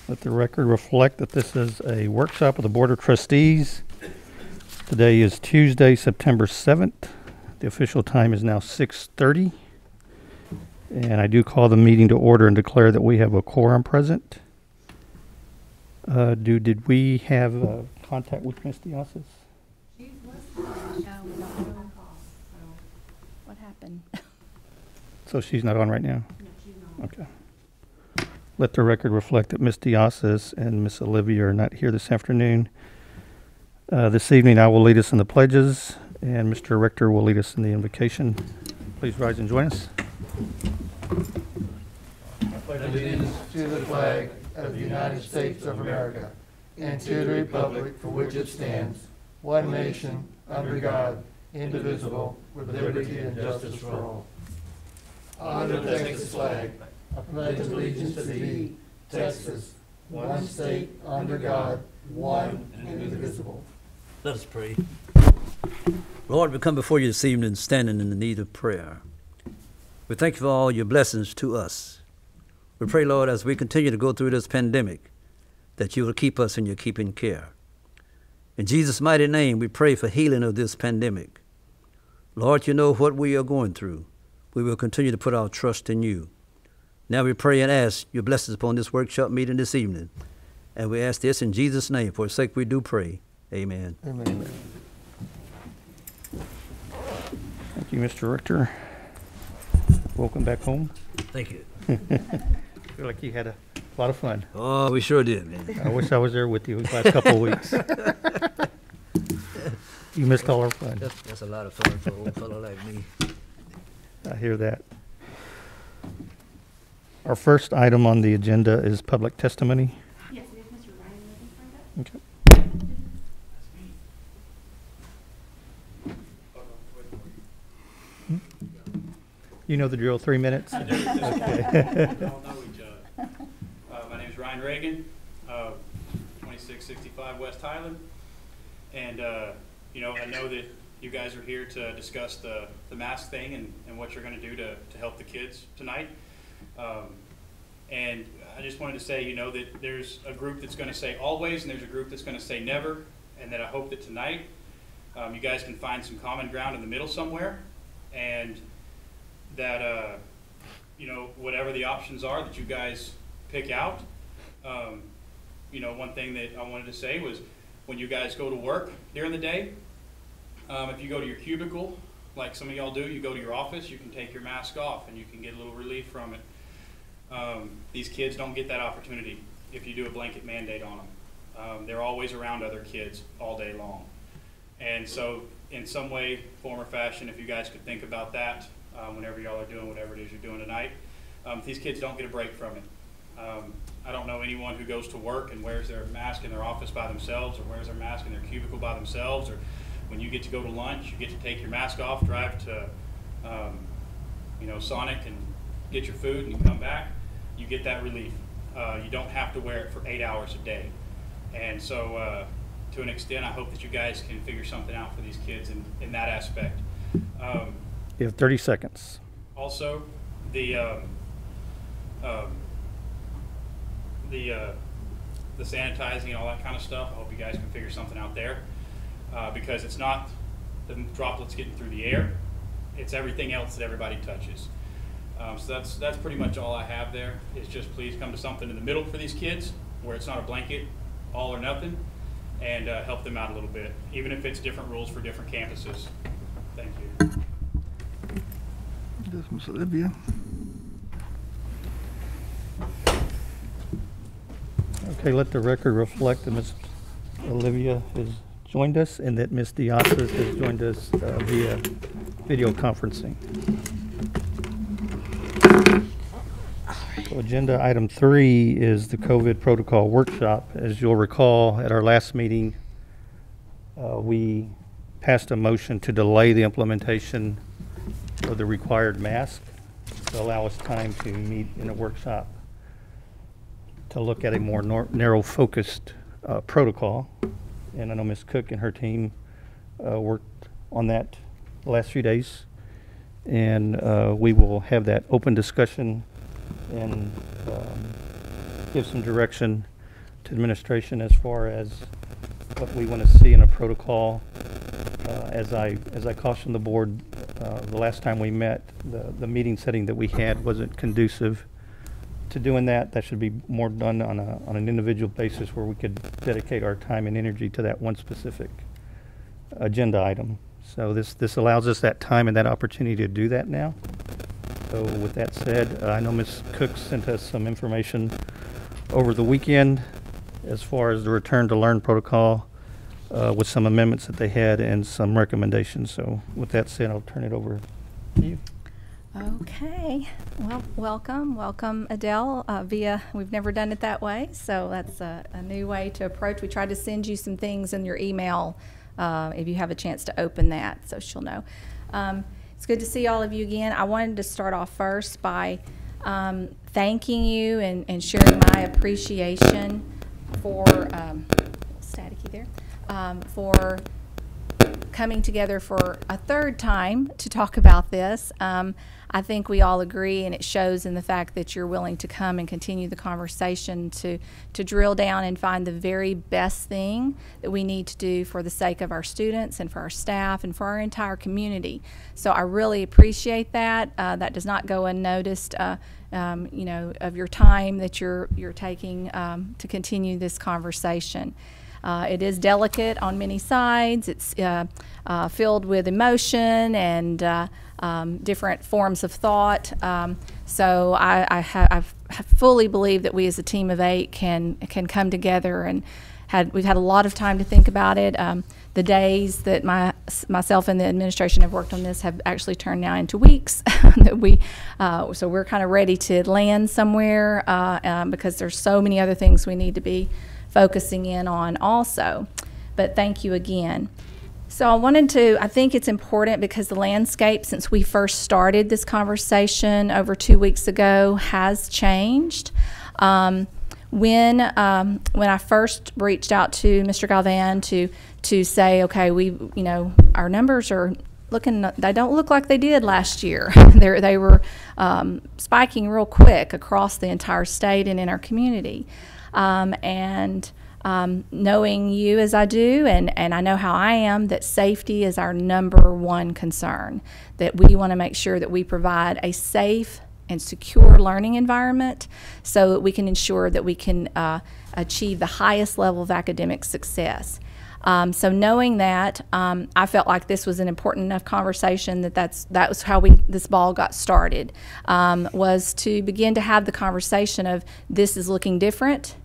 Let the record reflect that this is a workshop of the Board of Trustees. Today is Tuesday, September 7th. The official time is now 6:30. And I do call the meeting to order and declare that we have a quorum present. Did we have contact with Ms. Diaz's? She was no. What happened? So she's not on right now? No, she's not. Okay. Let the record reflect that Ms. Diaz's and Ms. Olivia are not here this afternoon. This evening I will lead us in the pledges, and Mr. Rector will lead us in the invocation. Please rise and join us. I pledge allegiance to the flag of the United States of America and to the republic for which it stands, one nation, under God, indivisible, with liberty and justice for all. Under the Texas flag, I pledge allegiance to thee, Texas, one state, under God, one and indivisible. Let us pray. Lord, we come before you this evening standing in the need of prayer. We thank you for all your blessings to us. We pray, Lord, as we continue to go through this pandemic, that you will keep us in your keeping care. In Jesus' mighty name, we pray for healing of this pandemic. Lord, you know what we are going through. We will continue to put our trust in you. Now we pray and ask your blessings upon this workshop meeting this evening. And we ask this in Jesus' name. For his sake we do pray. Amen. Amen. Thank you, Mr. Rector. Welcome back home. Thank you. I feel like you had a lot of fun. Oh, we sure did, man. I wish I was there with you the last couple of weeks. You missed all our fun. That's a lot of fun for an old fellow like me. I hear that. Our first item on the agenda is public testimony. Yes, it is Mr. Ryan looking for that. Okay. You know the drill, 3 minutes? I do. We all know each other. My name is Ryan Reagan, 2665 West Highland. And, I know that you guys are here to discuss the mask thing and what you're going to do to help the kids tonight. And I just wanted to say, that there's a group that's going to say always, and there's a group that's going to say never, and that I hope that tonight you guys can find some common ground in the middle somewhere, and that, whatever the options are that you guys pick out. One thing that I wanted to say was when you guys go to work during the day, if you go to your cubicle, like some of y'all do, you go to your office, you can take your mask off and you can get a little relief from it. These kids don't get that opportunity if you do a blanket mandate on them. They're always around other kids all day long. And so in some way, form, or fashion, if you guys could think about that whenever y'all are doing whatever it is you're doing tonight, these kids don't get a break from it. I don't know anyone who goes to work and wears their mask in their office by themselves, or wears their mask in their cubicle by themselves, or when you get to go to lunch, you get to take your mask off, drive to Sonic and get your food and you come back, you get that relief. You don't have to wear it for 8 hours a day. And so to an extent, I hope that you guys can figure something out for these kids in that aspect. You have 30 seconds. Also, the sanitizing and all that kind of stuff, I hope you guys can figure something out there, because it's not the droplets getting through the air, it's everything else that everybody touches. So that's pretty much all I have there. Is just please come to something in the middle for these kids, where it's not a blanket, all or nothing, and help them out a little bit, even if it's different rules for different campuses. Thank you. This is Ms. Olivia. Okay, let the record reflect that Ms. Olivia has joined us and that Ms. Diaz's has joined us via video conferencing. So agenda item 3 is the COVID protocol workshop. As you'll recall, at our last meeting, we passed a motion to delay the implementation of the required mask to allow us time to meet in a workshop to look at a more narrow-focused protocol. And I know Ms. Cook and her team worked on that the last few days. And we will have that open discussion and give some direction to administration as far as what we want to see in a protocol. As I cautioned the board the last time we met, the meeting setting that we had wasn't conducive to doing that. That should be more done on an individual basis where we could dedicate our time and energy to that one specific agenda item. So this allows us that time and that opportunity to do that now. So with that said, I know Ms. Cook sent us some information over the weekend as far as the return to learn protocol with some amendments that they had and some recommendations. So with that said, I'll turn it over to you. Okay, well, welcome Adele, we've never done it that way, so that's a new way to approach. We tried to send you some things in your email if you have a chance to open that, so she'll know. It's good to see all of you again. I wanted to start off first by thanking you and sharing my appreciation for, staticky there, for coming together for a third time to talk about this. I think we all agree, and it shows in the fact that you're willing to come and continue the conversation to drill down and find the very best thing that we need to do for the sake of our students and for our staff and for our entire community. So I really appreciate that. That does not go unnoticed, you know, of your time that you're taking to continue this conversation. It is delicate on many sides. It's filled with emotion and different forms of thought. So I fully believe that we as a team of 8 can come together, and we've had a lot of time to think about it. The days that myself and the administration have worked on this have actually turned now into weeks. So we're kind of ready to land somewhere because there's so many other things we need to be focusing in on also. But thank you again. So I think it's important because the landscape since we first started this conversation over 2 weeks ago has changed. When I first reached out to Mr. Galvan to say, okay, our numbers are they don't look like they did last year. They were spiking real quick across the entire state and in our community. Knowing you as I do, and I know how I am, that safety is our #1 concern, that we want to make sure that we provide a safe and secure learning environment so that we can ensure that we can achieve the highest level of academic success. So knowing that, I felt like this was an important enough conversation that was how this ball got started, was to begin to have the conversation of this is looking different.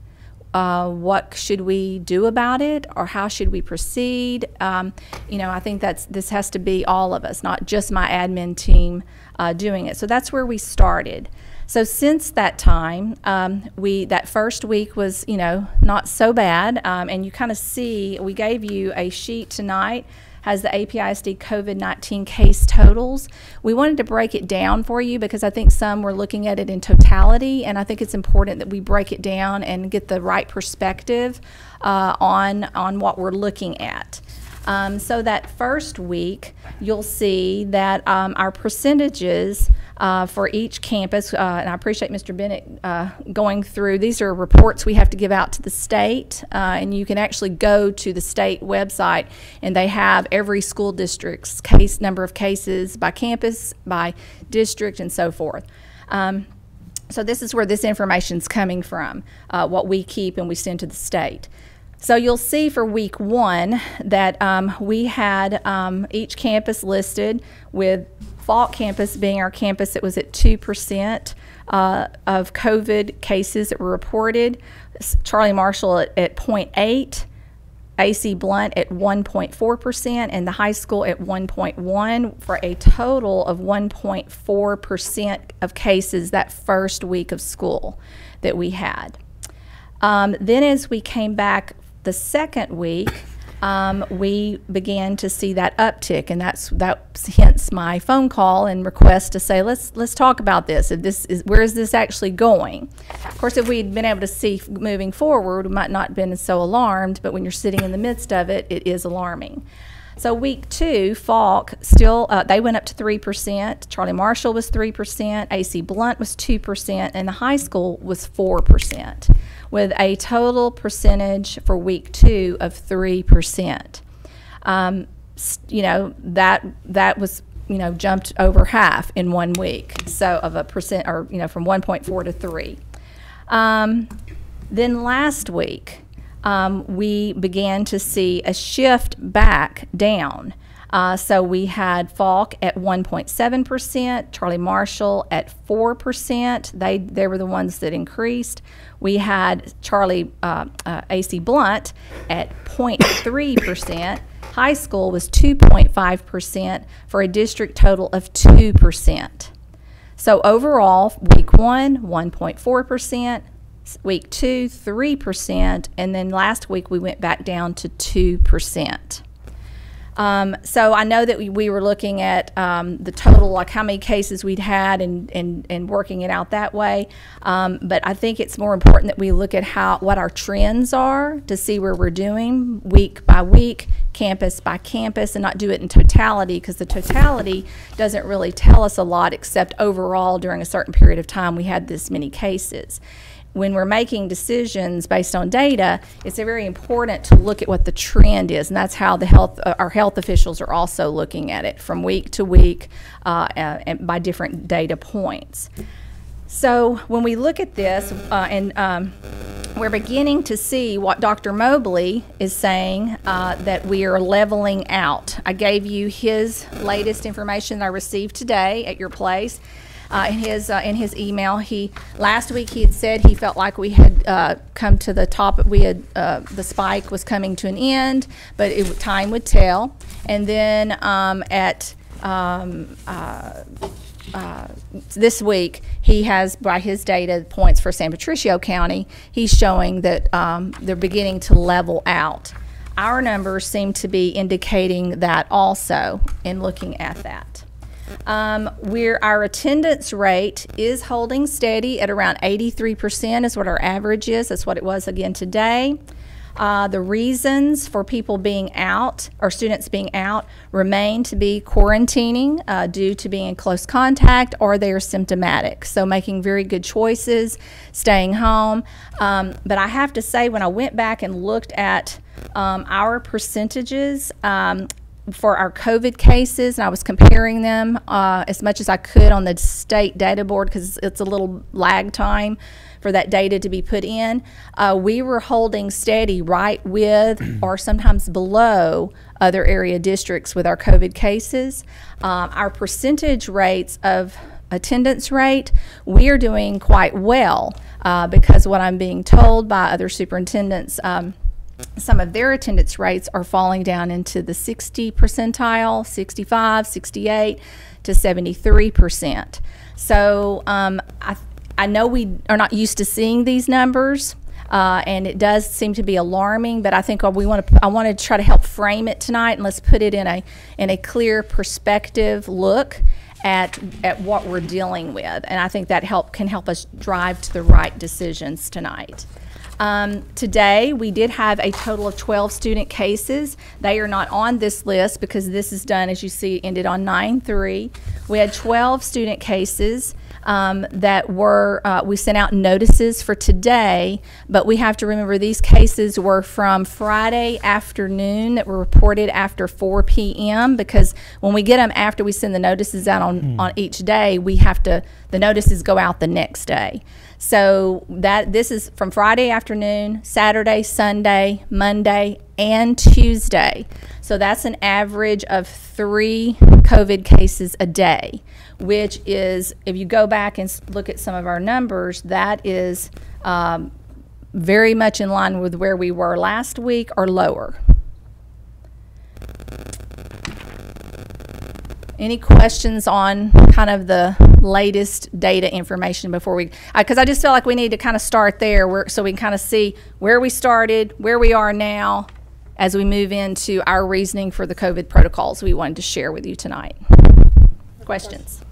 What should we do about it, or how should we proceed? I think this has to be all of us, not just my admin team doing it. So that's where we started. So since that time, that first week was, not so bad. And you kind of see, we gave you a sheet tonight, has the APISD COVID-19 case totals. We wanted to break it down for you because I think some were looking at it in totality, and I think it's important that we break it down and get the right perspective on what we're looking at. So that first week, you'll see that our percentages for each campus, and I appreciate Mr. Bennett going through, these are reports we have to give out to the state, and you can actually go to the state website and they have every school district's number of cases by campus, by district, and so forth. So this is where this information's coming from, what we keep and we send to the state. So you'll see for week 1 that we had each campus listed, with Falk campus being our campus that was at 2% of COVID cases that were reported, Charlie Marshall at 0.8%, AC Blunt at 1.4%, and the high school at 1.1%, for a total of 1.4% of cases that first week of school that we had. Then as we came back the second week, we began to see that uptick, and that's hence my phone call and request to say let's talk about this. Where is this actually going? Of course, if we'd been able to see moving forward, we might not have been so alarmed, but when you're sitting in the midst of it, it is alarming. So week 2, Falk still, they went up to 3%. Charlie Marshall was 3%. AC Blunt was 2%. And the high school was 4%, with a total percentage for week 2 of 3%. You know, that was, you know, jumped over half in 1 week. So of a percent, or, you know, from 1.4 to 3. Then last week, we began to see a shift back down. So we had Falk at 1.7%, Charlie Marshall at 4%. They were the ones that increased. We had AC Blunt at 0.3%. High school was 2.5% for a district total of 2%. So overall, week 1, 1.4%. Week 2, 3%, and then last week we went back down to 2%. So I know that we were looking at the total, like how many cases we'd had, and working it out that way. But I think it's more important that we look at what our trends are to see where we're doing week by week, campus by campus, and not do it in totality, because the totality doesn't really tell us a lot, except overall during a certain period of time we had this many cases. When we're making decisions based on data, it's very important to look at what the trend is, and that's how our health officials are also looking at it from week to week and by different data points. So when we look at this, we're beginning to see what Dr. Mobley is saying, that we are leveling out. I gave you his latest information that I received today at your place. In his email, last week he had said he felt like we had come to the top. The spike was coming to an end, but time would tell. And then this week, he has, by his data points for San Patricio County, he's showing that they're beginning to level out. Our numbers seem to be indicating that also in looking at that. Our attendance rate is holding steady at around 83% is what our average is. That's what it was again today. The reasons for people being out, or students being out, remain to be quarantining due to being in close contact, or they are symptomatic. So making very good choices, staying home. But I have to say, when I went back and looked at our percentages, for our COVID cases, and I was comparing them as much as I could on the state data board, because it's a little lag time for that data to be put in. We were holding steady right with or sometimes below other area districts with our COVID cases. Our percentage rates of attendance rate, we are doing quite well because what I'm being told by other superintendents, some of their attendance rates are falling down into the 60 percentile, 65, 68 to 73%. So I know we are not used to seeing these numbers, and it does seem to be alarming, but I think I want to try to help frame it tonight, and let's put it in a clear perspective look at what we're dealing with. And I think that can help us drive to the right decisions tonight. Today, we did have a total of 12 student cases. They are not on this list because this is done, as you see, ended on 9/3. We had 12 student cases that were, we sent out notices for today, but we have to remember these cases were from Friday afternoon that were reported after 4 p.m. because when we get them after we send the notices out on each day, the notices go out the next day. So this is from Friday afternoon, Saturday, Sunday, Monday, and Tuesday. So that's an average of 3 COVID cases a day, which is, if you go back and look at some of our numbers, that is very much in line with where we were last week or lower. Any questions on kind of the latest data information before we, because I just feel like we need to kind of start there so we can kind of see where we started, where we are now, as we move into our reasoning for the COVID protocols we wanted to share with you tonight. Questions?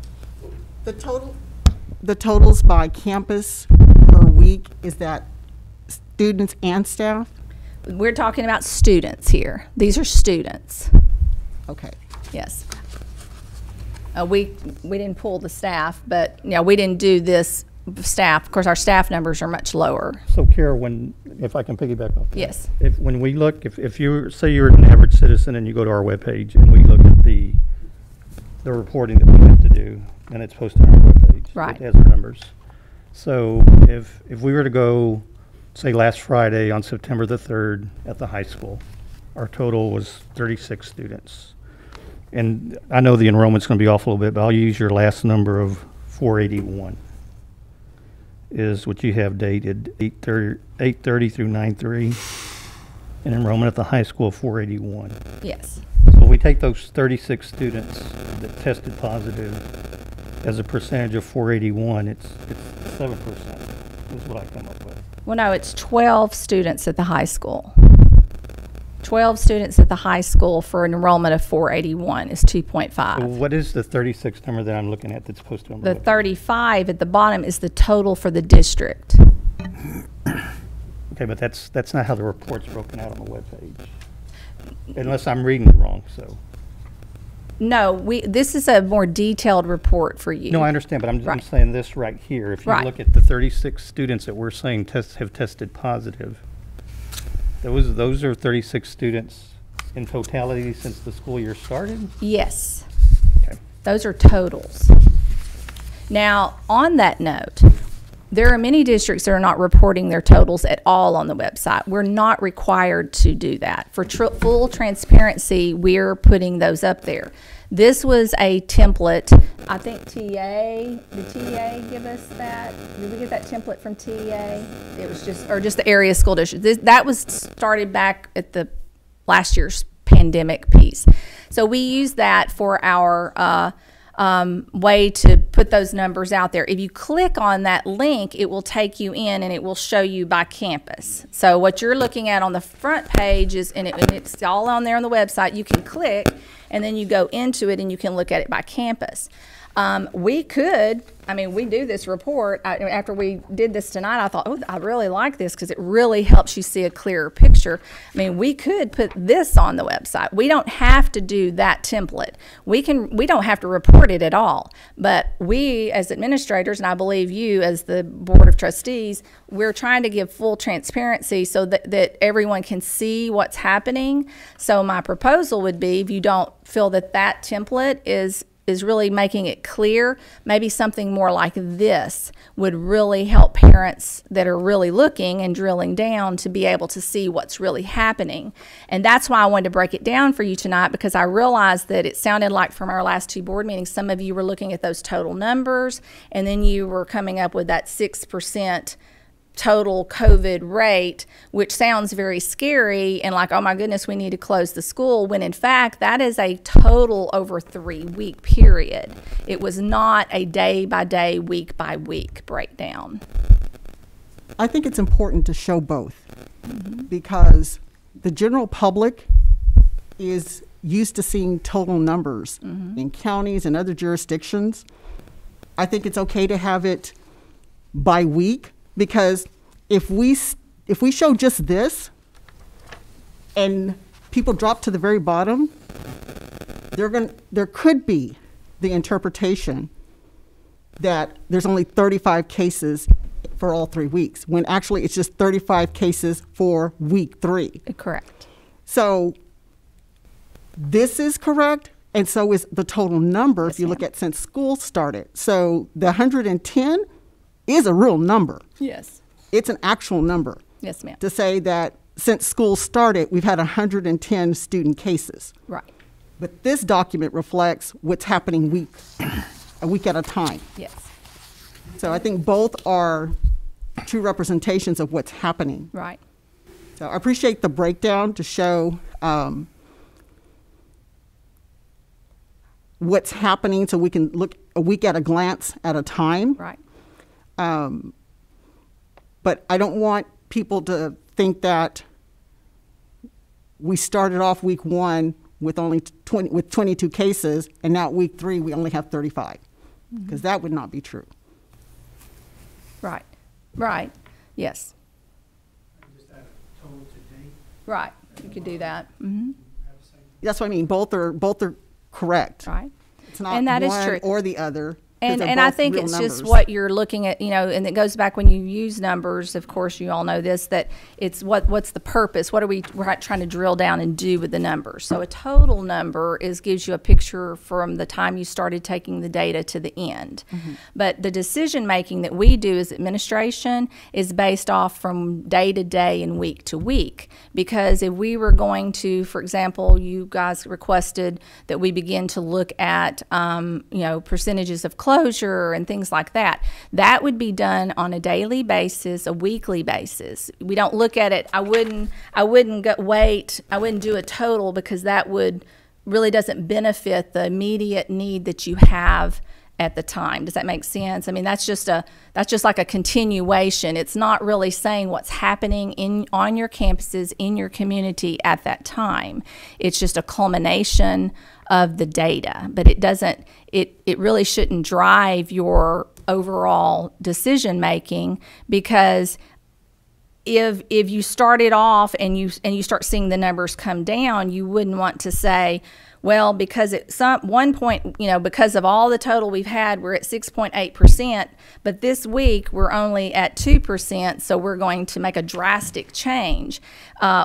The totals by campus per week, is that students and staff? We're talking about students here. These are students. Okay. Yes. We didn't pull the staff, but yeah, we didn't do this staff. Of course, our staff numbers are much lower. So Kara, if I can piggyback off that. Yes. When we look, if you say you're an average citizen and you go to our webpage and we look at the reporting that we have to do, and it's posted on our webpage. Right. It has our numbers. So if we were to go, say last Friday on September the 3rd at the high school, our total was 36 students. And I know the enrollment's going to be off a little bit, but I'll use your last number of 481 is what you have dated 8:30 through 9:3, and enrollment at the high school of 481. Yes. So we take those 36 students that tested positive as a percentage of 481, it's 7% is what I come up with. Well, no, it's 12 students at the high school. 12 students at the high school for an enrollment of 481 is So 2.5. what is the 36 number that I'm looking at that's posted on The the webpage? 35 at the bottom is the total for the district. Okay, but that's not how the report's broken out on the webpage. Unless I'm reading it wrong, so. No, this is a more detailed report for you. No, I understand, but I'm Right. saying this right here. If you Right. look at the 36 students that we're saying have tested positive, those are 36 students in totality since the school year started? Yes. Okay. Those are totals. Now, on that note, there are many districts that are not reporting their totals at all on the website. We're not required to do that. For full transparency, we're putting those up there. This was a template. I think did TA give us that? Did we get that template from TA? It was just the area school district. That was started back at the last year's pandemic piece. So we use that for our way to put those numbers out there. If you click on that link, it will take you in and it will show you by campus. So what you're looking at on the front page is, and it's all on there on the website, you can click and then you go into it and you can look at it by campus. We do this report. After we did this tonight, I thought, oh, I really like this because it really helps you see a clearer picture. I mean, we could put this on the website. We don't have to do that template. We don't have to report it at all. But we, as administrators, and I believe you as the Board of Trustees, we're trying to give full transparency so that everyone can see what's happening. So my proposal would be, if you don't feel that template is really making it clear, maybe something more like this would really help parents that are really looking and drilling down to be able to see what's really happening. And that's why I wanted to break it down for you tonight, because I realized that it sounded like from our last two board meetings, some of you were looking at those total numbers and then you were coming up with that 6% total COVID rate, which sounds very scary and like, oh my goodness, we need to close the school, when in fact that is a total over 3-week period. It was not a day by day, week by week breakdown. I think it's important to show both because the general public is used to seeing total numbers in counties and other jurisdictions. I think it's okay to have it by week, because if we show just this and people drop to the very bottom, there could be the interpretation that there's only 35 cases for all 3 weeks, when actually it's just 35 cases for week 3. Correct. So this is correct, and so is the total number Yes, if you look ma'am. at since school started. So the 110 is a real number. Yes. It's an actual number Yes, ma'am. to say that since school started, we've had 110 student cases. Right. But this document reflects what's happening a week at a time. Yes. So I think both are true representations of what's happening. Right. So I appreciate the breakdown to show what's happening so we can look a week at a glance at a time. Right. But I don't want people to think that we started off week 1 with only 22 cases, and now week 3 we only have 35, because that would not be true. Right. Right. Yes. Just add a total to date. Right. You could do that. Mm-hmm. Have the same That's what I mean. Both are correct. Right. It's not And that is one true. or the other. 'cause they're And I both think real it's just numbers. what you're looking at, and it goes back when you use numbers, of course, you all know this, that it's what's the purpose? What are we're trying to drill down and do with the numbers? So a total number gives you a picture from the time you started taking the data to the end. But the decision making that we do as administration is based off from day to day and week to week. Because if we were going to, for example, you guys requested that we begin to look at, percentages of closure and things like that. That would be done on a daily basis, a weekly basis. We don't look at it. I wouldn't do a total, because that really doesn't benefit the immediate need that you have at the time. Does that make sense? I mean, that's just like a continuation. It's not really saying what's happening on your campuses, in your community at that time. It's just a culmination of the data, but it really shouldn't drive your overall decision making, because if you started off and you start seeing the numbers come down, you wouldn't want to say, well, because at one point, because of all the total we've had, we're at 6.8%, but this week we're only at 2%, so we're going to make a drastic change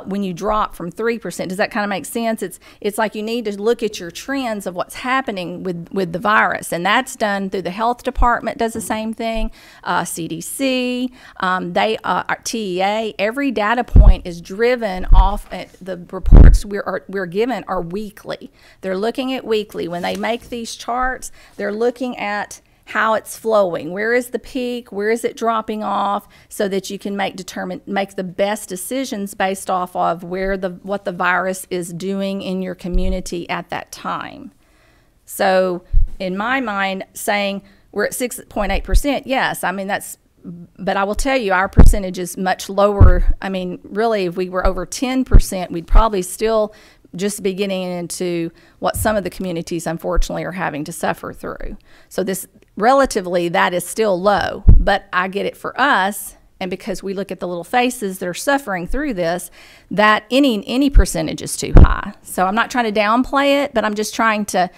when you drop from 3%. Does that kind of make sense? It's like you need to look at your trends of what's happening with the virus, and that's done through the health department does the same thing, CDC, TEA. Every data point is driven off the reports we're given are weekly. They're looking at weekly. When they make these charts, they're looking at how it's flowing. Where is the peak? Where is it dropping off? So that you can make the best decisions based off of what the virus is doing in your community at that time. So in my mind, saying we're at 6.8%, yes, I mean but I will tell you, our percentage is much lower. I mean, really, if we were over 10%, we'd probably still just be getting into what some of the communities, unfortunately, are having to suffer through. So relatively, that is still low. But I get it for us, and because we look at the little faces that are suffering through this, that any percentage is too high. So I'm not trying to downplay it, but I'm just trying to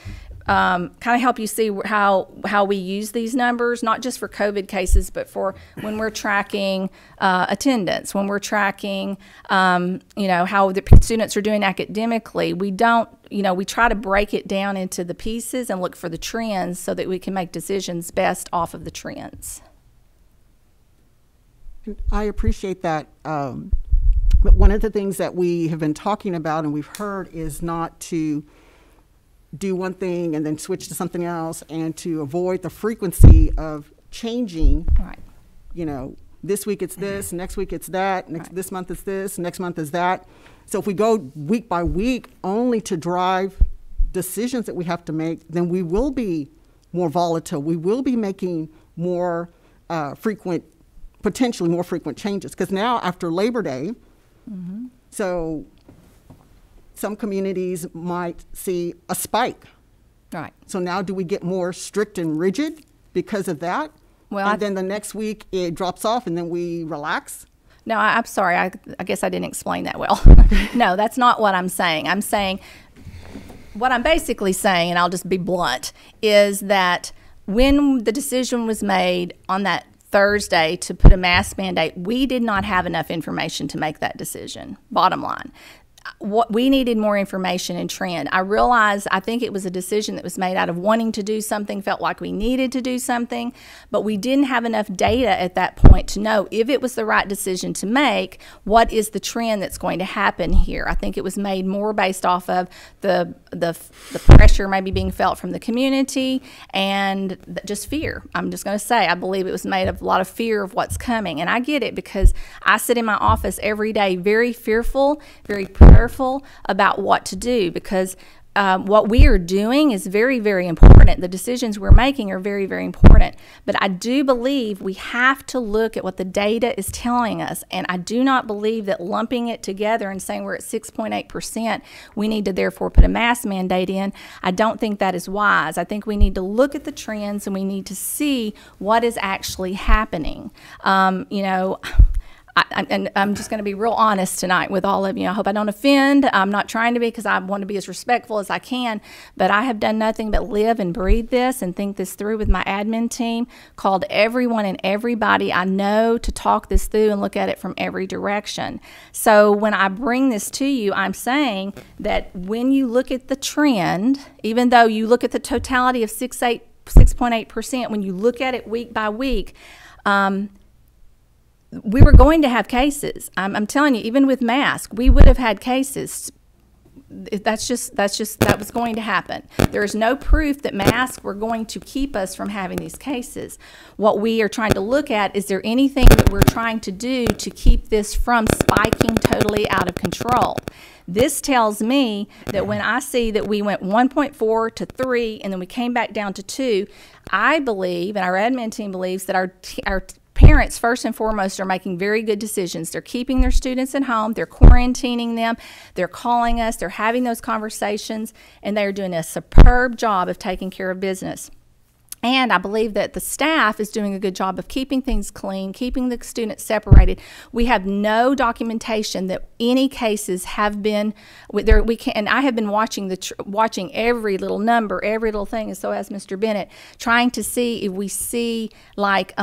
kind of help you see how we use these numbers, not just for COVID cases, but for when we're tracking attendance, when we're tracking, how the students are doing academically. We try to break it down into the pieces and look for the trends so that we can make decisions best off of the trends. I appreciate that. But one of the things that we have been talking about and we've heard is not to do one thing and then switch to something else, and to avoid the frequency of changing. Right. This week it's this, next week it's that, Right. this month it's this, next month is that. So if we go week by week only to drive decisions that we have to make, then we will be more volatile. We will be making more potentially more frequent changes. Because now after Labor Day, so some communities might see a spike. Right. So now do we get more strict and rigid because of that? Well, and then the next week it drops off and then we relax? No, I'm sorry. I guess I didn't explain that well. No, that's not what I'm saying. I'm saying, what I'm basically saying, and I'll just be blunt, is that when the decision was made on that Thursday to put a mask mandate, we did not have enough information to make that decision, bottom line. We needed more information and trend. I think it was a decision that was made out of wanting to do something, felt like we needed to do something, but we didn't have enough data at that point to know if it was the right decision to make, what is the trend that's going to happen here. I think it was made more based off of the pressure maybe being felt from the community and just fear. I'm just going to say, I believe it was made of a lot of fear of what's coming. And I get it, because I sit in my office every day very fearful, very careful about what to do, because what we are doing is very, very important. The decisions we're making are very, very important. But I do believe we have to look at what the data is telling us. And I do not believe that lumping it together and saying we're at 6.8%, we need to therefore put a mask mandate in. I don't think that is wise. I think we need to look at the trends and we need to see what is actually happening. and I'm just going to be real honest tonight with all of you. I hope I don't offend. I'm not trying to be, because I want to be as respectful as I can, but I have done nothing but live and breathe this and think this through with my admin team, called everyone and everybody I know to talk this through and look at it from every direction. So when I bring this to you, I'm saying that when you look at the trend, even though you look at the totality of 6.8%, when you look at it week by week, we were going to have cases. I'm telling you, even with masks, we would have had cases. That was going to happen. There is no proof that masks were going to keep us from having these cases. What we are trying to look at, is there anything that we're trying to do to keep this from spiking totally out of control? This tells me that when I see that we went 1.4 to 3 and then we came back down to 2, I believe, and our admin team believes, that our parents, first and foremost, are making very good decisions. They're keeping their students at home. They're quarantining them. They're calling us. They're having those conversations, and they're doing a superb job of taking care of business. And I believe that the staff is doing a good job of keeping things clean, keeping the students separated. We have no documentation that any cases have been there. And I have been watching watching every little number, every little thing, and so has Mr. Bennett, trying to see if we see like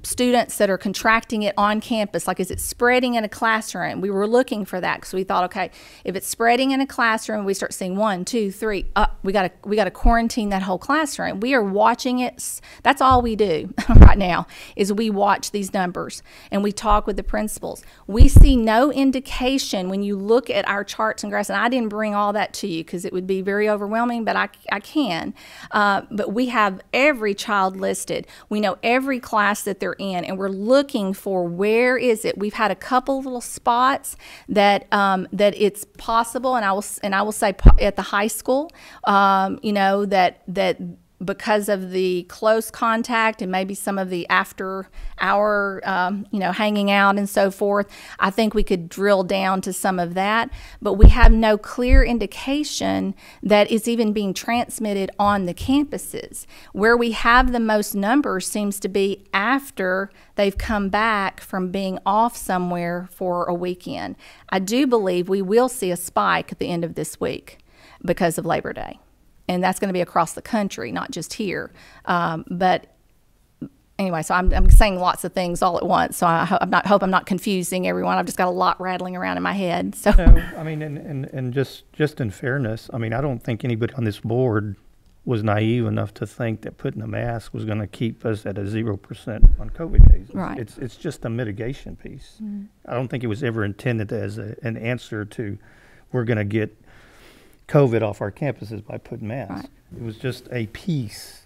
students that are contracting it on campus. Like, is it spreading in a classroom? We were looking for that because we thought, okay, if it's spreading in a classroom, we start seeing 1, 2, 3. We got to quarantine that whole classroom. We are watching it. That's all we do right now, is we watch these numbers and we talk with the principals. We see no indication when you look at our charts and graphs. And I didn't bring all that to you because it would be very overwhelming, but I can. But we have every child listed. We know every class that they're in, and we're looking for where is it. We've had a couple little spots that that it's possible, and I will say at the high school, you know, that because of the close contact and maybe some of the after hour, you know, hanging out and so forth, I think we could drill down to some of that. But we have no clear indication that it's even being transmitted on the campuses. Where we have the most numbers seems to be after they've come back from being off somewhere for a weekend. I do believe we will see a spike at the end of this week because of Labor Day. And that's going to be across the country, not just here. But anyway, so I'm saying lots of things all at once. So I hope I'm not confusing everyone. I've just got a lot rattling around in my head. So no, I mean, and just in fairness, I mean, I don't think anybody on this board was naive enough to think that putting a mask was going to keep us at a 0% on COVID cases. Right. It's just a mitigation piece. Mm. I don't think it was ever intended as an answer to we're going to get COVID off our campuses by putting masks. Right. It was just a piece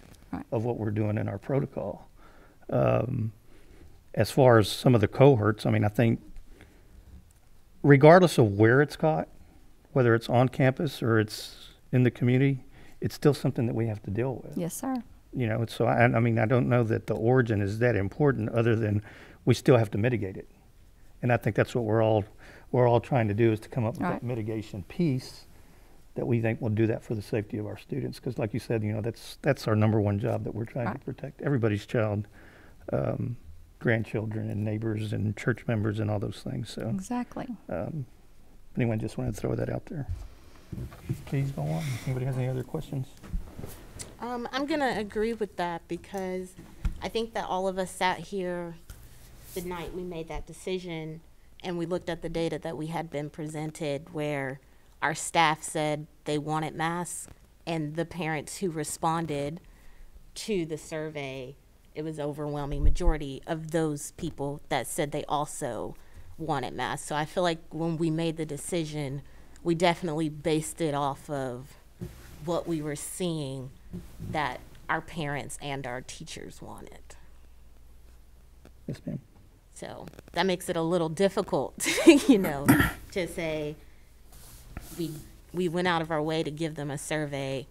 of what we're doing in our protocol. As far as some of the cohorts, I mean, I think regardless of where it's caught, whether it's on campus or it's in the community, it's still something that we have to deal with. Yes, sir. You know, so I mean, I don't know that the origin is that important, other than we still have to mitigate it. And I think that's what we're all trying to do, is to come up with that mitigation piece that we think will do that for the safety of our students. Because like you said, you know, that's our number one job, that we're trying to protect everybody's child, grandchildren and neighbors and church members and all those things. So exactly. Anyone, just wanted to throw that out there. Please go on. Anybody has any other questions? I'm going to agree with that, because I think that all of us sat here the night we made that decision and we looked at the data that we had been presented, where our staff said they wanted masks, and the parents who responded to the survey, it was overwhelming majority of those people that said they also wanted masks. So I feel like when we made the decision, we definitely based it off of what we were seeing that our parents and our teachers wanted. Yes, ma'am. So that makes it a little difficult, you know, to say we went out of our way to give them a survey.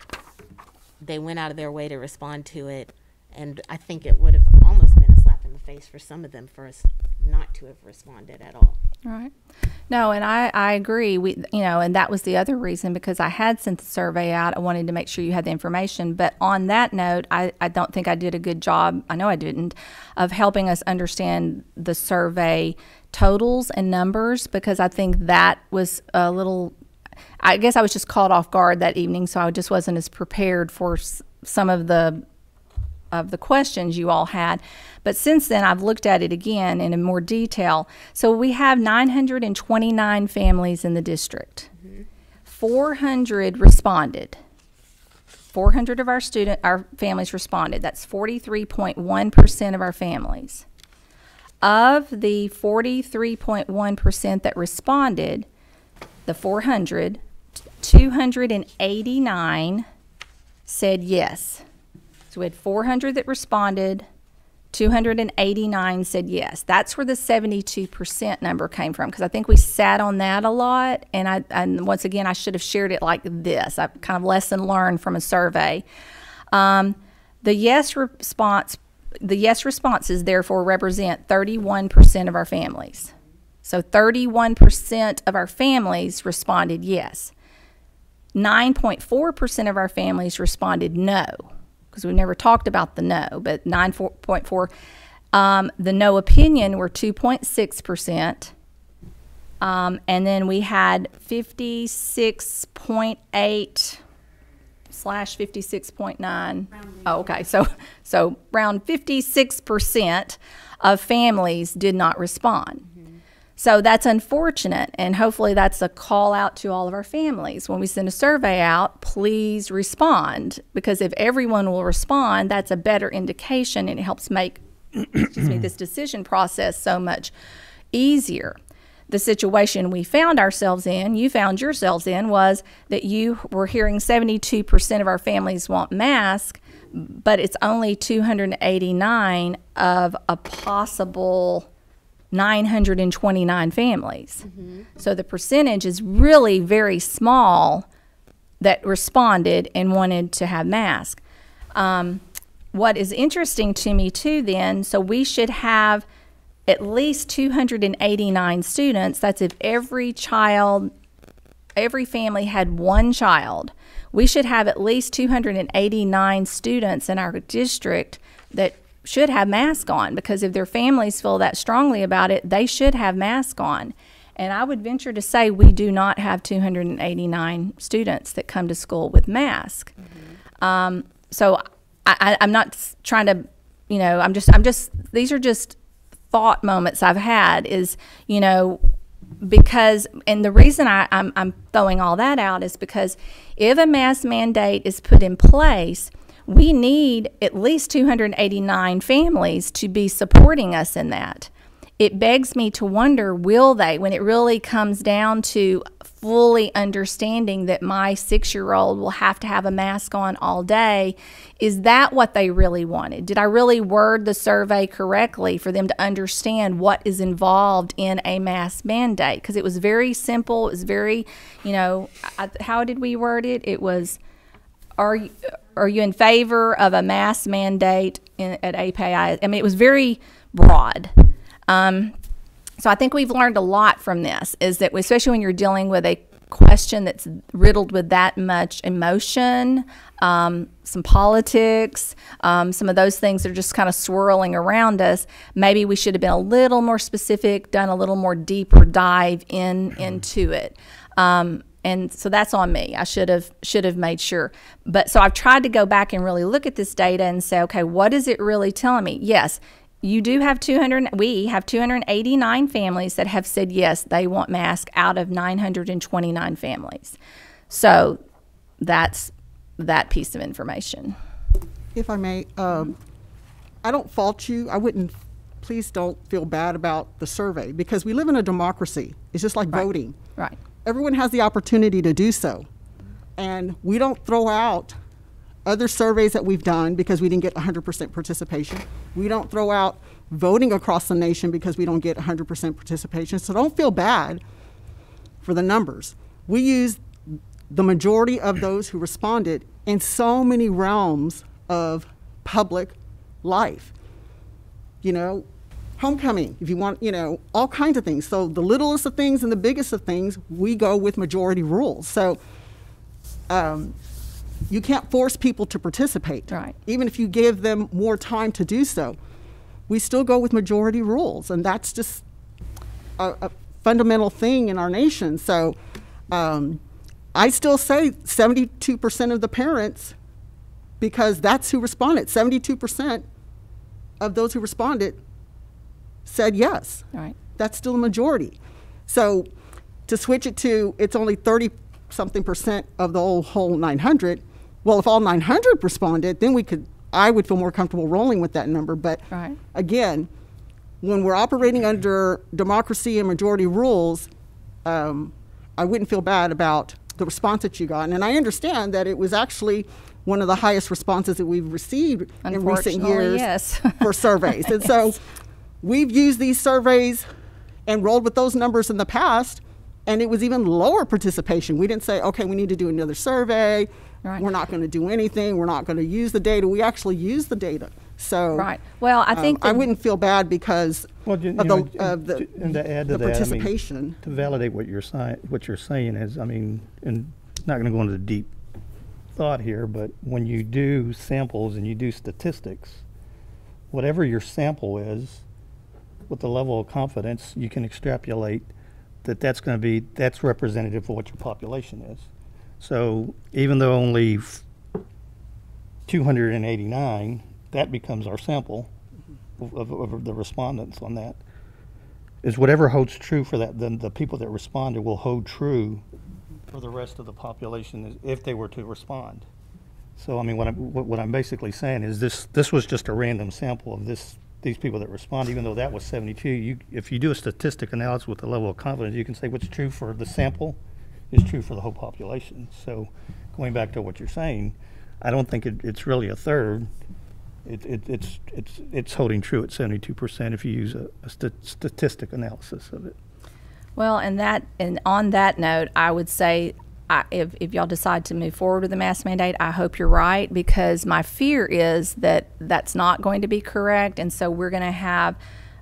They went out of their way to respond to it. And I think it would have almost been a slap in the face for some of them for us not to have responded at all. Right. No, and I agree. And that was the other reason, because I had sent the survey out. I wanted to make sure you had the information. But on that note, I don't think I did a good job, I know I didn't, of helping us understand the survey totals and numbers, because I think that was a little, I guess I was just caught off guard that evening, so I just wasn't as prepared for some of the questions you all had. But since then, I've looked at it again in more detail. So we have 929 families in the district. 400 responded. 400 of our families responded. That's 43.1% of our families. Of the 43.1% that responded, the 400, 289 said yes. So we had 400 that responded, 289 said yes. That's where the 72% number came from, because I think we sat on that a lot. And once again, I should have shared it like this. I kind of lesson learned from a survey. The yes responses therefore represent 31% of our families. So 31% of our families responded yes. 9.4% of our families responded no, because we never talked about the no, but 9.4. The no opinion were 2.6%. And then we had 56.8 / 56.9. Oh, okay. So around 56% of families did not respond. So that's unfortunate, and hopefully that's a call out to all of our families. When we send a survey out, please respond, because if everyone will respond, that's a better indication, and it helps make this decision process so much easier. The situation we found ourselves in, you found yourselves in, was that you were hearing 72% of our families want masks, but it's only 289 of a possible 929 families. So the percentage is really very small that responded and wanted to have masks. What is interesting to me too then, so we should have at least 289 students. That's if every family had one child. We should have at least 289 students in our district that should have masks on, because if their families feel that strongly about it, they should have masks on. And I would venture to say we do not have 289 students that come to school with masks. So I'm not trying to, I'm just, these are just thought moments I've had is, because, and the reason I'm throwing all that out is because if a mask mandate is put in place, we need at least 289 families to be supporting us in that. It begs me to wonder, will they, when it really comes down to fully understanding that my 6-year-old will have to have a mask on all day, is that what they really wanted? Did I really word the survey correctly for them to understand what is involved in a mask mandate? Because it was very simple. It was very, how did we word it? It was, are you in favor of a mask mandate at APISD? I mean, it was very broad. So I think we've learned a lot from this, is that especially when you're dealing with a question that's riddled with that much emotion, some politics, some of those things that are just kind of swirling around us, maybe we should have been a little more specific, done a little more deeper dive into it. And so that's on me. I should have made sure. But so I've tried to go back and really look at this data and say, okay, what is it really telling me? Yes, you do have we have 289 families that have said yes, they want masks out of 929 families. So that's that piece of information. If I may, I don't fault you. Please don't feel bad about the survey, because we live in a democracy. It's just like voting. Right. Everyone has the opportunity to do so. And we don't throw out other surveys that we've done because we didn't get 100% participation. We don't throw out voting across the nation because we don't get 100% participation. So don't feel bad for the numbers. We use the majority of those who responded in so many realms of public life. homecoming, if you want, all kinds of things. So the littlest of things and the biggest of things, we go with majority rules. So you can't force people to participate. Right. Even if you give them more time to do so, we still go with majority rules. And that's just a fundamental thing in our nation. So I still say 72% of the parents, because that's who responded. 72% of those who responded said yes. Right. That's still a majority. So to switch it to it's only 30-something% of the whole 900, well, if all 900 responded, then I would feel more comfortable rolling with that number. But Right. again, when we're operating under democracy and majority rules, I wouldn't feel bad about the response that you got. And I understand that it was actually one of the highest responses that we've received in recent Unfortunately, years yes. for surveys. And so we've used these surveys and rolled with those numbers in the past, and it was even lower participation. We didn't say, okay, we need to do another survey. Right. We're not going to do anything. We're not going to use the data. We actually use the data. So Right. Well, I think I that- wouldn't feel bad because Well, of and to add to the that, participation. to validate what you're saying is, and not going to go into deep thought here, but when you do samples and you do statistics, whatever your sample is, with the level of confidence, you can extrapolate that's representative of what your population is. So even though only 289, that becomes our sample of the respondents on that, is whatever holds true for that, then the people that responded will hold true for the rest of the population if they were to respond. So what I'm basically saying is this was just a random sample of these people that respond, even though that was 72. If you do a statistic analysis with a level of confidence, you can say what's true for the sample is true for the whole population. So going back to what you're saying, I don't think it's really a third. It's holding true at 72% if you use a statistic analysis of it. Well, and on that note, I would say if y'all decide to move forward with the mask mandate, I hope you're right, because my fear is that that's not going to be correct, and so we're going to have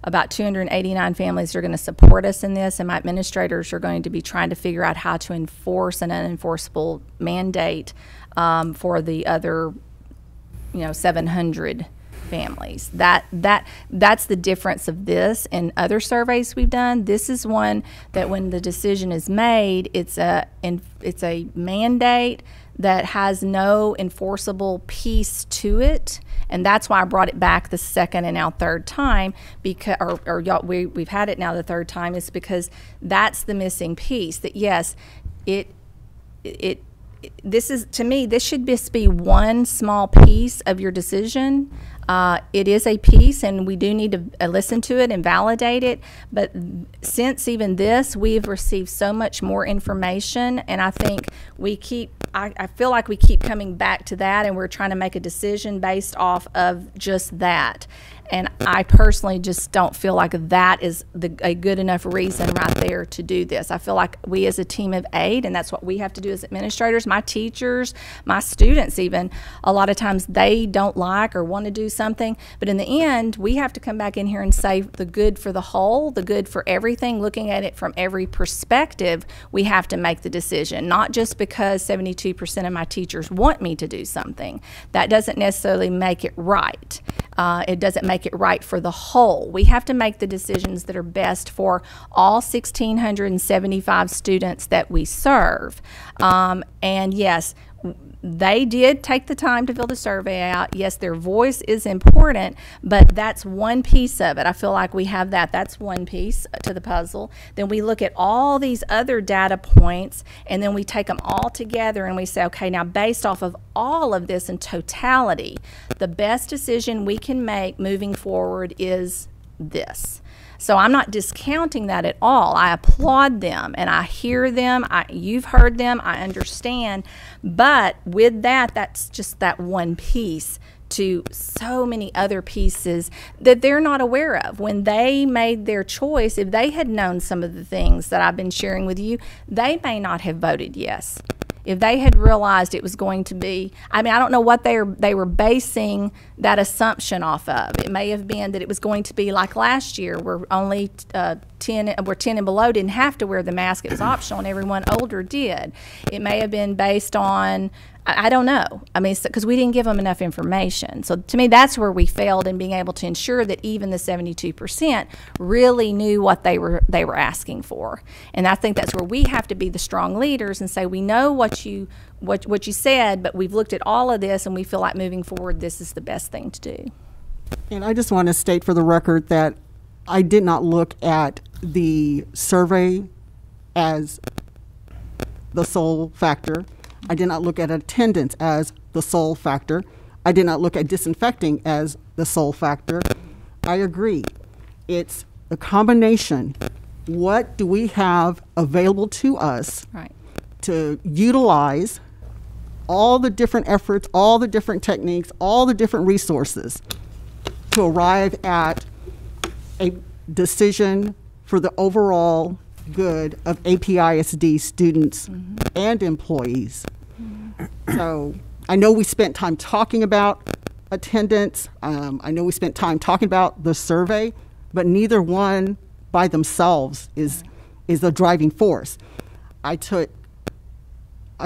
about 289 families that are going to support us in this, and my administrators are going to be trying to figure out how to enforce an unenforceable mandate for the other 700 families. That's the difference of this and other surveys we've done. This is one that when the decision is made, it's a mandate that has no enforceable piece to it, and that's why I brought it back the second and now third time, because we've had it now the third time, is because that's the missing piece. That yes, this is, to me, this should just be one small piece of your decision. It is a piece, and we do need to listen to it and validate it. But since even this, we've received so much more information, and I think I feel like we keep coming back to that, and we're trying to make a decision based off of just that. And I personally just don't feel like that is a good enough reason right there to do this. I feel like we as a team of 8, and that's what we have to do as administrators, my teachers, my students even, a lot of times they don't like or want to do something. But in the end, we have to come back in here and say the good for the whole, the good for everything, looking at it from every perspective. We have to make the decision, not just because 72% of my teachers want me to do something. That doesn't necessarily make it right. It doesn't make it right for the whole. We have to make the decisions that are best for all 1,675 students that we serve. And yes, they did take the time to fill the survey out. Yes, their voice is important, but that's one piece of it. I feel like we have that. That's one piece to the puzzle. Then we look at all these other data points, and then we take them all together and we say, okay, now based off of all of this in totality, the best decision we can make moving forward is this. So I'm not discounting that at all. I applaud them and I hear them. You've heard them. I understand. But with that, that's just that one piece to so many other pieces that they're not aware of. When they made their choice, if they had known some of the things that I've been sharing with you, they may not have voted yes. If they had realized it was going to be, I mean, I don't know what they were basing that assumption off of. It may have been that it was going to be like last year, where only 10 and below didn't have to wear the mask. It was optional, and everyone older did. It may have been based on, I don't know. I mean, because we didn't give them enough information. So to me, that's where we failed in being able to ensure that even the 72% really knew what they were asking for. And I think that's where we have to be the strong leaders and say, we know what you said, but we've looked at all of this, and we feel like moving forward, this is the best thing to do. And I just want to state for the record that I did not look at the survey as the sole factor. I did not look at attendance as the sole factor. I did not look at disinfecting as the sole factor. I agree. It's a combination. What do we have available to us Right. to utilize all the different efforts, all the different techniques, all the different resources to arrive at a decision for the overall good of APISD students and employees. So I know we spent time talking about attendance. I know we spent time talking about the survey, but neither one by themselves is the driving force. I've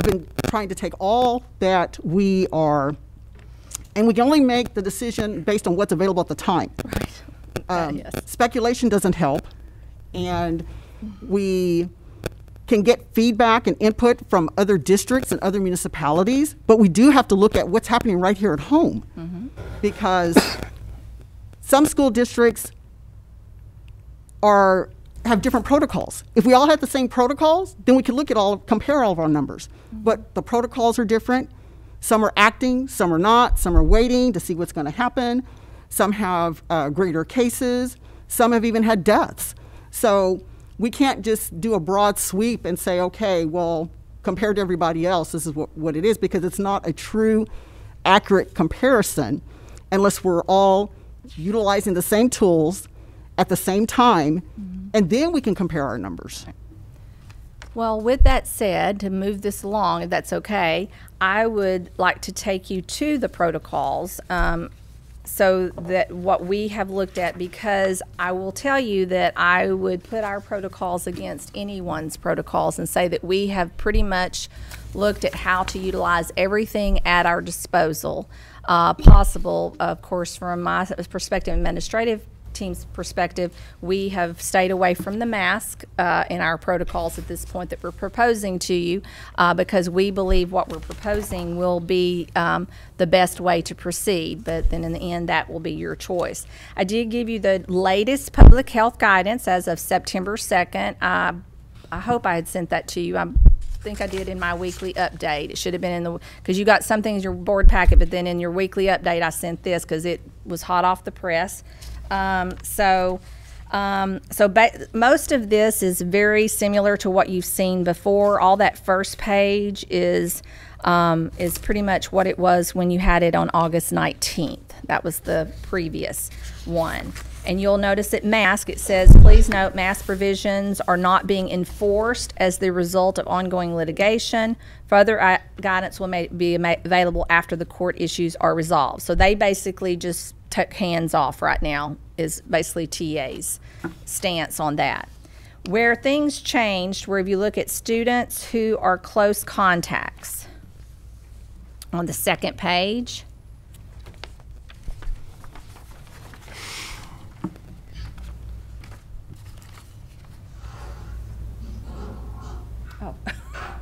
been trying to take all that we are, and we can only make the decision based on what's available at the time. Right. Yes. Speculation doesn't help, and we can get feedback and input from other districts and other municipalities, but we do have to look at what's happening right here at home, because some school districts have different protocols. If we all had the same protocols, then we could compare all of our numbers. But the protocols are different. Some are acting, some are not, some are waiting to see what's going to happen. Some have greater cases. Some have even had deaths. So we can't just do a broad sweep and say, okay, well, compared to everybody else, this is what it is, because it's not a true, accurate comparison unless we're all utilizing the same tools at the same time, and then we can compare our numbers. Well, with that said, to move this along, if that's okay, I would like to take you to the protocols so that what we have looked at, because I will tell you that I would put our protocols against anyone's protocols and say that we have pretty much looked at how to utilize everything at our disposal possible. Of course, from my perspective, administrative team's perspective, we have stayed away from the mask in our protocols at this point that we're proposing to you because we believe what we're proposing will be the best way to proceed, but then in the end that will be your choice. I did give you the latest public health guidance as of September 2nd. I hope I had sent that to you. I think I did in my weekly update. It should have been in the, because you got some things in your board packet, but then in your weekly update I sent this because it was hot off the press. Most of this is very similar to what you've seen before. All that first page is pretty much what it was when you had it on August 19th. That was the previous one. And you'll notice at mask, it says, please note mask provisions are not being enforced as the result of ongoing litigation. Further guidance will be available after the court issues are resolved. So they basically just took hands off right now is basically TA's stance on that. Where things changed, where if you look at students who are close contacts on the second page,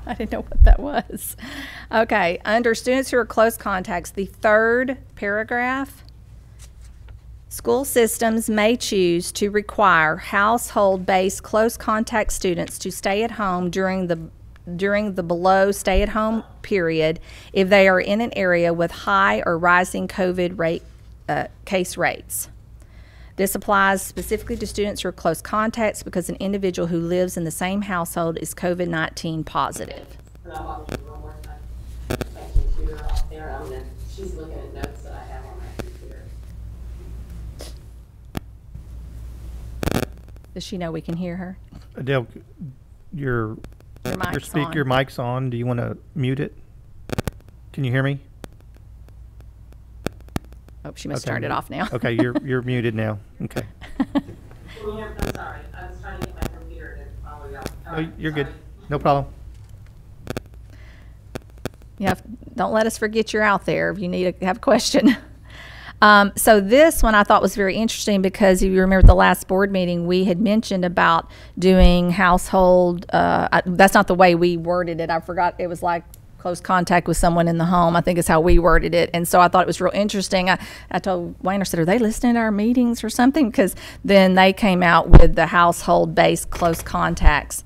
I didn't know what that was. Okay, under students who are close contacts, the third paragraph, school systems may choose to require household-based close contact students to stay at home during the below stay-at-home period if they are in an area with high or rising COVID case rates. This applies specifically to students who are close contacts because an individual who lives in the same household is COVID-19 positive. And I'll walk you one more time. Thank you, tutor off there. She's looking at notes that I have on my computer. Does she know we can hear her? Adele, your Your mic's on. Do you want to mute it? Can you hear me? Oh, she must have turned it off now. Okay, you're muted now. Okay. I'm sorry, I was trying to get my computer to follow you. Oh, you're good. No problem. Yeah, don't let us forget you're out there if you need to have a question. So this one I thought was very interesting because if you remember the last board meeting, we had mentioned about doing household, that's not the way we worded it. I forgot, it was like close contact with someone in the home, I think is how we worded it. And so I thought it was real interesting. I told Wayne, I said, are they listening to our meetings or something? Because then they came out with the household-based close contacts.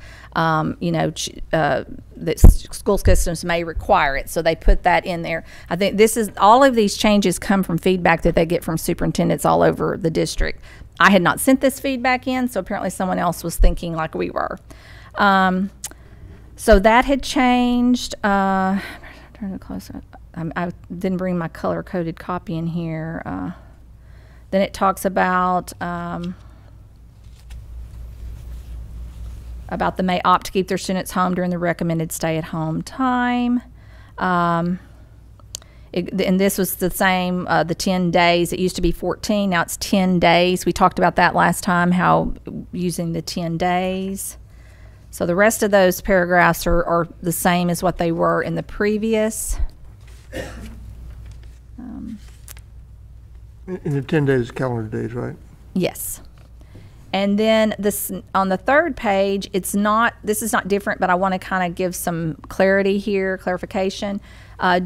That school systems may require it, so they put that in there. I think all of these changes come from feedback that they get from superintendents all over the district. I had not sent this feedback in, so apparently someone else was thinking like we were. So that had changed. Turn it closer. I didn't bring my color-coded copy in here. Then it talks about they may opt to keep their students home during the recommended stay-at-home time. And this was the same, the 10 days. It used to be 14, now it's 10 days. We talked about that last time, how using the 10 days. So the rest of those paragraphs are the same as what they were in the previous. In the 10 days, calendar days, right? Yes. And then this on the third page, this is not different, but I want to kind of give some clarification.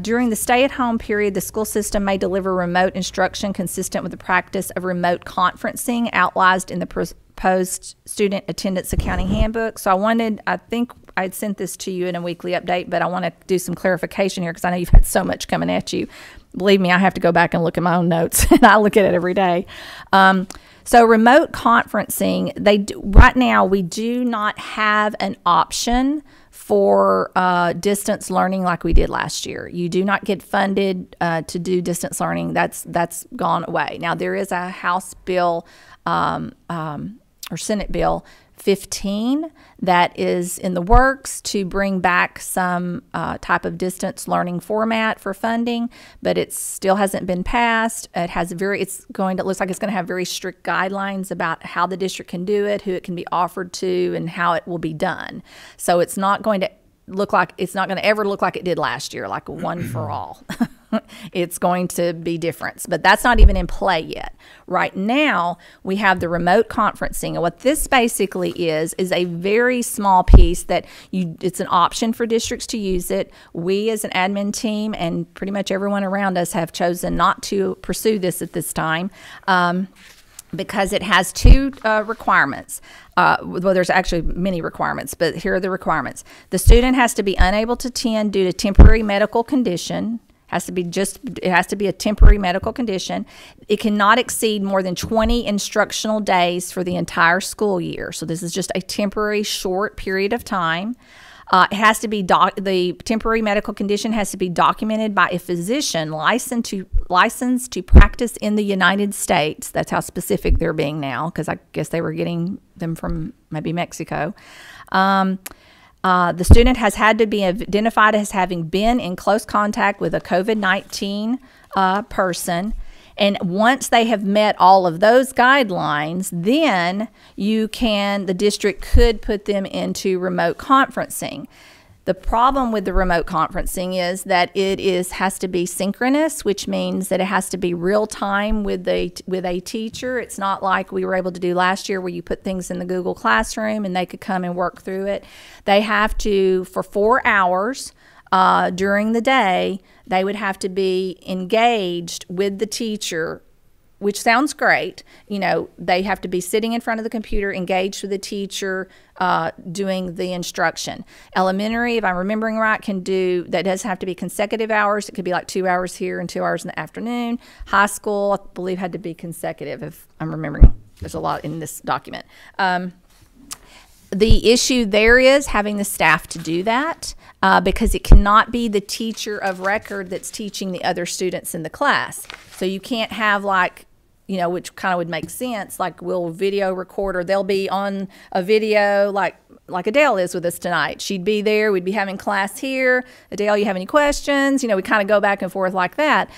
During the stay-at-home period, the school system may deliver remote instruction consistent with the practice of remote conferencing outlined in the proposed student attendance accounting handbook. So I think I'd sent this to you in a weekly update, but I want to do some clarification here because I know you've had so much coming at you. Believe me, I have to go back and look at my own notes, and I look at it every day. So remote conferencing, right now we do not have an option for distance learning like we did last year. You do not get funded to do distance learning. That's gone away. Now there is a House bill or Senate bill 15 that is in the works to bring back some type of distance learning format for funding, but it still hasn't been passed. It looks like it's going to have very strict guidelines about how the district can do it, who it can be offered to, and how it will be done. So it's not going to ever look like it did last year, like a one for all. It's going to be different, but that's not even in play yet. Right now, we have the remote conferencing, and what this basically is a very small piece that it's an option for districts to use it. We as an admin team and pretty much everyone around us have chosen not to pursue this at this time. Because it has two requirements. Well, there's actually many requirements, but here are the requirements. The student has to be unable to attend due to temporary medical condition. It has to be a temporary medical condition. It cannot exceed more than 20 instructional days for the entire school year. So this is just a temporary short period of time. It has to be the temporary medical condition has to be documented by a physician licensed to practice in the United States. That's how specific they're being now, because I guess they were getting them from maybe Mexico. The student has had to be identified as having been in close contact with a COVID-19 person. And once they have met all of those guidelines, then the district could put them into remote conferencing. The problem with the remote conferencing is that it has to be synchronous, which means that it has to be real time with a teacher. It's not like we were able to do last year where you put things in the Google Classroom and they could come and work through it. They have to, for 4 hours during the day, they would have to be engaged with the teacher, which sounds great. They have to be sitting in front of the computer, engaged with the teacher, doing the instruction. Elementary, if I'm remembering right, that does have to be consecutive hours. It could be like 2 hours here and 2 hours in the afternoon. High school, I believe, had to be consecutive, if I'm remembering. There's a lot in this document. The issue there is having the staff to do that because it cannot be the teacher of record that's teaching the other students in the class. So you can't have which kind of would make sense, like we'll video record or they'll be on a video like like Adele is with us tonight. She'd be there. We'd be having class here. Adele, you have any questions? You know, we kind of go back and forth like that.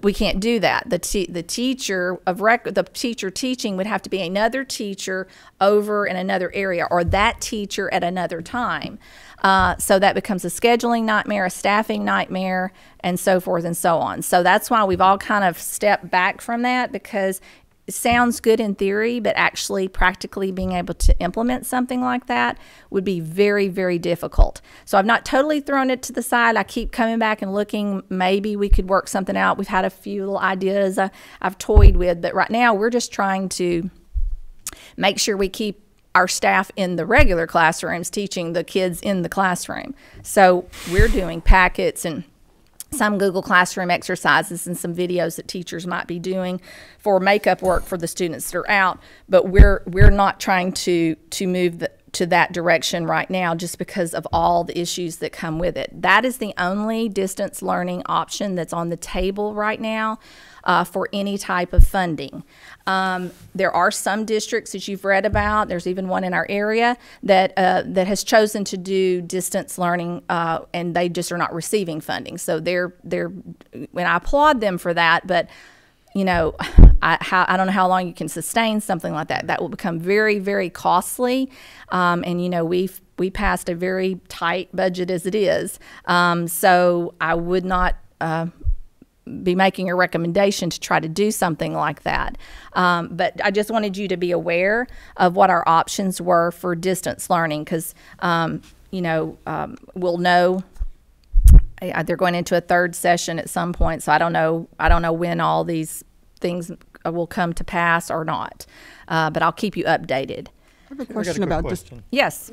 We can't do that. The teacher of the teacher teaching would have to be another teacher over in another area, or that teacher at another time. So that becomes a scheduling nightmare, a staffing nightmare, and so forth and so on. So that's why we've all kind of stepped back from that, because it sounds good in theory, but actually practically being able to implement something like that would be very, very difficult. So I've not totally thrown it to the side. I keep coming back and looking. Maybe we could work something out. We've had a few little ideas I've toyed with, but right now we're just trying to make sure we keep our staff in the regular classrooms teaching the kids in the classroom. So we're doing packets and some Google Classroom exercises and some videos that teachers might be doing for makeup work for the students that are out, but we're not trying to move to that direction right now, just because of all the issues that come with it. That is the only distance learning option that's on the table right now for any type of funding. There are some districts that you've read about. There's even one in our area that has chosen to do distance learning, and they just are not receiving funding. So they're and I applaud them for that, but you know, I don't know how long you can sustain something like that. That will become very, very costly. And you know, we passed a very tight budget as it is. So I would not be making a recommendation to try to do something like that. But I just wanted you to be aware of what our options were for distance learning, because you know, we'll know. They're going into a third session at some point, so I don't know when all these things will come to pass or not. But I'll keep you updated. I have a question about just Yes.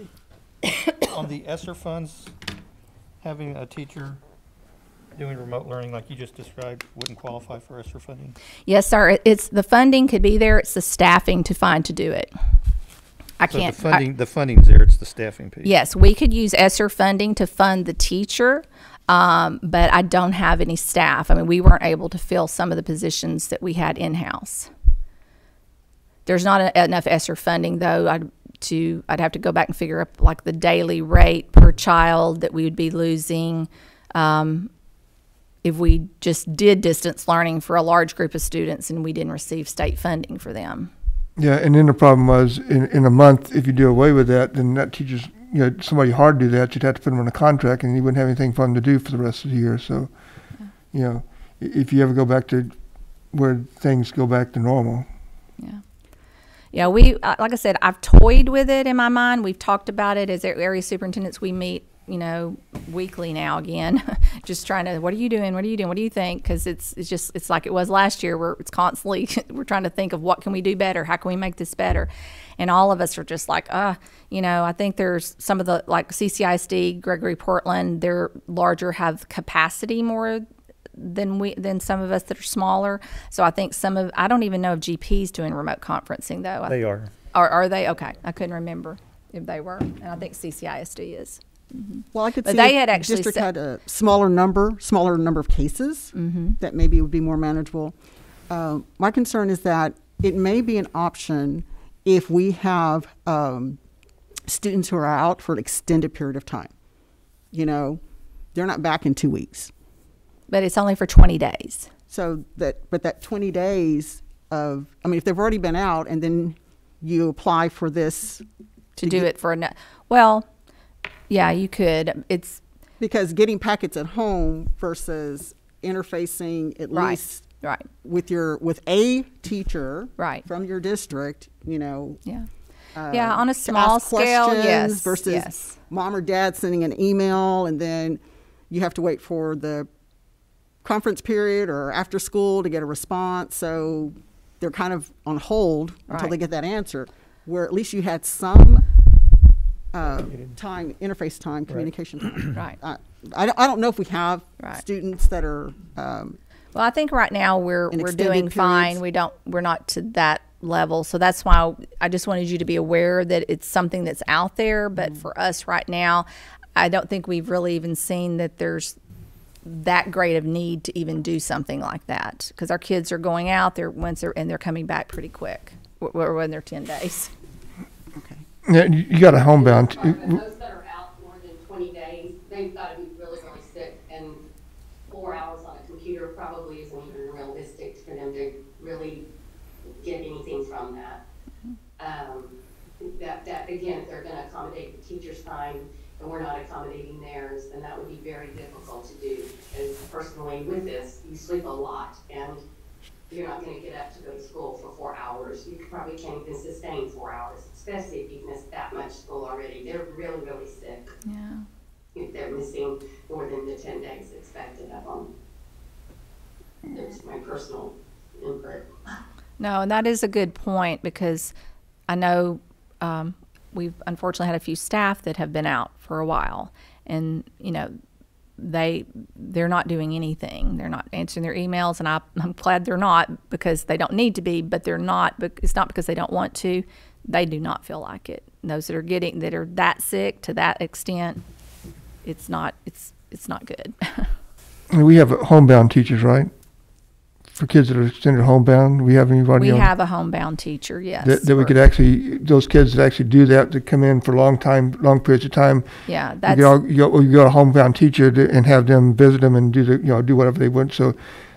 On the ESSER funds, having a teacher doing remote learning like you just described wouldn't qualify for ESSER funding? Yes, sir. It's the funding could be there. It's the staffing to find to do it. I So can't. the funding's there. It's the staffing piece. Yes, we could use ESSER funding to fund the teacher, but I don't have any staff. I mean, we weren't able to fill some of the positions that we had in-house. There's not enough ESSER funding, though. I'd have to go back and figure up like the daily rate per child that we would be losing if we just did distance learning for a large group of students and we didn't receive state funding for them. Yeah, and then the problem was in a month, if you do away with that, then that teacher's, you know, somebody hard to do that, you'd have to put them on a contract and you wouldn't have anything for them to do for the rest of the year. So, you know, if you ever go back to where things go back to normal. Yeah. Yeah, we, like I said, I've toyed with it in my mind. We've talked about it as area superintendents. We meet, you know, weekly now again, just trying to, what are you doing? What are you doing? What do you think? Because it's like it was last year, where it's constantly, we're trying to think of what can we do better? How can we make this better? And all of us are just like, you know, I think there's some of the, like CCISD, Gregory Portland, they're larger, have capacity more than some of us that are smaller. So I think I don't even know if GP's doing remote conferencing though. They are. Are they? Okay. I couldn't remember if they were. And I think CCISD is. Mm-hmm. Well, I could But see they if had the actually district said- had a smaller number of cases that maybe would be more manageable. My concern is that it may be an option if we have students who are out for an extended period of time. You know, they're not back in 2 weeks. But it's only for 20 days. So that 20 days of, I mean, if they've already been out and then you apply for this To do it for well, yeah, you could. It's because getting packets at home versus interfacing at Right. least right. with a teacher Right. from your district, you know. Yeah. Yeah, on a to small ask scale, questions yes. versus yes. mom or dad sending an email and then you have to wait for the conference period or after school to get a response. So they're kind of on hold until they Right. get that answer, where at least you had some time, interface time, communication time. Right. I don't know if we have Right. students that are Well, I think right now we're extended doing fine. periods. We're not to that level. So that's why I just wanted you to be aware that it's something that's out there. But for us right now, I don't think we've really even seen that there's that great of need to even do something like that, because our kids are going out there and they're coming back pretty quick when they're 10 days. okay. Yeah, you got a homebound. Right, but those that are out more than 20 days, they've got to be really, really sick, and 4 hours on a computer probably isn't even realistic for them to really get anything from that. That again, if they're going to accommodate the teacher's time and we're not accommodating theirs, then that would be very difficult to do. Because personally, with this, you sleep a lot, and you're not going to get up to go to school for 4 hours. You probably can't even sustain 4 hours, especially if you've missed that much school already. They're really, really sick. Yeah. If they're missing more than the 10 days expected of them. That's my personal input. No, and that is a good point, because I know we've unfortunately had a few staff that have been out for a while, and they're not doing anything. They're not answering their emails, and I'm glad they're not, because they don't need to be, but they're not. But it's not because they don't want to. They do not feel like it. And those that are that sick to that extent, it's not good. We have homebound teachers, right? For kids that are extended homebound, we have anybody We on have a homebound teacher, yes. that we could actually, those kids that actually do that, to come in for long periods of time. Yeah, You go a homebound teacher and have them visit them and do whatever they want. So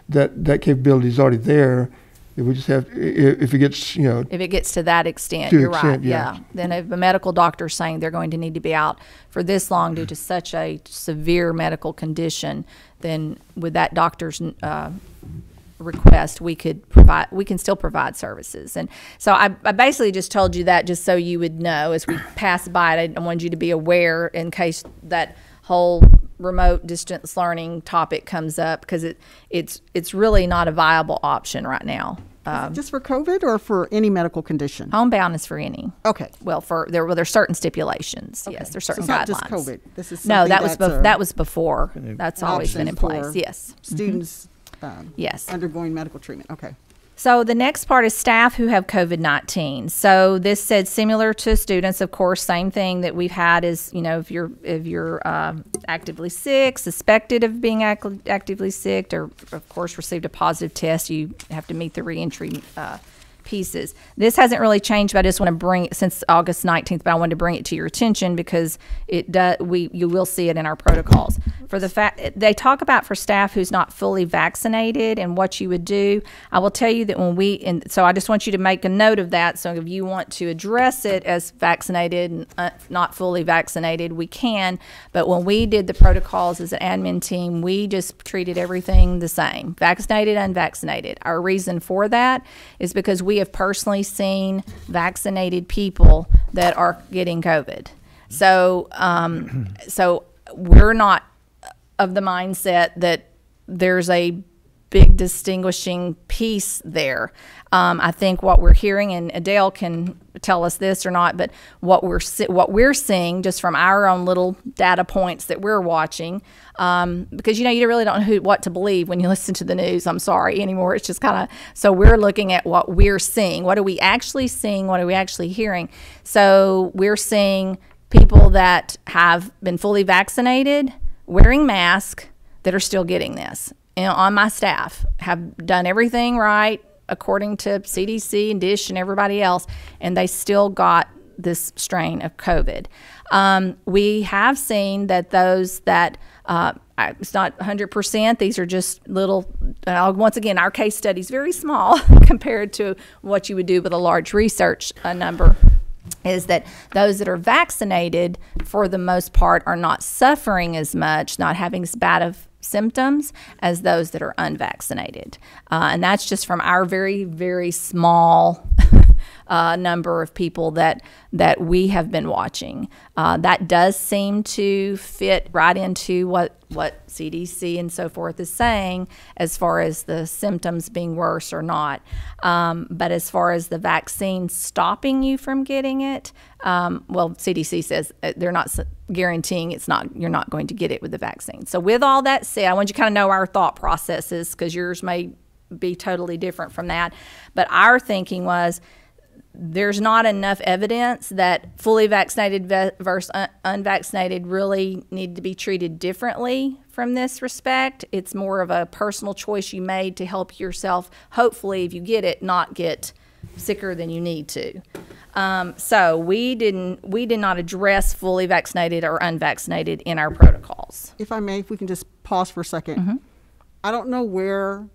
that capability is already there. We just have, if it gets, if it gets to that extent, To the you're right. extent, Yeah. yeah. Then if a medical doctor is saying they're going to need to be out for this long due to such a severe medical condition, then with that doctor's request, we can still provide services. And so I basically just told you that just so you would know as we pass by it. I wanted you to be aware in case that whole remote distance learning topic comes up, because it's really not a viable option right now. Just for COVID or for any medical condition? Homebound is for any. Okay. Well, there's certain stipulations. Yes, there's certain so it's guidelines. not just COVID. This is No, something that was before. That's always been in option place. for Yes. Students Yes. undergoing medical treatment. Okay. So the next part is staff who have COVID-19. So this said similar to students, of course, same thing that we've had is, if you're actively sick, suspected of being actively sick, or of course received a positive test, you have to meet the reentry pieces. This hasn't really changed, but I just want to bring it since August 19th, but I wanted to bring it to your attention because you will see it in our protocols. For the fact they talk about for staff who's not fully vaccinated and what you would do. I will tell you that so I just want you to make a note of that. So if you want to address it as vaccinated and not fully vaccinated, we can. But when we did the protocols as an admin team, we just treated everything the same, vaccinated, unvaccinated. Our reason for that is because we have personally seen vaccinated people that are getting COVID. So, so we're not of the mindset that there's a big distinguishing piece there. I think what we're hearing, and Adele can tell us this or not, but what we're seeing just from our own little data points that we're watching, because you really don't know what to believe when you listen to the news. I'm sorry anymore. It's just kind of, so we're looking at what we're seeing. What are we actually seeing? What are we actually hearing? So we're seeing people that have been fully vaccinated, wearing masks, that are still getting this. On my staff have done everything right according to CDC and DISH and everybody else, and they still got this strain of COVID. We have seen that those that it's not 100%. These are just little. Once again, our case study is very small compared to what you would do with a large research number. Is that those that are vaccinated, for the most part, are not suffering as much, not having as bad of symptoms as those that are unvaccinated. And that's just from our very, very small number of people that we have been watching. That does seem to fit right into what CDC and so forth is saying as far as the symptoms being worse or not. But as far as the vaccine stopping you from getting it, well, CDC says they're not guaranteeing you're not going to get it with the vaccine. So with all that said, I want you to kind of know our thought processes, because yours may be totally different from that. But our thinking was, there's not enough evidence that fully vaccinated versus unvaccinated really need to be treated differently from this respect. It's more of a personal choice you made to help yourself, hopefully, if you get it, not get sicker than you need to. So we did not address fully vaccinated or unvaccinated in our protocols. If I may, if we can just pause for a second. I don't know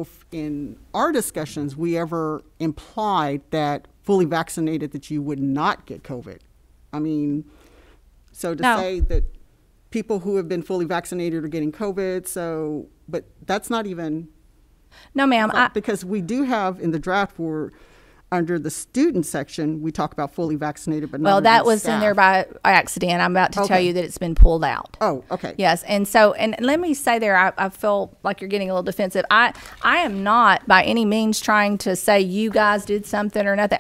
if in our discussions we ever implied that fully vaccinated that you would not get COVID. I mean, so to No. say that people who have been fully vaccinated are getting COVID, but that's not even, No, ma'am. because we do have in the draft under the student section, we talk about fully vaccinated, but not Well, under that the was staff. in there by accident. I'm about to tell Okay. you that it's been pulled out. Oh, okay. Yes, and let me say there, I feel like you're getting a little defensive. I am not by any means trying to say you guys did something or nothing.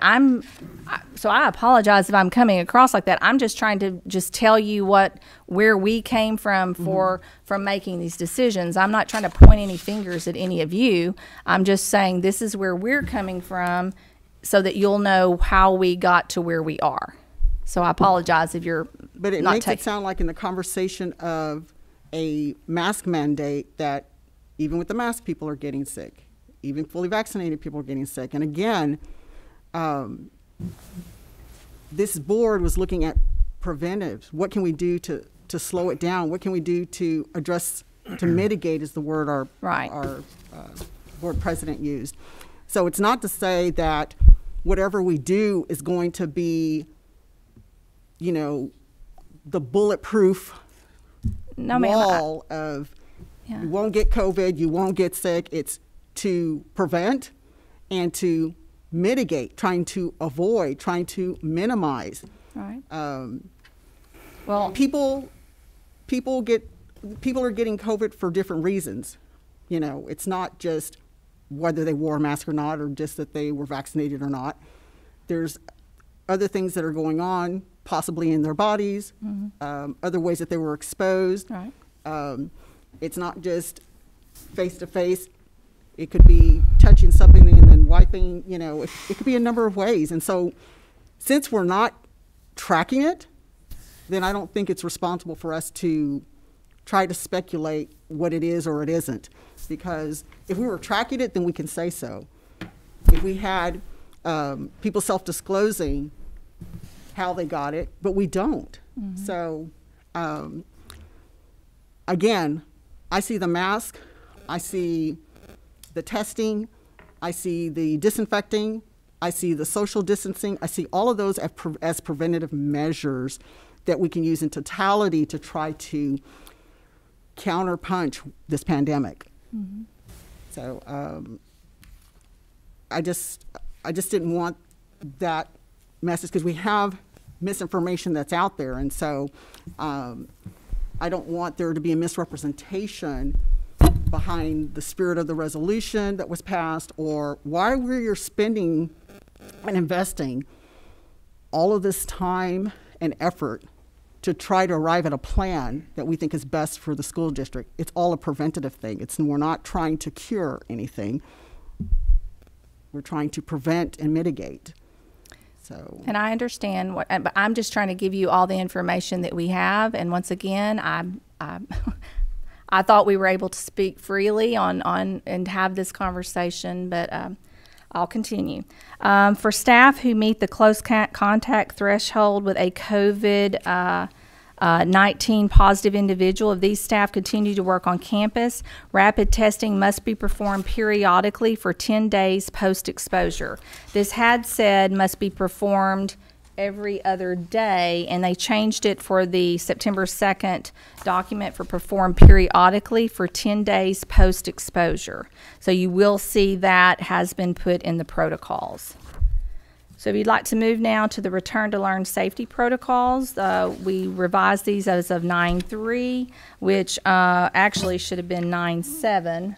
So I apologize if I'm coming across like that. I'm just trying to just tell you where we came from from making these decisions. I'm not trying to point any fingers at any of you. I'm just saying this is where we're coming from, so that you'll know how we got to where we are. So I apologize if you're But it not makes it taking. sound like in the conversation of a mask mandate that even with the mask, people are getting sick. Even fully vaccinated people are getting sick. And again, this board was looking at preventives. What can we do to slow it down? What can we do to address, to mitigate is the word our board president used. So it's not to say that whatever we do is going to be, the bulletproof wall of you won't get COVID, you won't get sick. It's to prevent and to mitigate, trying to avoid, trying to minimize. Right. Well, people are getting COVID for different reasons. It's not just whether they wore a mask or not, or just that they were vaccinated or not. There's other things that are going on, possibly in their bodies, other ways that they were exposed. Right. It's not just face-to-face. It could be touching something and then wiping, it could be a number of ways. And so since we're not tracking it, then I don't think it's responsible for us to try to speculate what it is or it isn't. Because if we were tracking it, then we can say so. If we had people self-disclosing how they got it, but we don't. So, again, I see the mask, I see the testing, I see the disinfecting, I see the social distancing, I see all of those as preventative measures that we can use in totality to try to counterpunch this pandemic. So I just didn't want that message, because we have misinformation that's out there, and so I don't want there to be a misrepresentation behind the spirit of the resolution that was passed, or why we're spending and investing all of this time and effort to try to arrive at a plan that we think is best for the school district. It's all a preventative thing. We're not trying to cure anything. We're trying to prevent and mitigate. So. And I understand but I'm just trying to give you all the information that we have. And once again, I thought we were able to speak freely on and have this conversation, but I'll continue. For staff who meet the close contact threshold with a COVID-19 positive individual, if these staff continue to work on campus, rapid testing must be performed periodically for 10 days post-exposure. This had said must be performed every other day, and they changed it for the September 2nd document for perform periodically for 10 days post-exposure. So you will see that has been put in the protocols. So if you'd like to move now to the return to learn safety protocols, we revised these as of 9/3, which actually should have been 9/7.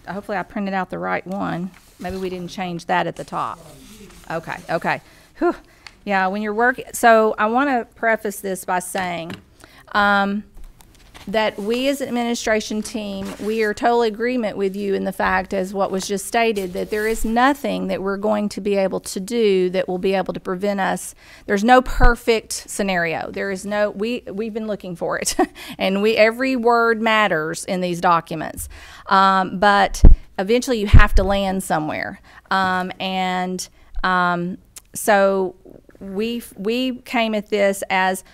Hopefully I printed out the right one. Maybe we didn't change that at the top. Okay. Whew. Yeah, when you're working, so I want to preface this by saying that we as an administration team, we are totally agreement with you in the fact, as what was just stated, that there is nothing that we're going to be able to do that will be able to prevent us. There's no perfect scenario. There is no, we've been looking for it, and every word matters in these documents. But eventually you have to land somewhere. So we came at this as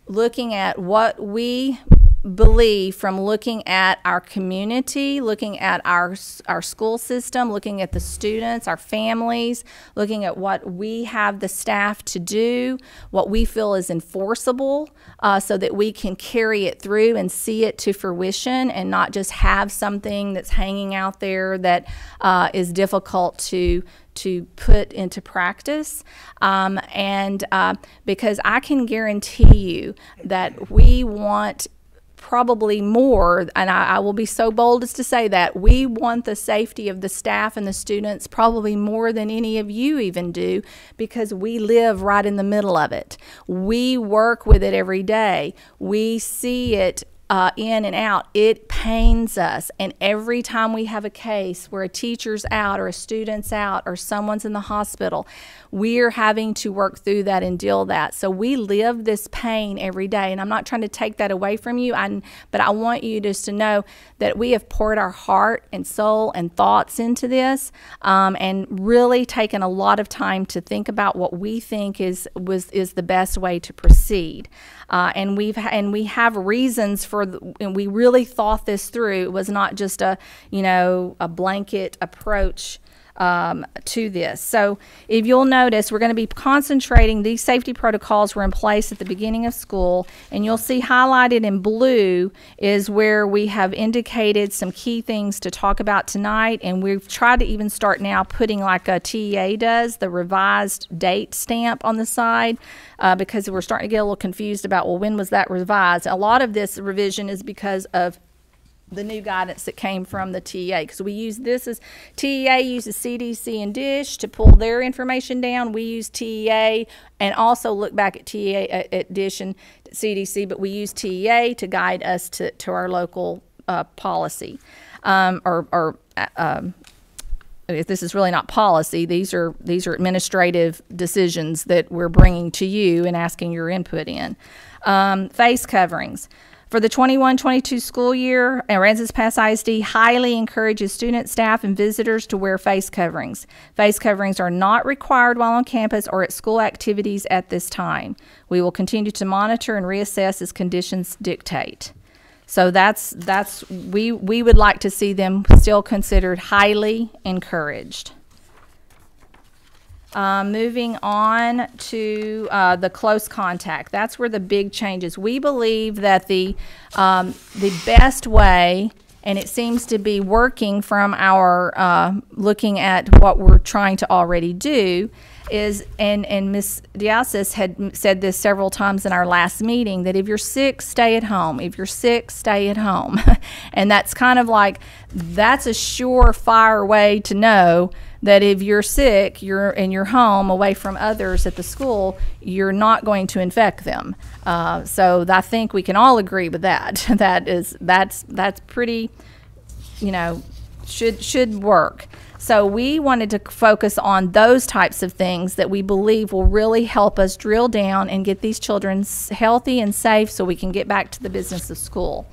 looking at what we believe from looking at our community, looking at our school system, looking at the students, our families, looking at what we have the staff to do, what we feel is enforceable, so that we can carry it through and see it to fruition and not just have something that's hanging out there that is difficult to put into practice. Because I can guarantee you that we want probably more, and I will be so bold as to say that we want the safety of the staff and the students probably more than any of you even do, because we live right in the middle of it. We work with it every day. We see it in and out. It pains us, and every time we have a case where a teacher's out or a student's out or someone's in the hospital, we're having to work through that and deal that. So we live this pain every day, and I'm not trying to take that away from you, but I want you just to know that we have poured our heart and soul and thoughts into this, and really taken a lot of time to think about what we think is the best way to proceed. And we have reasons for, and we really thought this through. It was not just a blanket approach to this. So if you'll notice, we're going to be concentrating, these safety protocols were in place at the beginning of school, and you'll see highlighted in blue is where we have indicated some key things to talk about tonight, and we've tried to even start now putting, like a TEA does, the revised date stamp on the side, because we're starting to get a little confused about, well, when was that revised? A lot of this revision is because of the new guidance that came from the TEA, because we use this as TEA uses CDC and DISH to pull their information down. We use TEA and also look back at TEA at DISH and CDC, but we use TEA to guide us to our local policy. This is really not policy. These are administrative decisions that we're bringing to you and asking your input in. Face coverings. For the 21-22 school year, Aransas Pass ISD highly encourages students, staff, and visitors to wear face coverings. Face coverings are not required while on campus or at school activities at this time. We will continue to monitor and reassess as conditions dictate. So we would like to see them still considered highly encouraged. Moving on to the close contact. That's where the big change is. We believe that the best way, and it seems to be working from our looking at what we're trying to already do, is, and Ms. Diasis had said this several times in our last meeting, that if you're sick, stay at home. If you're sick, stay at home. And that's kind of like, that's a surefire way to know that if you're sick, you're in your home away from others at the school, you're not going to infect them. So I think we can all agree with that. That's pretty, should work. So we wanted to focus on those types of things that we believe will really help us drill down and get these children healthy and safe so we can get back to the business of school.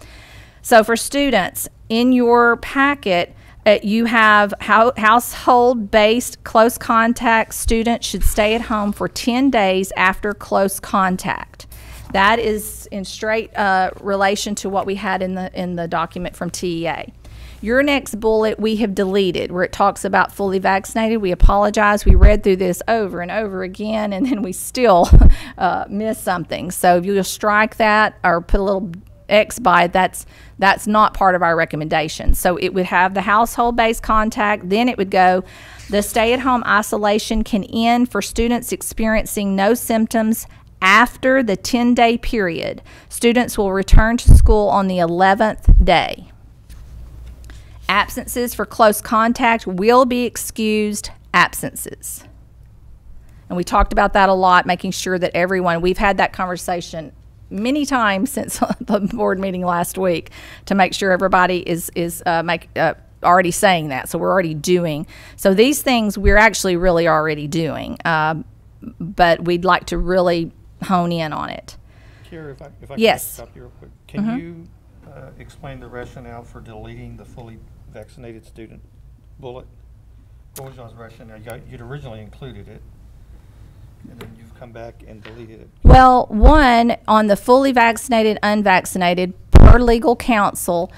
So for students, in your packet, you have household-based close contact students should stay at home for 10 days after close contact. That is in straight relation to what we had in the document from TEA. Your next bullet we have deleted, where it talks about fully vaccinated. We apologize. We read through this over and over again, and then we still miss something. So if you'll strike that or put a little X by it, that's not part of our recommendation. So it would have the household-based contact. Then it would go, the stay-at-home isolation can end for students experiencing no symptoms after the 10-day period. Students will return to school on the 11th day. Absences for close contact will be excused absences. And we talked about that a lot, making sure that everyone, we've had that conversation many times since the board meeting last week to make sure everybody is already saying that. So we're already doing. So these things we're actually really already doing, but we'd like to really hone in on it. Kira, if I yes. can stop you real quick. Can you explain the rationale for deleting the fully vaccinated student bullet? What was y'all's rationale? You'd originally included it, and then you've come back and deleted it. Well, one, on the fully vaccinated, unvaccinated, per legal counsel,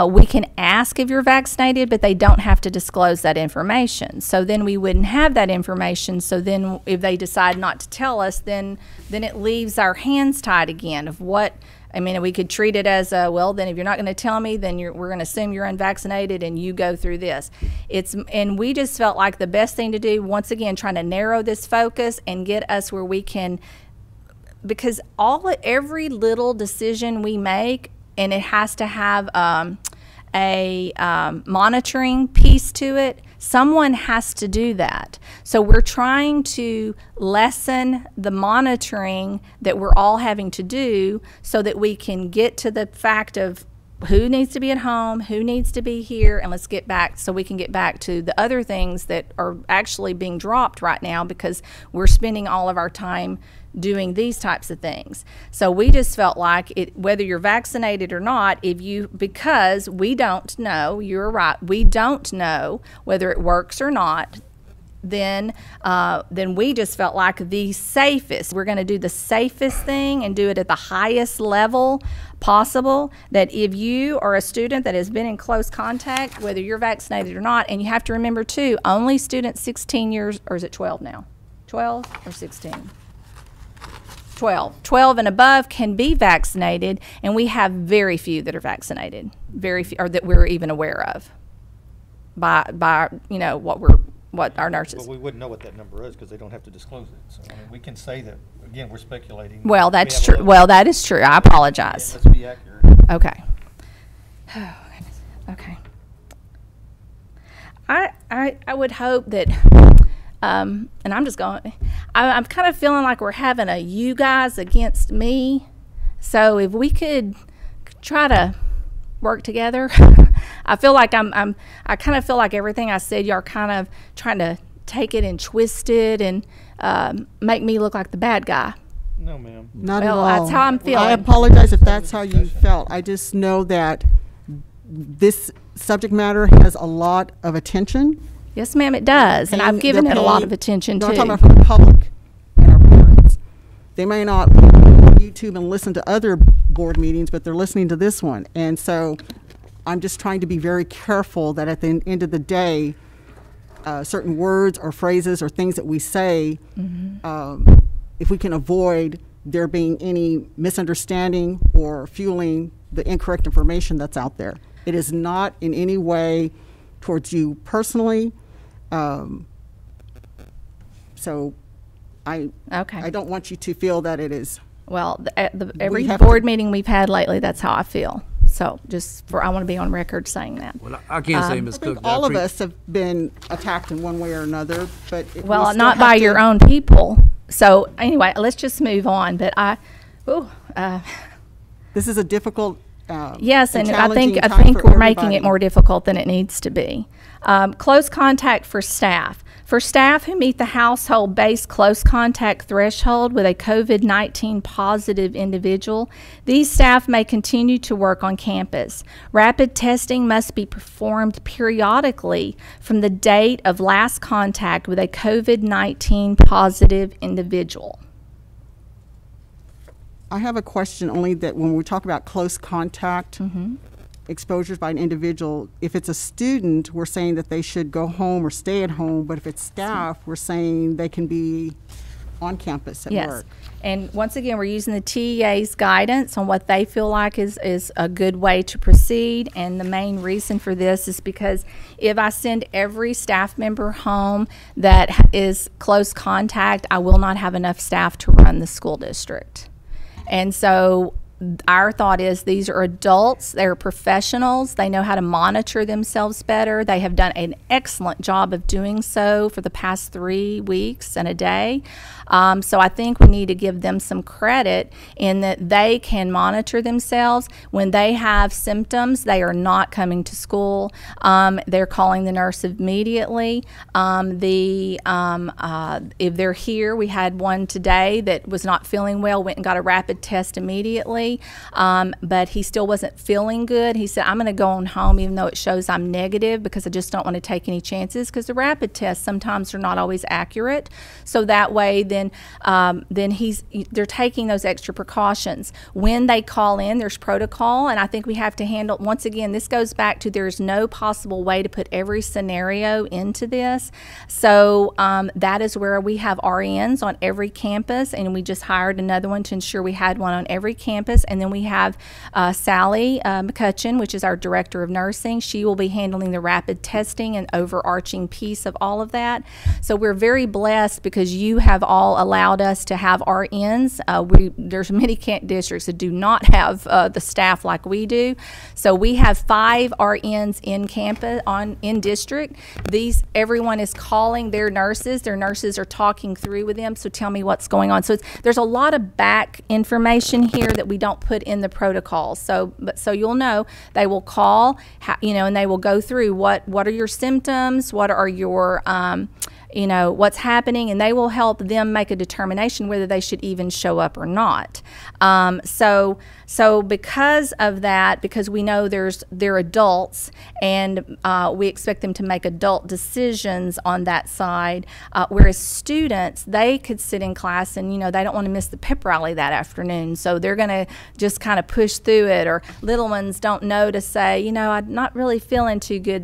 we can ask if you're vaccinated, but they don't have to disclose that information. So then we wouldn't have that information. So then if they decide not to tell us, then it leaves our hands tied again of what, I mean, we could treat it as a, well, then if you're not going to tell me, then we're going to assume you're unvaccinated and you go through this. And we just felt like the best thing to do, once again, trying to narrow this focus and get us where we can, because every little decision we make, and it has to have a monitoring piece to it, someone has to do that. So we're trying to lessen the monitoring that we're all having to do so that we can get to the fact of who needs to be at home, who needs to be here, and let's get back so we can get back to the other things that are actually being dropped right now because we're spending all of our time doing these types of things. So we just felt like whether you're vaccinated or not, because we don't know, you're right, we don't know whether it works or not, then we just felt like the safest, we're going to do the safest thing and do it at the highest level possible, that if you are a student that has been in close contact, whether you're vaccinated or not, and you have to remember too, only students 16 years, or is it 12 now? 12 or 16? 12 and above can be vaccinated, and we have very few that are vaccinated, very few, or that we're even aware of by what our nurses. But we wouldn't know what that number is because they don't have to disclose it. So I mean, we can say that, again, we're speculating. Well, that's true. Well, that is true. I apologize. Let's be accurate. Okay. Oh, goodness. Okay. I would hope that, and I'm just going, I'm kind of feeling like we're having a you guys against me. So if we could try to work together, I feel like I kind of feel like everything I said, y'all are kind of trying to take it and twist it and make me look like the bad guy. No, ma'am. Not at Well, all. that's how I'm feeling. I apologize if that's how you felt. I just know that this subject matter has a lot of attention. Yes, ma'am, it does, and I've given it a lot of attention no, too. I'm talking about for the public and our parents. They may not go on YouTube and listen to other board meetings, but they're listening to this one. And so I'm just trying to be very careful that at the end of the day, certain words or phrases or things that we say, if we can avoid there being any misunderstanding or fueling the incorrect information that's out there. It is not in any way towards you personally. So I don't want you to feel that it is. Well, every have board meeting we've had lately, that's how I feel. So I want to be on record saying that. Well, I can't say, Ms. I think Cook. all of us have been attacked in one way or another, but we Well, still not have by to- your own people. So anyway, let's just move on. But This is a difficult. yes, and I think challenging time for we're making it everybody. more difficult than it needs to be. Close contact for staff. For staff who meet the household-based close contact threshold with a COVID-19 positive individual, these staff may continue to work on campus. Rapid testing must be performed periodically from the date of last contact with a COVID-19 positive individual. I have a question only that when we talk about close contact exposures by an individual, if it's a student, we're saying that they should go home or stay at home, but if it's staff, we're saying they can be on campus at work. And once again, we're using the TEA's guidance on what they feel like is a good way to proceed. And the main reason for this is because if I send every staff member home that is close contact, I will not have enough staff to run the school district. And so our thought is these are adults, they're professionals, they know how to monitor themselves better. They have done an excellent job of doing so for the past 3 weeks and a day. So I think we need to give them some credit in that they can monitor themselves. When they have symptoms, they are not coming to school. They're calling the nurse immediately. If they're here, we had one today that was not feeling well, went and got a rapid test immediately. Friday, but he still wasn't feeling good. He said, I'm going to go on home even though it shows I'm negative, because I just don't want to take any chances, because the rapid tests sometimes are not always accurate. So that way then they're taking those extra precautions. When they call in, there's protocol, and I think we have to handle, once again, this goes back to there's no possible way to put every scenario into this. So that is where we have RNs on every campus, and we just hired another one to ensure we had one on every campus. And then we have Sally McCutcheon, which is our director of nursing. She will be handling the rapid testing and overarching piece of all of that. So we're very blessed because you have all allowed us to have RNs. There's many districts that do not have the staff like we do. So we have 5 RNs in campus, in district. Everyone is calling their nurses. Their nurses are talking through with them. So tell me what's going on. So there's a lot of back information here that we don't put in the protocol. So you'll know they will call, and they will go through what are your symptoms, what are your what's happening, and they will help them make a determination whether they should even show up or not. So because of that, because we know they're adults, and we expect them to make adult decisions on that side, whereas students, they could sit in class and they don't want to miss the pep rally that afternoon, so they're going to just kind of push through it. Or little ones don't know to say, I'm not really feeling too good.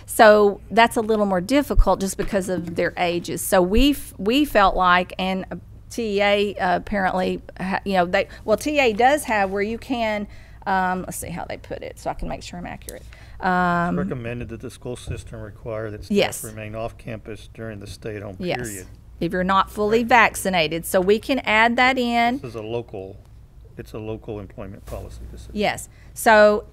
So that's a little more difficult just because of their ages. So we felt like, and TEA apparently, TEA does have where you can, let's see how they put it so I can make sure I'm accurate. It's recommended that the school system require that staff yes. remain off campus during the stay-at-home yes. period. If you're not fully vaccinated. So we can add that in. This is it's a local employment policy decision. Yes. So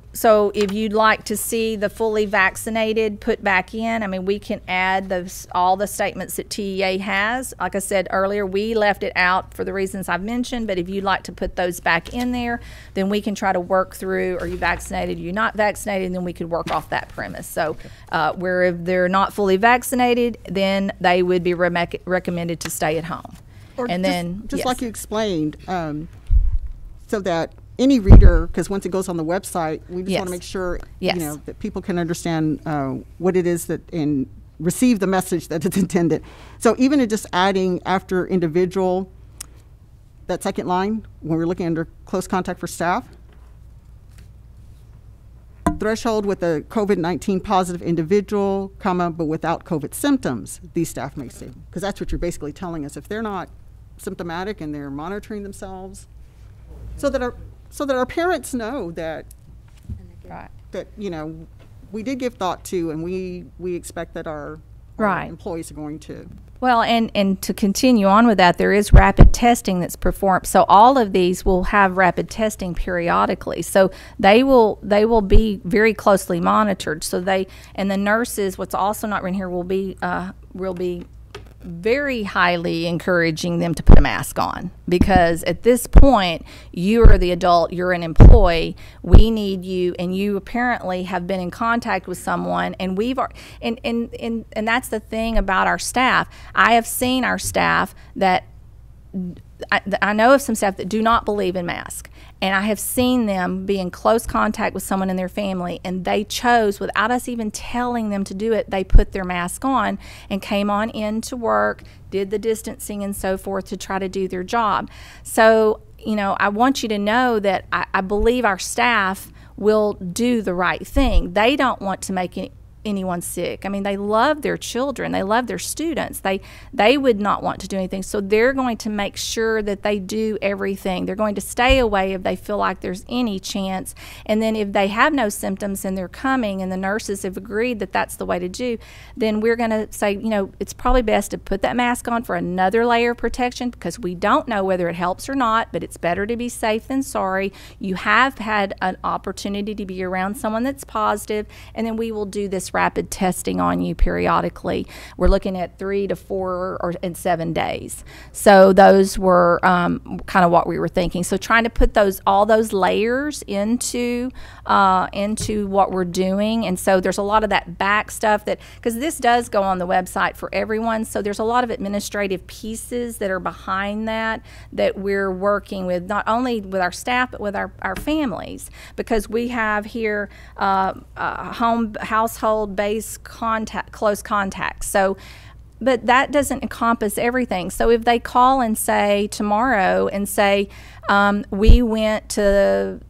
if you'd like to see the fully vaccinated put back in, we can add all the statements that TEA has. Like I said earlier, we left it out for the reasons I've mentioned, but if you'd like to put those back in there, then we can try to work through, are you vaccinated, are you not vaccinated, and then we could work off that premise. So where if they're not fully vaccinated, then they would be recommended to stay at home. Or and then just yes. like you explained, so that any reader, because once it goes on the website, we just yes. want to make sure yes. that people can understand what it is and receive the message that it's intended. So even in just adding after individual, that second line, when we're looking under close contact for staff, threshold with a COVID-19 positive individual, but without COVID symptoms, these staff may stay. Because that's what you're basically telling us. If they're not symptomatic and they're monitoring themselves, so that our parents know that right. that we did give thought to, and we expect that our right. employees are going to. Well, and to continue on with that, there is rapid testing that's performed. So all of these will have rapid testing periodically. So they will be very closely monitored. So and the nurses, what's also not written here, will be very highly encouraging them to put a mask on, because at this point you are the adult, you're an employee, we need you, and you apparently have been in contact with someone, and and that's the thing about our staff. I have seen our staff that I know of some staff that do not believe in masks, and I have seen them be in close contact with someone in their family, and they chose, without us even telling them to do it, they put their mask on and came on into work, did the distancing and so forth to try to do their job. So, I want you to know that I believe our staff will do the right thing. They don't want to make anyone sick. They love their children, they love their students, they would not want to do anything, so they're going to make sure that they do everything. They're going to stay away if they feel like there's any chance, and then if they have no symptoms and they're coming and the nurses have agreed that that's the way to do, then we're going to say, it's probably best to put that mask on for another layer of protection, because we don't know whether it helps or not, but it's better to be safe than sorry. You have had an opportunity to be around someone that's positive, and then we will do this rapid testing on you periodically. We're looking at 3 to 4 and 7 days. So those were kind of what we were thinking. So trying to put all those layers into what we're doing. And so there's a lot of that back stuff because this does go on the website for everyone. So there's a lot of administrative pieces that are behind that we're working with, not only with our staff, but with our families, because we have here household-based close contacts. So, but that doesn't encompass everything. So if they call and say tomorrow and say, we went to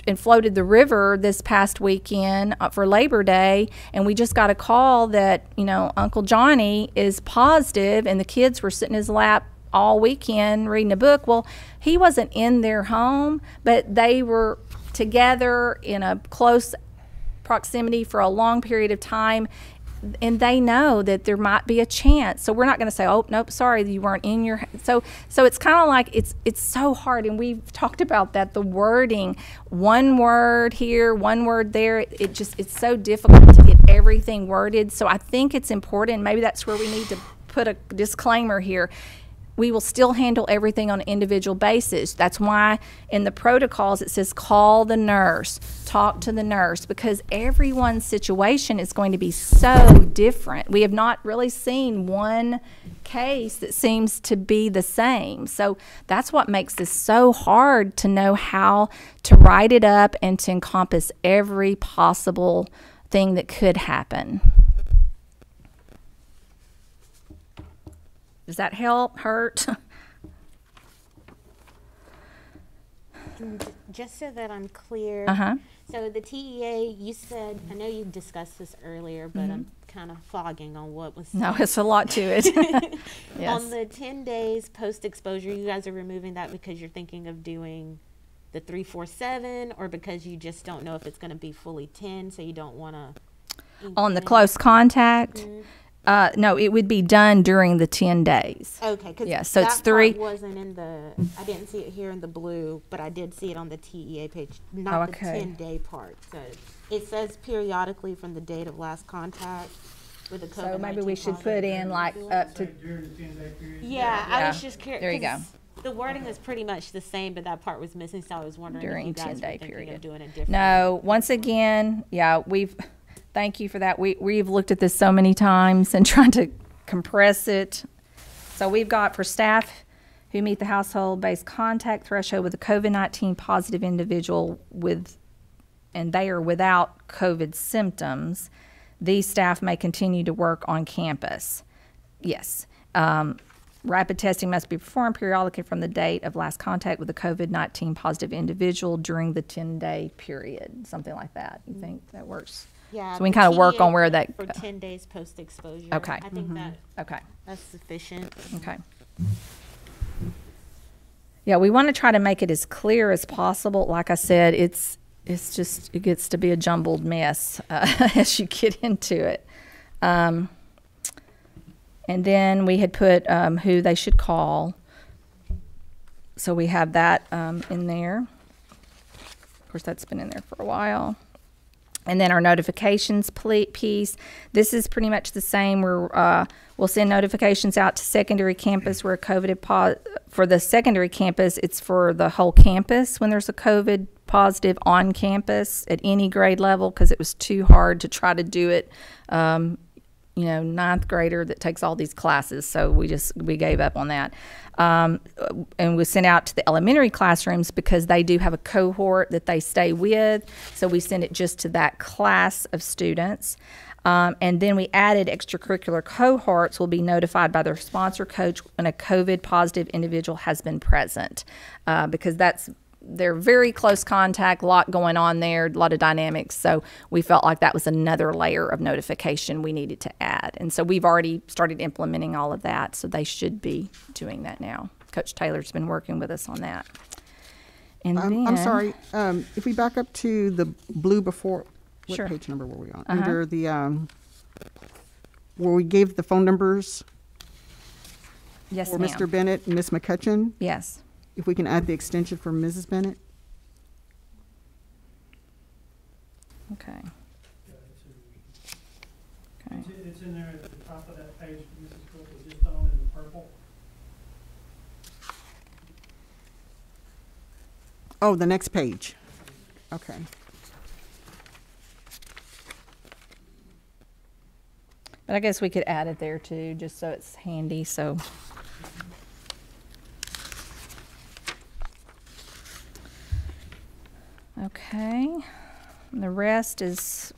and floated the river this past weekend for Labor Day, and we just got a call that, Uncle Johnny is positive, and the kids were sitting in his lap all weekend reading a book. Well, he wasn't in their home, but they were together in a close proximity for a long period of time, and they know that there might be a chance. So we're not going to say, oh, nope, sorry, you weren't in your... So it's kind of like it's so hard, and we've talked about that, the wording, one word here, one word there. It's so difficult to get everything worded. So I think it's important, maybe that's where we need to put a disclaimer here. We will still handle everything on an individual basis. That's why in the protocols it says call the nurse, talk to the nurse, because everyone's situation is going to be so different. We have not really seen one case that seems to be the same. So that's what makes this so hard to know how to write it up and to encompass every possible thing that could happen. Does that help? Hurt? Just so that I'm clear, so the TEA, you said, I know you discussed this earlier, but I'm kind of fogging on what was said. No, it's a lot to it. Yes. On the 10 days post-exposure, you guys are removing that because you're thinking of doing the 3-4-7, or because you just don't know if it's going to be fully 10, so you don't want to... On the close contact? No, it would be done during the 10 days. Okay, because so it's 3. Wasn't in the. I didn't see it here in the blue, but I did see it on the TEA page, not the 10-day part. So it says periodically from the date of last contact with the COVID-19. So maybe we should put in like up to. During the 10-day period. Yeah, I was just curious. There you go. The wording is pretty much the same, but that part was missing, so I was wondering During if you guys 10-day were thinking period. of doing it differently. No, once again, thank you for that. We've looked at this so many times and trying to compress it. So we've got for staff who meet the household-based contact threshold with a COVID-19 positive individual and they are without COVID symptoms, these staff may continue to work on campus. Yes. Rapid testing must be performed periodically from the date of last contact with a COVID-19 positive individual during the 10-day period, something like that. You think that works? Yeah. So we can kind of work on where that... For 10 days post-exposure. Okay. I think Okay. that's sufficient. Okay. Yeah, we want to try to make it as clear as possible. Like I said, it gets to be a jumbled mess as you get into it. And then we had put who they should call. So we have that in there. Of course, that's been in there for a while. And then our notifications piece, this is pretty much the same. We'll send notifications out to secondary campus where COVID for the secondary campus, it's for the whole campus when there's a COVID positive on campus at any grade level, because it was too hard to try to do it. Ninth grader that takes all these classes, so we gave up on that. And we sent out to the elementary classrooms because they do have a cohort that they stay with, so we send it just to that class of students. And then we added extracurricular cohorts will be notified by their sponsor coach when a COVID positive individual has been present, because they're very close contact, a lot going on there, a lot of dynamics. So we felt like that was another layer of notification we needed to add. And so we've already started implementing all of that. So they should be doing that now. Coach Taylor's been working with us on that. And I'm sorry, if we back up to the blue before, what Sure. page number were we on? Under the, where we gave the phone numbers Yes, for ma'am. Mr. Bennett and Ms. McCutcheon. Yes. If we can add the extension for Mrs. Bennett. Okay. It's in there at the top of that page, Mrs. Cook was just on in the purple. Oh, the next page. Okay. But I guess we could add it there too, just so it's handy, so. Okay, and the rest is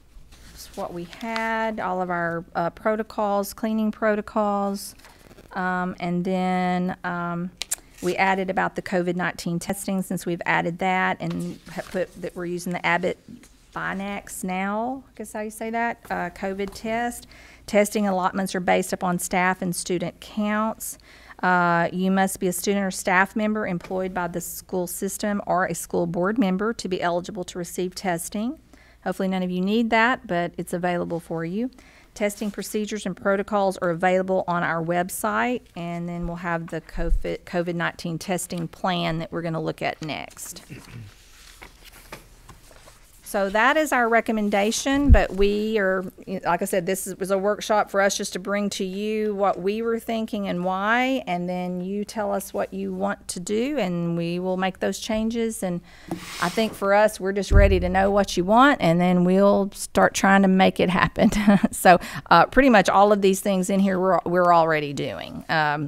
what we had, all of our protocols, cleaning protocols. And then we added about the COVID-19 testing, since we've added that and have put that we're using the Abbott Binax now, I guess how you say that, COVID test. Testing allotments are based upon staff and student counts. You must be a student or staff member employed by the school system or a school board member to be eligible to receive testing. Hopefully none of you need that, but it's available for you. Testing procedures and protocols are available on our website, and then we'll have the COVID-19 testing plan that we're going to look at next. So that is our recommendation, but we are, like I said, was a workshop for us just to bring to you what we were thinking and why, and then you tell us what you want to do, and we will make those changes. And I think for us, we're just ready to know what you want, and then we'll start trying to make it happen. So pretty much all of these things in here we're already doing.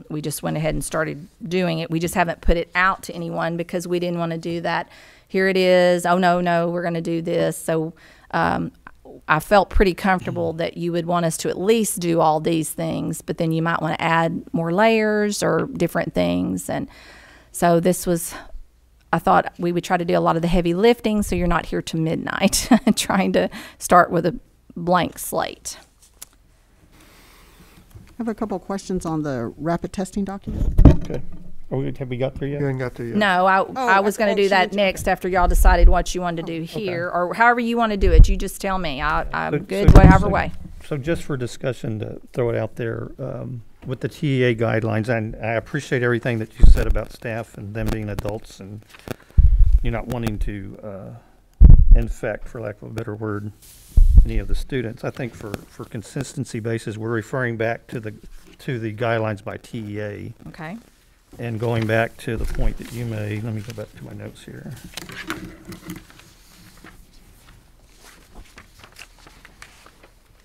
We just went ahead and started doing it. We just haven't put it out to anyone because we didn't want to do that. Here it is. Oh, no, we're going to do this. So I felt pretty comfortable that you would want us to at least do all these things, but then you might want to add more layers or different things. And so this was, I thought we would try to do a lot of the heavy lifting so you're not here to midnight trying to start with a blank slate. I have a couple of questions on the rapid testing document. Okay. Have we got there yet? You ain't got to yet. No, I was going to do that she- next after y'all decided what you wanted to do here, or however you want to do it. You just tell me. I'm So- good, so- whatever so- way. So just for discussion, to throw it out there, with the TEA guidelines, and I appreciate everything that you said about staff and them being adults and you're not wanting to infect, for lack of a better word, any of the students. I think for consistency basis, we're referring back to the guidelines by TEA. Okay. And going back to the point that you made, let me go back to my notes here.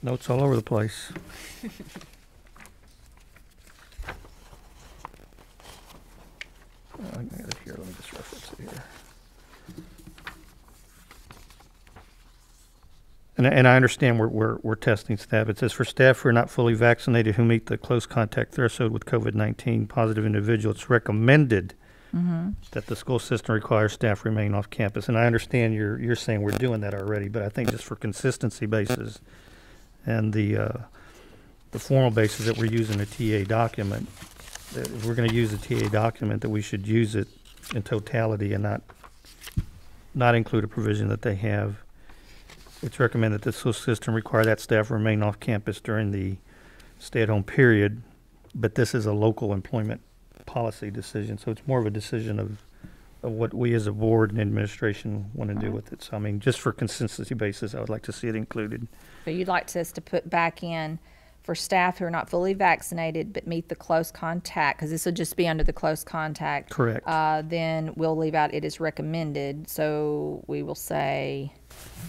Notes all over the place. I got it here. Let me just reference it here. And I understand we're testing staff. It says for staff who are not fully vaccinated who meet the close contact threshold with COVID-19 positive individual, it's recommended that the school system requires staff remain off campus. And I understand you're saying we're doing that already, but I think just for consistency basis and the formal basis that we're using a TA document, that if we're going to use a TA document, that we should use it in totality and not include a provision that they have. It's recommended that the school system require that staff remain off campus during the stay-at-home period, but this is a local employment policy decision, so it's more of a decision of what we as a board and administration want to do with it. So, I mean, just for consistency basis, I would like to see it included. So you'd like us to put back in for staff who are not fully vaccinated but meet the close contact, because this will just be under the close contact. Correct. Then we'll leave out it is recommended. So we will say,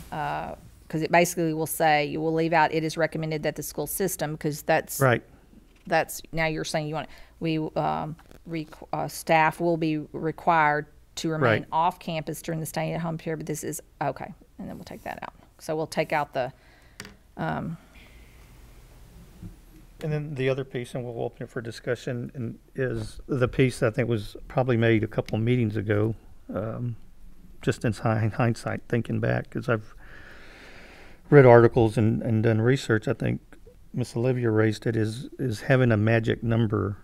because it basically will say, you will leave out it is recommended that the school system, because that's Right. That's now you're saying you want staff will be required to remain Right. off campus during the stay-at-home period. But this is okay, and then we'll take that out. So we'll take out the. And then the other piece, and we'll open it for discussion, and is the piece that I think was probably made a couple of meetings ago, just in hindsight, thinking back, as I've read articles and done research. I think Miss Olivia raised it, is having a magic number,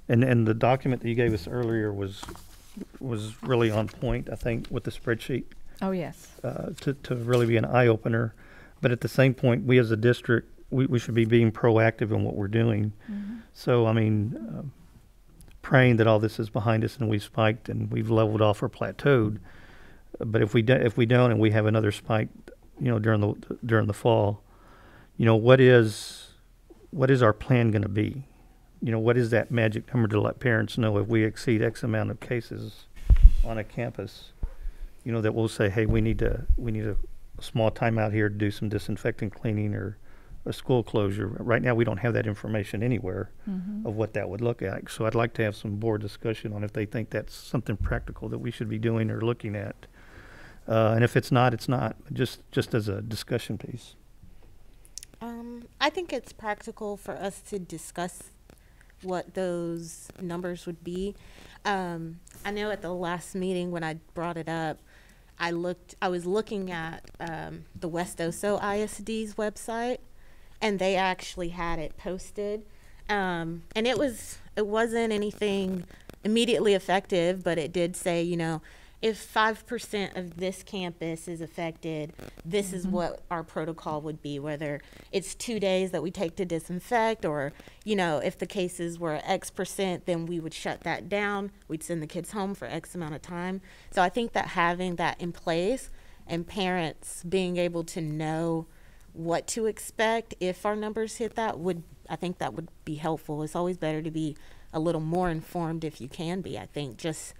and the document that you gave us earlier was really on point, I think, with the spreadsheet, Oh yes. to really be an eye-opener. But at the same point, we as a district, we should be being proactive in what we're doing. So, I mean, praying that all this is behind us and we've spiked and we've leveled off or plateaued. But if we don't and we have another spike, during the fall, what is what is our plan going to be? You know, what is that magic number to let parents know if we exceed X amount of cases on a campus? You know, that we'll say, hey, we need a small timeout here to do some disinfecting, cleaning, or a school closure. Right now, we don't have that information anywhere of what that would look like. So I'd like to have some board discussion on if they think that's something practical that we should be doing or looking at. And if it's not, it's not. Just as a discussion piece. I think it's practical for us to discuss what those numbers would be. I know at the last meeting when I brought it up, I was looking at the West Oso ISD's website, and they actually had it posted. And it wasn't anything immediately effective, but it did say, you know, if 5% of this campus is affected, this is what our protocol would be, whether it's 2 days that we take to disinfect, or, you know, if the cases were X%, then we would shut that down. We'd send the kids home for X amount of time. So I think that having that in place and parents being able to know what to expect if our numbers hit that I think that would be helpful. It's always better to be a little more informed if you can be, I think, just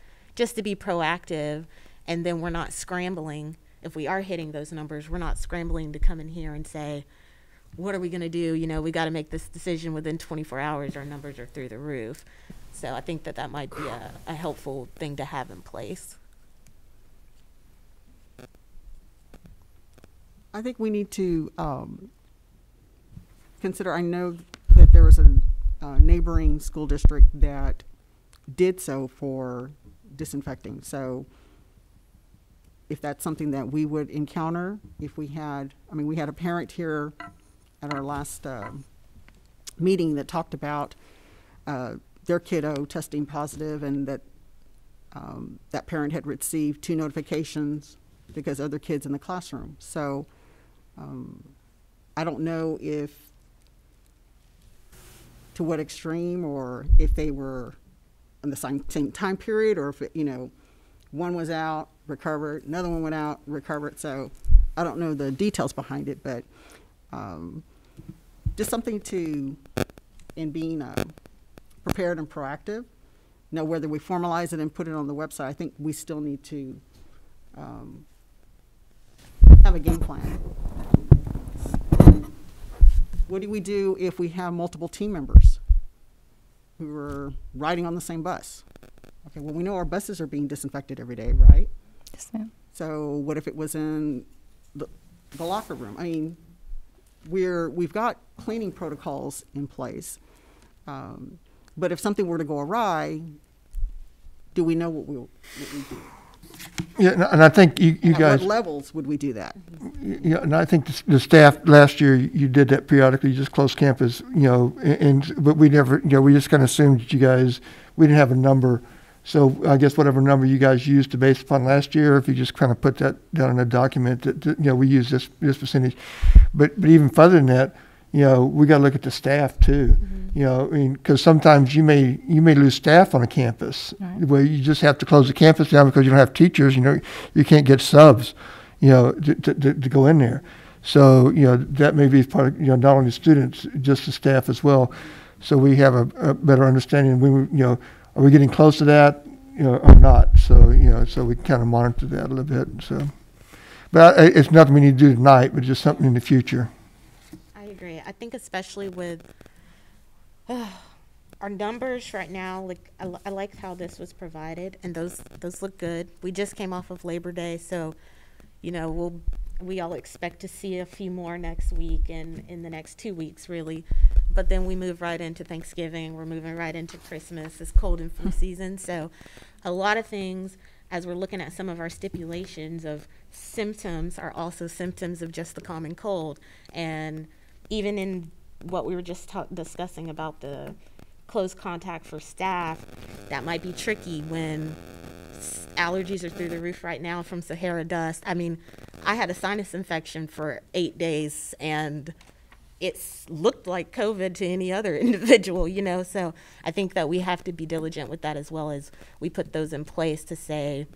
to be proactive, and then we're not scrambling. If we are hitting those numbers, we're not scrambling to come in here and say, what are we going to do? You know, we got to make this decision within 24 hours. Our numbers are through the roof. So I think that might be a helpful thing to have in place. I think we need to consider, I know that there was a neighboring school district that did so for disinfecting. So if that's something that we would encounter, if we had a parent here at our last meeting that talked about their kiddo testing positive, and that that parent had received 2 notifications because other kids in the classroom. So I don't know to what extreme, or if they were in the same time period, or if one was out, recovered, another one went out, recovered. So I don't know the details behind it, but just something in being prepared and proactive. Now, whether we formalize it and put it on the website, I think we still need to have a game plan. What do we do if we have multiple team members who are riding on the same bus? Okay, well, we know our buses are being disinfected every day, right? Yes, ma'am. So what if it was in the locker room? I mean, we've got cleaning protocols in place, but if something were to go awry, do we know what we do? Yeah, and I think you At guys. what levels would we do that? Yeah, and I think the staff last year, you did that periodically, you just closed campus, but we never, we just kind of assumed that you guys, we didn't have a number. So I guess whatever number you guys used to base upon last year, if you just kind of put that down in a document that we use this percentage. But even further than that, we got to look at the staff too. Because sometimes you may lose staff on a campus, right, where you just have to close the campus down because you don't have teachers. You can't get subs, to go in there. So that may be part of not only the students, just the staff as well. So we have a better understanding. Are we getting close to that, or not? So so we kind of monitor that a little bit. So, but it's nothing we need to do tonight, but just something in the future. I agree. I think especially with our numbers right now, like I like how this was provided, and those look good. We just came off of Labor Day, so we all expect to see a few more next week and in the next 2 weeks, really. But then we move right into Thanksgiving. We're moving right into Christmas. It's cold and flu season, so a lot of things, as we're looking at some of our stipulations of symptoms, are also symptoms of just the common cold. And even in what we were just discussing about the close contact for staff, that might be tricky when allergies are through the roof right now from Sahara dust. I mean, I had a sinus infection for 8 days, and it looked like COVID to any other individual, so I think that we have to be diligent with that, as well as we put those in place to say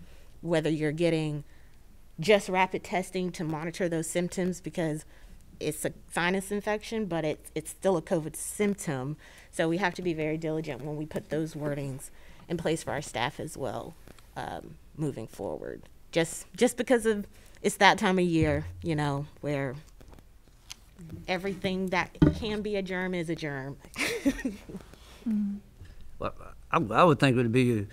whether you're getting just rapid testing to monitor those symptoms, because it's a sinus infection, but it's still a COVID symptom. So we have to be very diligent when we put those wordings in place for our staff as well, moving forward. Just because of it's that time of year, you know, where everything that can be a germ is a germ. Well, I would think it would be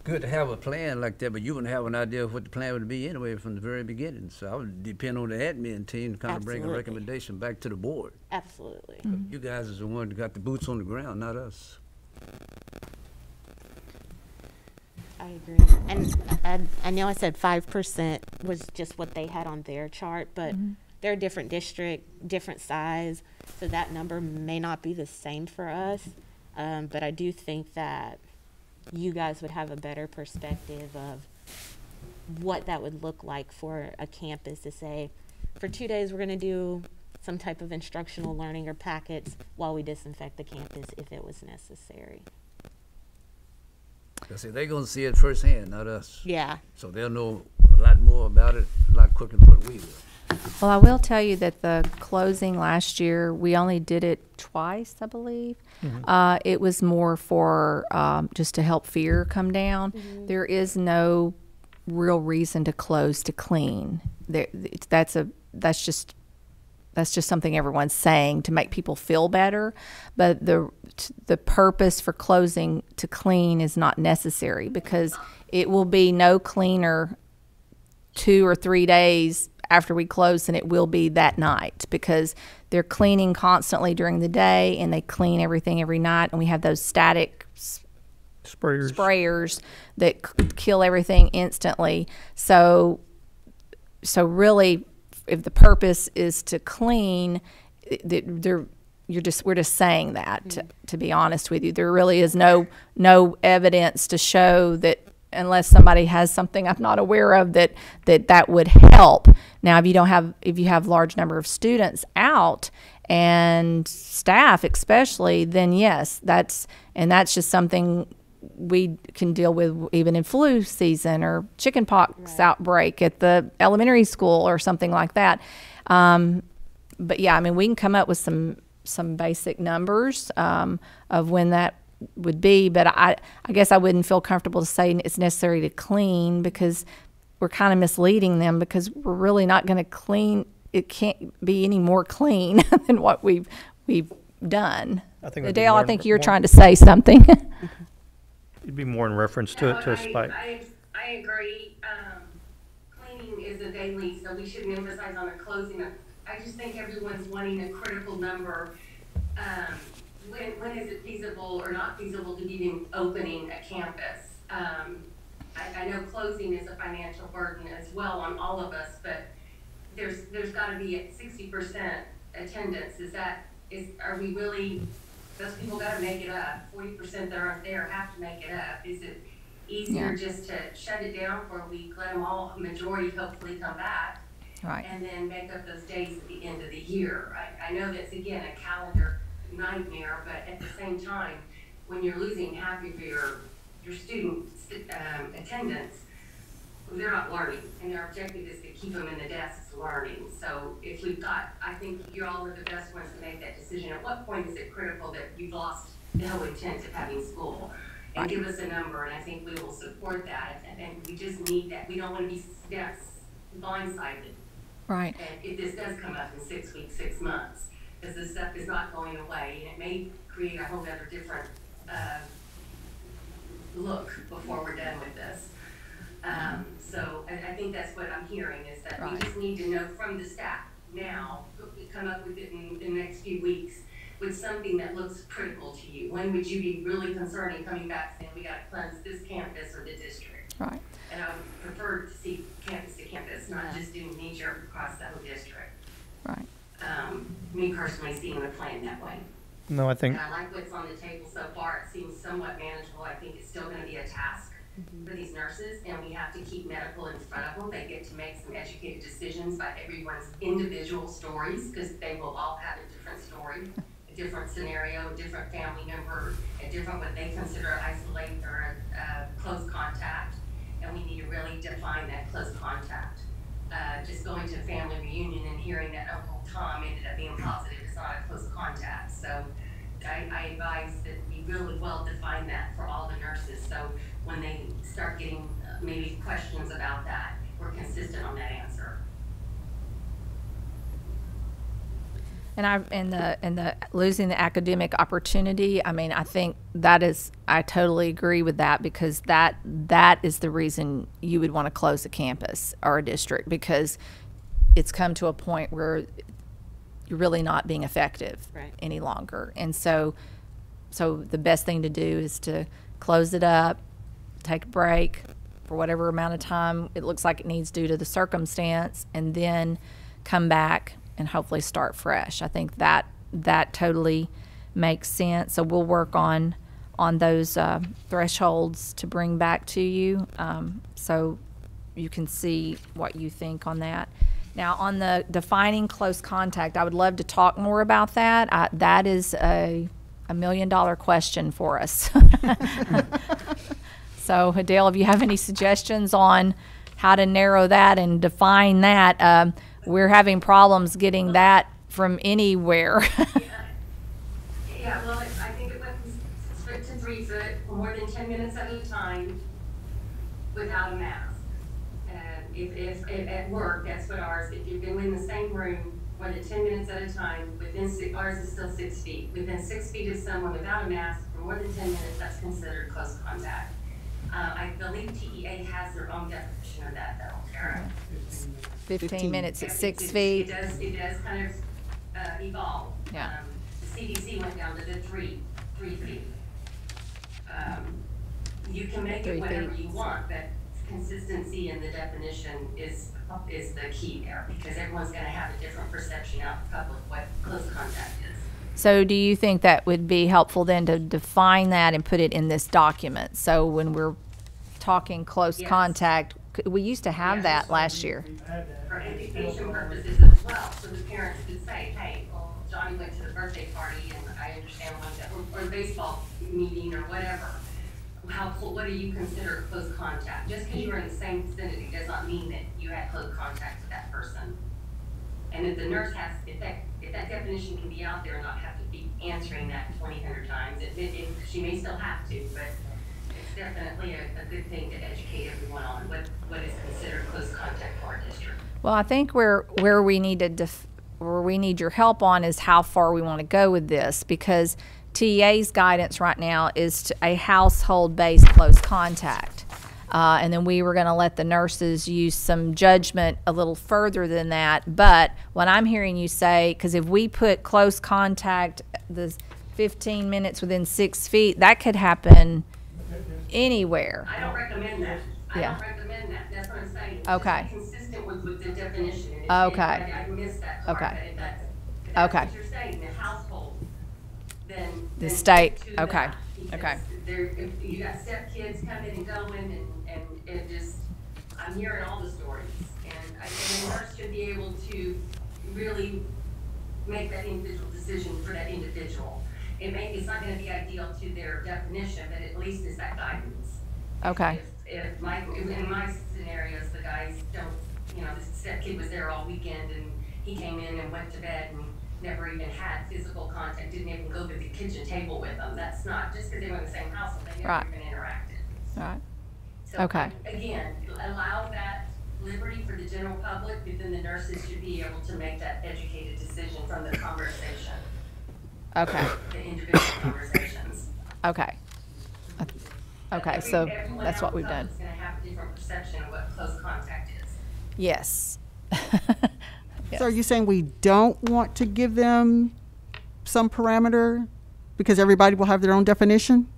good to have a plan like that, but you wouldn't have an idea of what the plan would be anyway from the very beginning. So I would depend on the admin team to kind of bring a Absolutely. recommendation back to the board. Absolutely. You guys is the one that got the boots on the ground, not us. I agree. And I know I said 5% was just what they had on their chart, but they're a different district, different size, so that number may not be the same for us. But I do think that you guys would have a better perspective of what that would look like for a campus to say, for 2 days, we're going to do some type of instructional learning or packets while we disinfect the campus if it was necessary. I say they're gonna see it firsthand, not us. Yeah. So they'll know a lot more about it, a lot quicker than what we will. Well, I will tell you that the closing last year, we only did it twice, I believe. It was more for just to help fear come down. There is no real reason to close to clean. That's just something everyone's saying to make people feel better. But the purpose for closing to clean is not necessary, because it will be no cleaner 2 or 3 days after we close than it will be that night, because they're cleaning constantly during the day and they clean everything every night. And we have those static sprayers that kill everything instantly. So really, if the purpose is to clean, we're just saying that. To be honest with you, there really is no evidence to show that, unless somebody has something I'm not aware of, that would help. Now, if you have large number of students out and staff especially, then yes, that's just something we can deal with even in flu season or chickenpox outbreak at the elementary school or something like that. But yeah, I mean, we can come up with some basic numbers of when that would be, but I guess I wouldn't feel comfortable to say it's necessary to clean, because we're kind of misleading them, because we're really not going to clean. It can't be any more clean than what we've done. I think it'd be Dale, more I think in- you're more- trying to say something. It'd be more in reference to a spike. I agree. Cleaning is a daily, so we shouldn't emphasize on the closing. I just think everyone's wanting a critical number. When is it feasible or not feasible to be opening a campus? I know closing is a financial burden as well on all of us, but there's got to be at 60% attendance. Are we really? Those people got to make it up. 40% that aren't there have to make it up. Is it easier just to shut it down for a week, let them all, majority hopefully come back, Right. and then make up those days at the end of the year? I know that's, again, a calendar nightmare, but at the same time, when you're losing half of your student attendance, they're not learning, and their objective is to keep them in the desks learning. So if I think you all are the best ones to make that decision. At what point is it critical that you've lost the whole intent of having school? And give us a number, and I think we will support that. And we just need that. We don't want to be blindsided. Right. And if this does come up in 6 weeks, 6 months, because this stuff is not going away, and it may create a whole other different look before we're done with this. So I think that's what I'm hearing, is that we just need to know from the staff now, come up with it in the next few weeks, with something that looks critical to you. When would you be really concerned in coming back saying, we got to cleanse this campus or the district? Right. And I would prefer to see campus to campus, not just doing knee-jerk across the whole district. Right. Me personally seeing the plan that way. No, I think And I like what's on the table so far. It seems somewhat manageable. I think it's still going to be a task for these nurses, and we have to keep medical in front of them. They get to make some educated decisions by everyone's individual stories, because they will all have a different story, a different scenario, a different family member, a different what they consider isolate or a close contact. And we need to really define that close contact. Just going to family reunion and hearing that Uncle Tom ended up being positive is not a close contact. So I advise that we really well define that for all the nurses. So when they start getting maybe questions about that, we're consistent on that answer. And the losing the academic opportunity, I mean, I think I totally agree with that, because that is the reason you would want to close a campus or a district, because it's come to a point where you're really not being effective any longer. And so the best thing to do is to close it up, take a break for whatever amount of time it looks like it needs due to the circumstance, and then come back and hopefully start fresh. I think that totally makes sense. So we'll work on those thresholds to bring back to you, so you can see what you think on that. Now, on the defining close contact, I would love to talk more about that. That is a $1 million question for us. So, Adele, if you have any suggestions on how to narrow that and define that, we're having problems getting that from anywhere. Yeah, well, I think it went from 6 foot to 3 foot for more than 10 minutes at a time without a mask. If at work, that's what ours, if you've been in the same room more than 10 minutes at a time, ours is still 6 feet. Within 6 feet of someone without a mask for more than 10 minutes, that's considered close contact. I believe TEA has their own definition of that, though, Tara. 15 minutes at 6 feet. It does kind of evolve. Yeah. The CDC went down to the 3 feet. You can make 3 it whatever feet. you want, but consistency in the definition is the key there, because everyone's going to have a different perception out in public what close contact is. So do you think that would be helpful then to define that and put it in this document? So when we're talking close Yes. contact, we used to have Yes. that last year. We've had that. For education purposes as well, so the parents could say, hey, well, Johnny went to the birthday party and I understand or a baseball meeting or whatever. What do you consider close contact? Just because you were in the same vicinity does not mean that you had close contact with that person. And if the nurse has, if that definition can be out there and not have to be answering that 2,000 times, she may still have to, but it's definitely a good thing to educate everyone on what is considered close contact for our district. Well, I think where we need where we need your help on is how far we want to go with this, because TEA's guidance right now is to a household-based close contact. And then we were going to let the nurses use some judgment a little further than that. But what I'm hearing you say, because if we put close contact, the 15 minutes within 6 feet, that could happen anywhere. I don't recommend that. Yeah. I don't recommend that. That's what I'm saying. Okay. Just be consistent with the definition. And Okay. I missed that part. Okay. But if that's Okay. what you're saying, the household, then The then state. stick to Okay. that, because Okay. if you got step kids coming and going and it just, I'm hearing all the stories. And I think the nurse should be able to really make that individual decision for that individual. It's not gonna be ideal to their definition, but at least it's that guidance. Okay. In my scenarios, the guys don't, the step kid was there all weekend and he came in and went to bed and never even had physical contact, didn't even go to the kitchen table with them. That's not, just because they were in the same household, they never Right. even interacted. Right. So, Okay. Again, allow that liberty for the general public, but then the nurses should be able to make that educated decision from the conversation, Okay. the individual conversations. Okay. Okay, so Everyone that's out what in we've the done. public is gonna have a different perception of what close contact is. Yes. Yes. So are you saying we don't want to give them some parameter because everybody will have their own definition?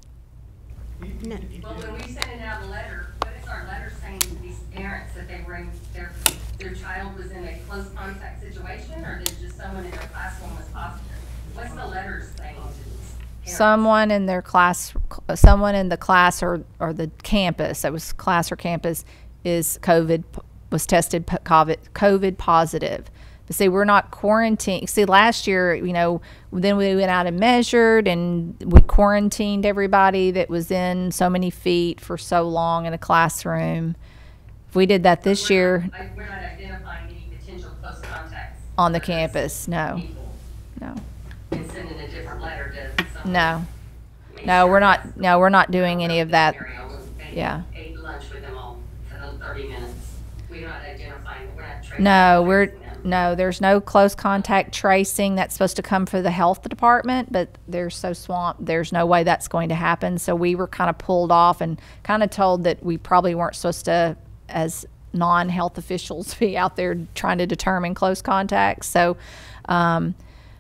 No. Well, when we send it out a letter, what is our letter saying to these parents that they were in, their child was in a close contact situation, or that just someone in their classroom was positive? What's the letter saying to these parents? Someone in their class, someone in the class or the campus, that was class or campus, was tested COVID positive. But see, we're not quarantined. See, last year, then we went out and measured and we quarantined everybody that was in so many feet for so long in a classroom. If we did that this year, We're not identifying any potential close contacts. On the for those campus, no. people. No. And sending a different letter to someone. No. Make No, sure we're that's- not, no, we're not doing any of that. Scenario, we Yeah. ate lunch with them all for those 30 minutes. We're not identifying, we're not tracing. No, tracing them. no, there's no close contact tracing that's supposed to come for the health department, but they're so swamped, there's no way that's going to happen. So we were kind of pulled off and kind of told that we probably weren't supposed to, as non-health officials, be out there trying to determine close contacts. So,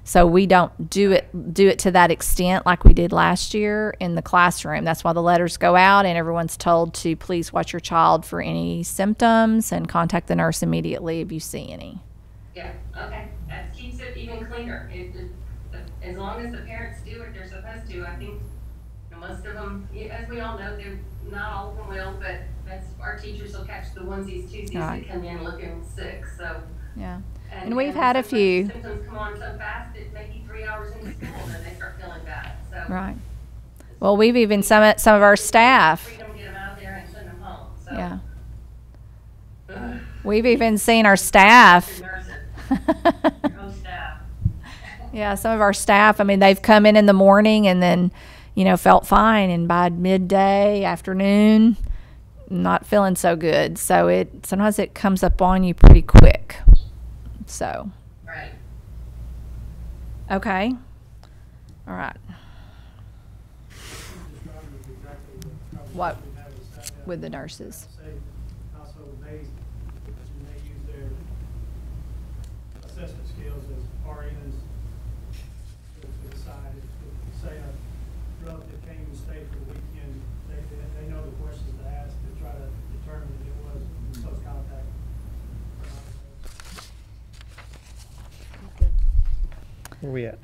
so we don't do it to that extent like we did last year in the classroom. That's why the letters go out and everyone's told to please watch your child for any symptoms and contact the nurse immediately if you see any. Yeah, okay, that keeps it even cleaner. As long as the parents do what they're supposed to, I think most of them, as we all know, they're not all of them will, but our teachers will catch the onesies, twosies Right. that come in looking sick, so. Yeah. And we've had a sometimes few. Symptoms come on so fast that maybe 3 hours into school and they start feeling bad, so. Right. Well, we've even some of our staff. Freedom to get them out there and send them home, so. Yeah. Ugh, We've even seen our staff. your nurses, your own staff. Yeah, some of our staff, I mean, they've come in the morning and then, felt fine. And by midday, afternoon, not feeling so good. So sometimes it comes up on you pretty quick. So, Right. okay. All right. What with the nurses? Say household based, and they use their assessment skills as RNs to decide if, say, a relative came and stayed for the weekend, they know the questions to ask to try to determine if it was close contact. Where we at?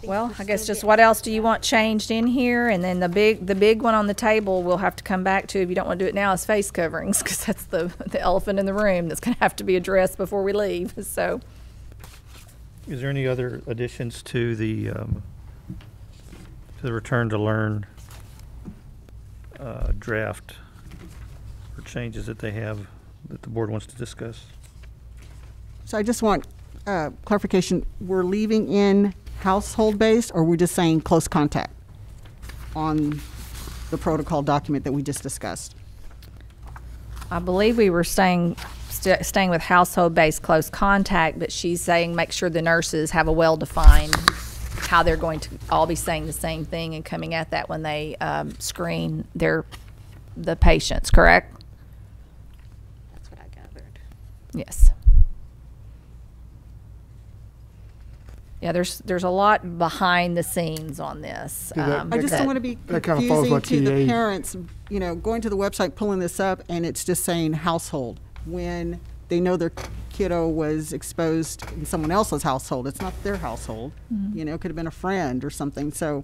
Well, I guess just what else do you want changed in here? And then the big one on the table we'll have to come back to if you don't want to do it now is face coverings, because that's the elephant in the room that's going to have to be addressed before we leave. So, Is there any other additions to the return to learn draft or changes that they have that the board wants to discuss? So I just want clarification. We're leaving in household-based, or we're just saying close contact on the protocol document that we just discussed? I believe we were staying with household-based close contact, but she's saying make sure the nurses have a well-defined how they're going to all be saying the same thing and coming at that when they screen the patients, correct? That's what I gathered. Yes. Yeah, there's a lot behind the scenes on this. Yeah, I just that- don't want to be That kinda follows confusing what to the TA parents, going to the website, pulling this up, and it's just saying household, when they know their kiddo was exposed in someone else's household. It's not their household. It could have been a friend or something, so.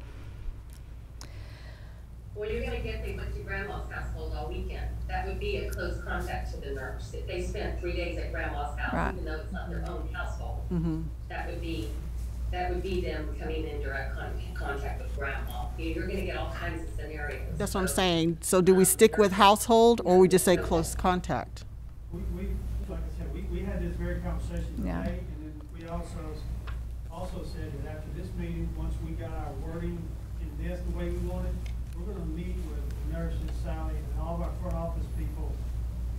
Well, you're gonna get, they went to grandma's household all weekend. That would be a close contact to the nurse. If they spent 3 days at grandma's house, Right. even though it's not their own household, Mhm. that would be them coming in direct contact with grandma. You're gonna get all kinds of scenarios. That's what I'm saying. So do we stick with household, or we just say close contact? We like I said, we had this very conversation Yeah. today, and then we also said that after this meeting, once we got our wording in this the way we wanted, we're gonna meet with the nurses, Sally, and all of our front office people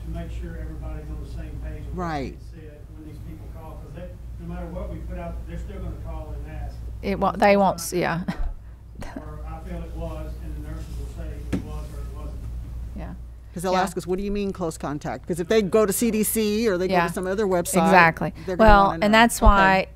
to make sure everybody's on the same page. of what Right. they said when these people call, because no matter what we put out, they're still gonna call and ask. They won't, yeah. Or I feel it was, and the nurses will say it was or it wasn't. Yeah. Because they'll Yeah. ask us, what do you mean close contact? Because if they go to CDC or they go Yeah. to some other website. Exactly. they're gonna Well, wanna and know. that's Okay. why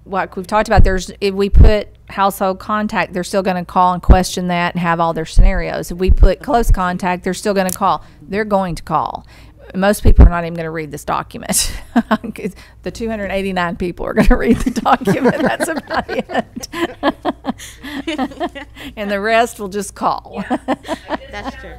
like we've talked about, if we put household contact, they're still going to call and question that and have all their scenarios. If we put close contact, they're still going to call. They're going to call. Most people are not even going to read this document. The 289 people are going to read the document. That's about it. And the rest will just call. That's true.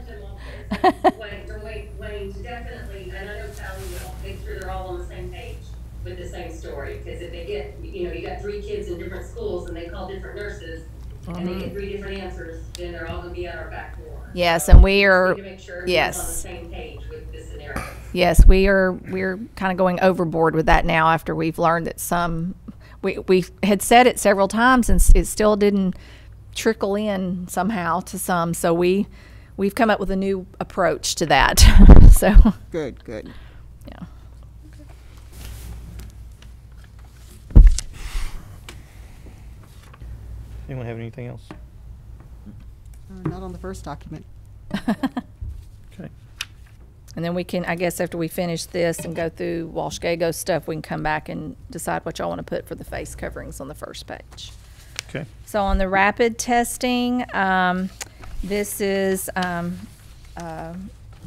Wayne, to definitely, and I know Sally will make sure they're all on the same page with the same story, because if they get, you got 3 kids in different schools and they call different nurses and they get 3 different answers, then they're all gonna be at our back door. Yes, and we So are, need to make sure everyone's on the yes. same page with the scenarios. Yes, we're kind of going overboard with that now after we've learned that we had said it several times and it still didn't trickle in somehow to some. So we've come up with a new approach to that. So Good. yeah. Anyone have anything else? Not on the first document. Okay. And then we can, I guess, after we finish this and go through Walsh-Gago stuff, we can come back and decide what y'all want to put for the face coverings on the first page. Okay. So on the rapid testing, this is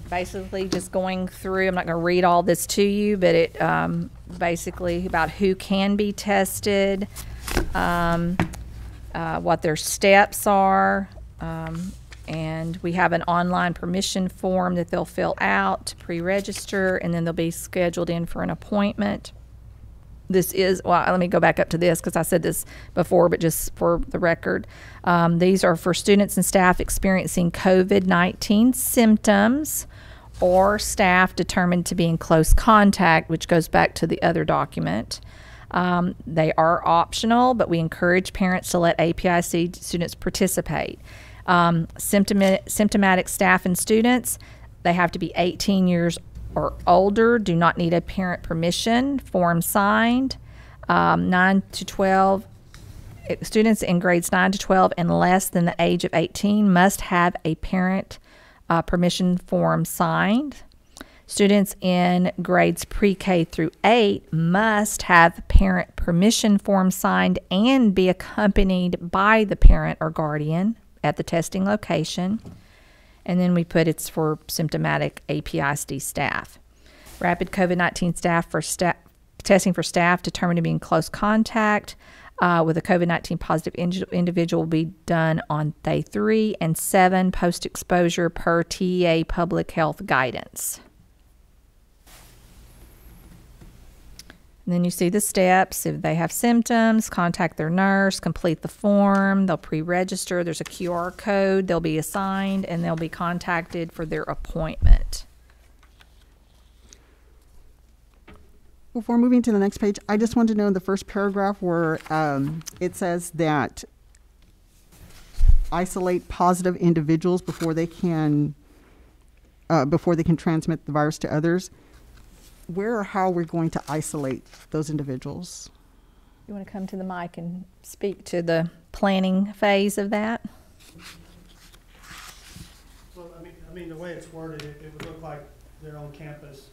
basically just going through, I'm not going to read all this to you, but it basically about who can be tested, what their steps are, and we have an online permission form that they'll fill out to pre-register, and then they'll be scheduled in for an appointment. This is, well, let me go back up to this because I said this before, but just for the record. These are for students and staff experiencing COVID-19 symptoms or staff determined to be in close contact, which goes back to the other document. They are optional, but we encourage parents to let APISD students participate. Symptomatic staff and students, they have to be 18 years or older, do not need a parent permission form signed. 9 to 12, students in grades 9 to 12 and less than the age of 18 must have a parent permission form signed. Students in grades pre-K through 8 must have parent permission form signed and be accompanied by the parent or guardian at the testing location. And then we put it's for symptomatic APISD staff. Rapid COVID-19 staff for testing for staff determined to be in close contact with a COVID-19 positive individual will be done on day 3 and 7 post-exposure per TEA public health guidance. And then you see the steps. If they have symptoms, contact their nurse, complete the form, they'll pre-register. There's a QR code, they'll be assigned, and they'll be contacted for their appointment. Before moving to the next page, I just want to know in the first paragraph where it says that isolate positive individuals before they can transmit the virus to others. Where or how we're going to isolate those individuals? You want to come to the mic and speak to the planning phase of that? Well, I mean, the way it's worded, it would look like they're on campus.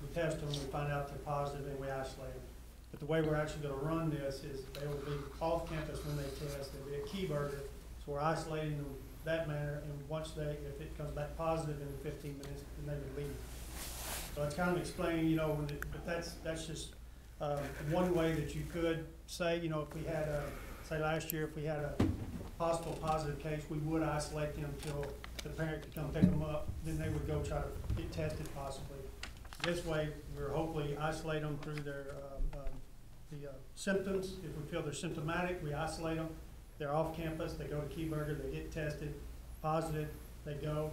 We test them, we find out they're positive, and we isolate them. But the way we're actually going to run this is they will be off campus when they test. There'll be a key burger, so we're isolating them that manner. And once if it comes back positive in 15 minutes, then they would leave. So it's kind of explaining, you know, but that's just one way that you could say, you know, if we had say last year, if we had a possible positive case, we would isolate them until the parent could come pick them up. Then they would go try to get tested possibly. This way, we're hopefully isolate them through their symptoms. If we feel they're symptomatic, we isolate them. They're off campus, they go to Keyburger, they get tested, positive, they go.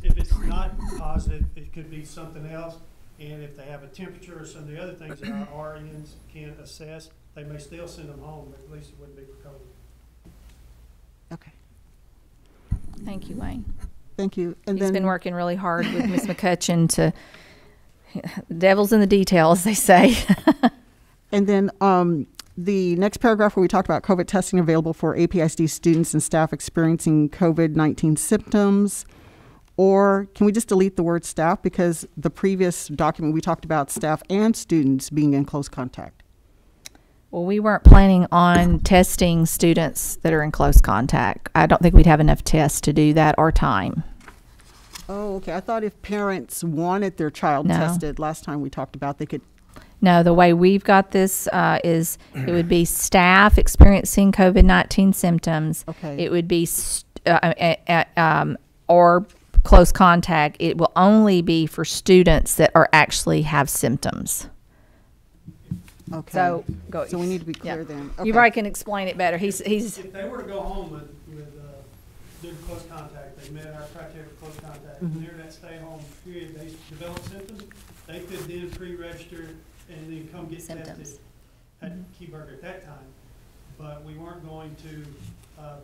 If it's not positive, it could be something else. And if they have a temperature or some of the other things that our RNs can't assess, they may still send them home, but at least it wouldn't be for COVID. Okay. Thank you, Wayne. Thank you. And He's then been working really hard with Ms. McCutcheon to, the devil's in the details, they say. And then the next paragraph where we talked about COVID testing available for APISD students and staff experiencing COVID-19 symptoms. Or can we just delete the word staff, because the previous document we talked about staff and students being in close contact? Well, we weren't planning on testing students that are in close contact. I don't think we'd have enough tests to do that or time. Oh, okay. I thought if parents wanted their child tested, last time we talked about, they could. No, the way we've got this is it would be staff experiencing COVID-19 symptoms. Okay. It would be or close contact. It will only be for students that are actually have symptoms. Okay. So go. So we need to be clear then. You Okay. probably can explain it better. He's. If they were to go home with due to close contact, they met our criteria for close contact. And during that stay-home period, they developed symptoms. They could then pre-register and then come get Symptoms. tested at Keyburger at that time. But we weren't going to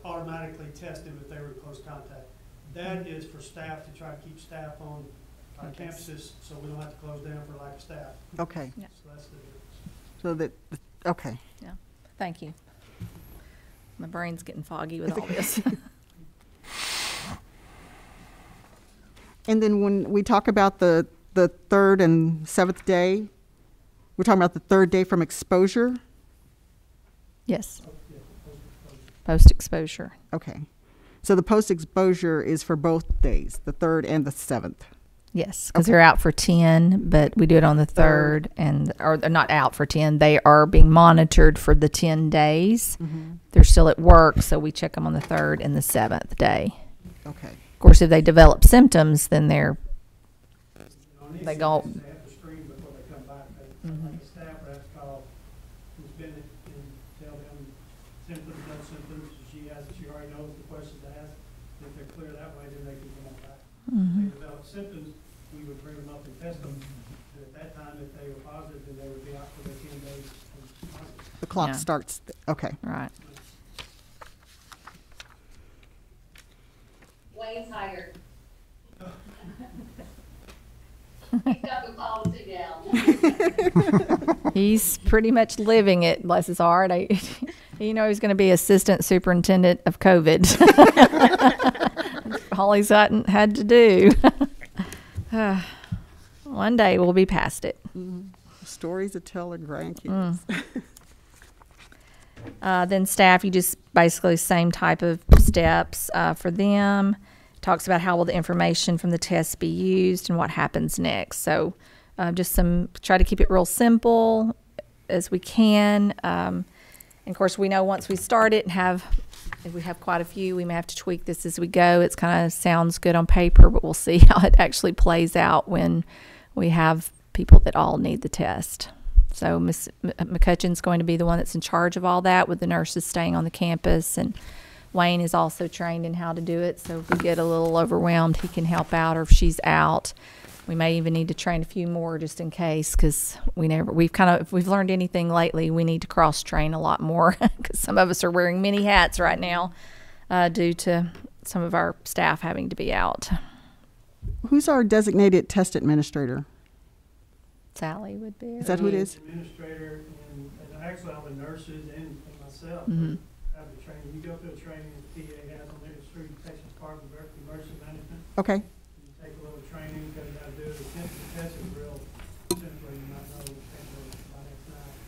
automatically test them if they were close contact. That is for staff to try to keep staff on our campuses so we don't have to close down for lack of staff. Okay, Yeah. So that's the difference. so that, okay. Yeah, thank you. My brain's getting foggy with all this. And then when we talk about the third and seventh day, we're talking about the third day from exposure? Yes, Yeah, post-exposure. Okay. So the post-exposure is for both days, the third and the seventh? Yes, because they're out for 10, but we do it on the third, or they're not out for 10. They are being monitored for the 10 days. They're still at work, so we check them on the third and the seventh day. Okay. Of course, if they develop symptoms, then they're They go- They have to screen before they come back. Like the staff would have to call Ms. Bennett and tell them symptoms, no symptoms. She already knows the questions to ask. If they're clear that way, then they can come on back. If they develop symptoms, we would bring them up and test them. And at that time, if they were positive, then they would be out for their 10 days. The clock Yeah. starts, okay. right. Wayne's hired. He's got the policy down. He's pretty much living it, bless his heart. He knows he's going to be assistant superintendent of COVID. All he's had to do. One day we'll be past it. Stories to tell our grandkids. Then staff, you just basically same type of steps for them. Talks about how will the information from the test be used and what happens next. So just try to keep it real simple as we can. And of course, we know once we start it and if we have quite a few, we may have to tweak this as we go. It's kind of sounds good on paper, but we'll see how it actually plays out when we have people that all need the test. So Ms. McCutcheon's going to be the one that's in charge of all that, with the nurses staying on the campus, and Wayne is also trained in how to do it. So if we get a little overwhelmed, he can help out, or if she's out, we may even need to train a few more just in case, because if we've learned anything lately, we need to cross train a lot more, because some of us are wearing many hats right now due to some of our staff having to be out. Who's our designated test administrator? Sally would be. Is that who it is? Administrator and actually all the nurses and myself have the training. You go through the training that the TA has on their Street Protection Department of Emergency Management. Okay. You take a little training, because you got to do it. The test is real simple. You might know by next night.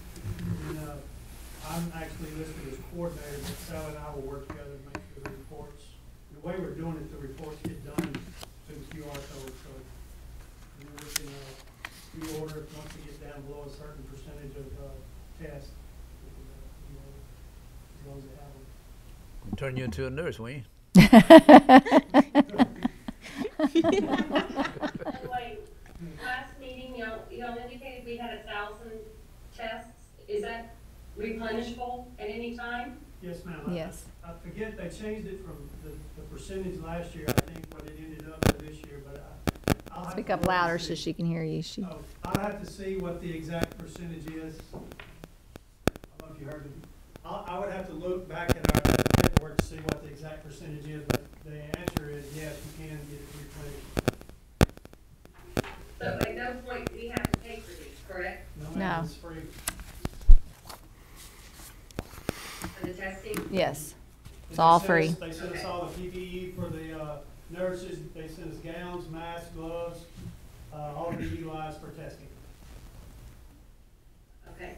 And I'm actually listed as coordinator, but Sally and I will work together to make sure the reports, the way we're doing it, the reports get done through the QR code. So we can reorder once we get down below a certain percentage of tests. As long as they have them. Turn you into a nurse, Wayne. Wait, last meeting, y'all indicated we had 1,000 tests. Is that replenishable at any time? Yes, ma'am. Yes. I forget, they changed it from the percentage last year, I think, what it ended up with this year, but I'll have to Speak up look and louder see. so she can hear you. I'll have to see what the exact percentage is. I don't know if you heard it. I would have to look back at our paperwork to see what the exact percentage is, but the answer is yes, you can get it replenished. So at no point do we have to pay for these, correct? No, No. ma'am, it's free. For the testing? Yes. It's They all sent free. us- They sent us all the PPE for the nurses. They sent us gowns, masks, gloves, all to be utilized for testing. Okay.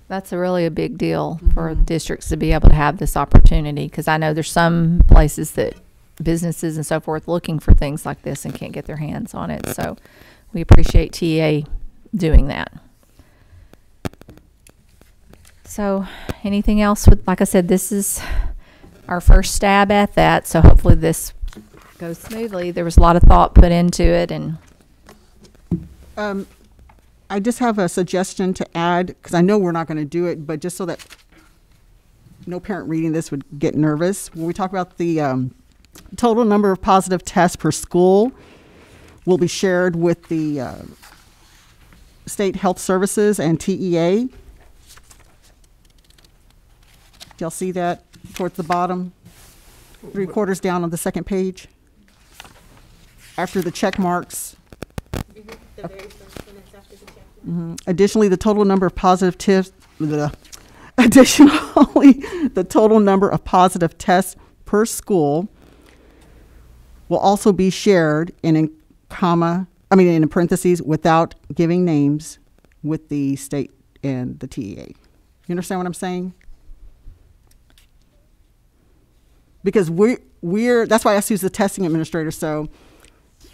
That's really a big deal for districts to be able to have this opportunity, because I know there's some places that businesses and so forth looking for things like this and can't get their hands on it. So we appreciate TA doing that. So anything else like I said, this is our first stab at that. So hopefully this goes smoothly. There was a lot of thought put into it, and I just have a suggestion to add, because I know we're not going to do it, but just so that no parent reading this would get nervous. When we talk about the total number of positive tests per school will be shared with the State Health Services and TEA. Y'all see that towards the bottom? 3/4 down on the second page. After the check marks. The very first sentence after the check. Additionally, the total number of positive tests. Additionally, the total number of positive tests per school will also be shared in parentheses without giving names with the state and the TEA. You understand what I'm saying? Because we're that's why I asked who's the testing administrator. So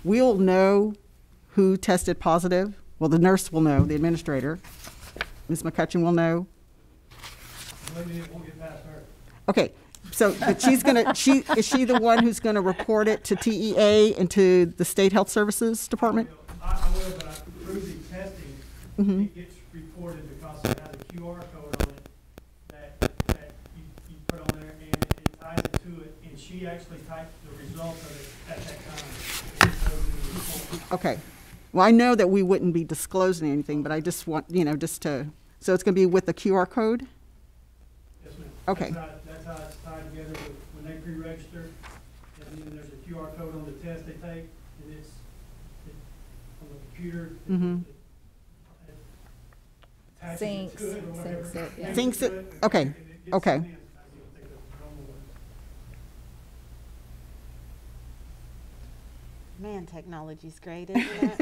we'll know who tested positive. Well, the nurse will know, the administrator. Ms. McCutcheon will know. Maybe it won't get past her. Okay, so but she's gonna is she the one who's gonna report it to TEA and to the State Health Services Department? I will, but through the testing, it gets reported because it has a QR code on it that you put on there, and it ties it to it, and she actually typed the results of it at that time. Okay. Well, I know that we wouldn't be disclosing anything, but I just want, just to, so it's going to be with the QR code? Yes, ma'am. Okay. That's how it's tied together when they pre-register, and then there's a QR code on the test they take, and it's on the computer. It attaches it to it or whatever. Syncs it, yeah. Syncs it, And okay, it gets okay. sent in. I don't think that's the normal way. Man, technology's great, isn't it?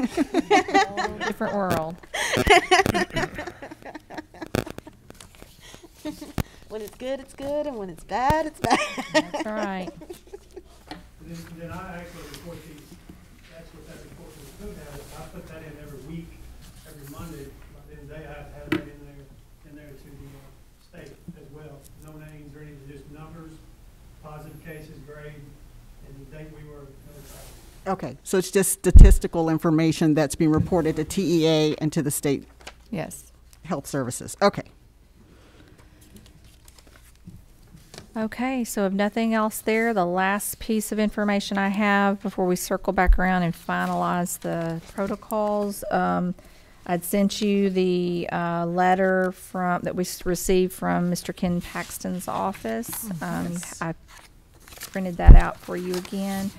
Different world. When it's good, and when it's bad, it's bad. That's right. And then I actually report these, that's report to the code has. I put that in every week, every Monday, but then they have to have that in there to the state as well. No names or anything, just numbers, positive cases, grade, and the date we were notified. Okay, so it's just statistical information that's being reported to TEA and to the State Yes. Health Services. Okay. Okay, so if nothing else there, the last piece of information I have before we circle back around and finalize the protocols, I'd sent you the letter that we received from Mr. Ken Paxton's office. I printed that out for you again.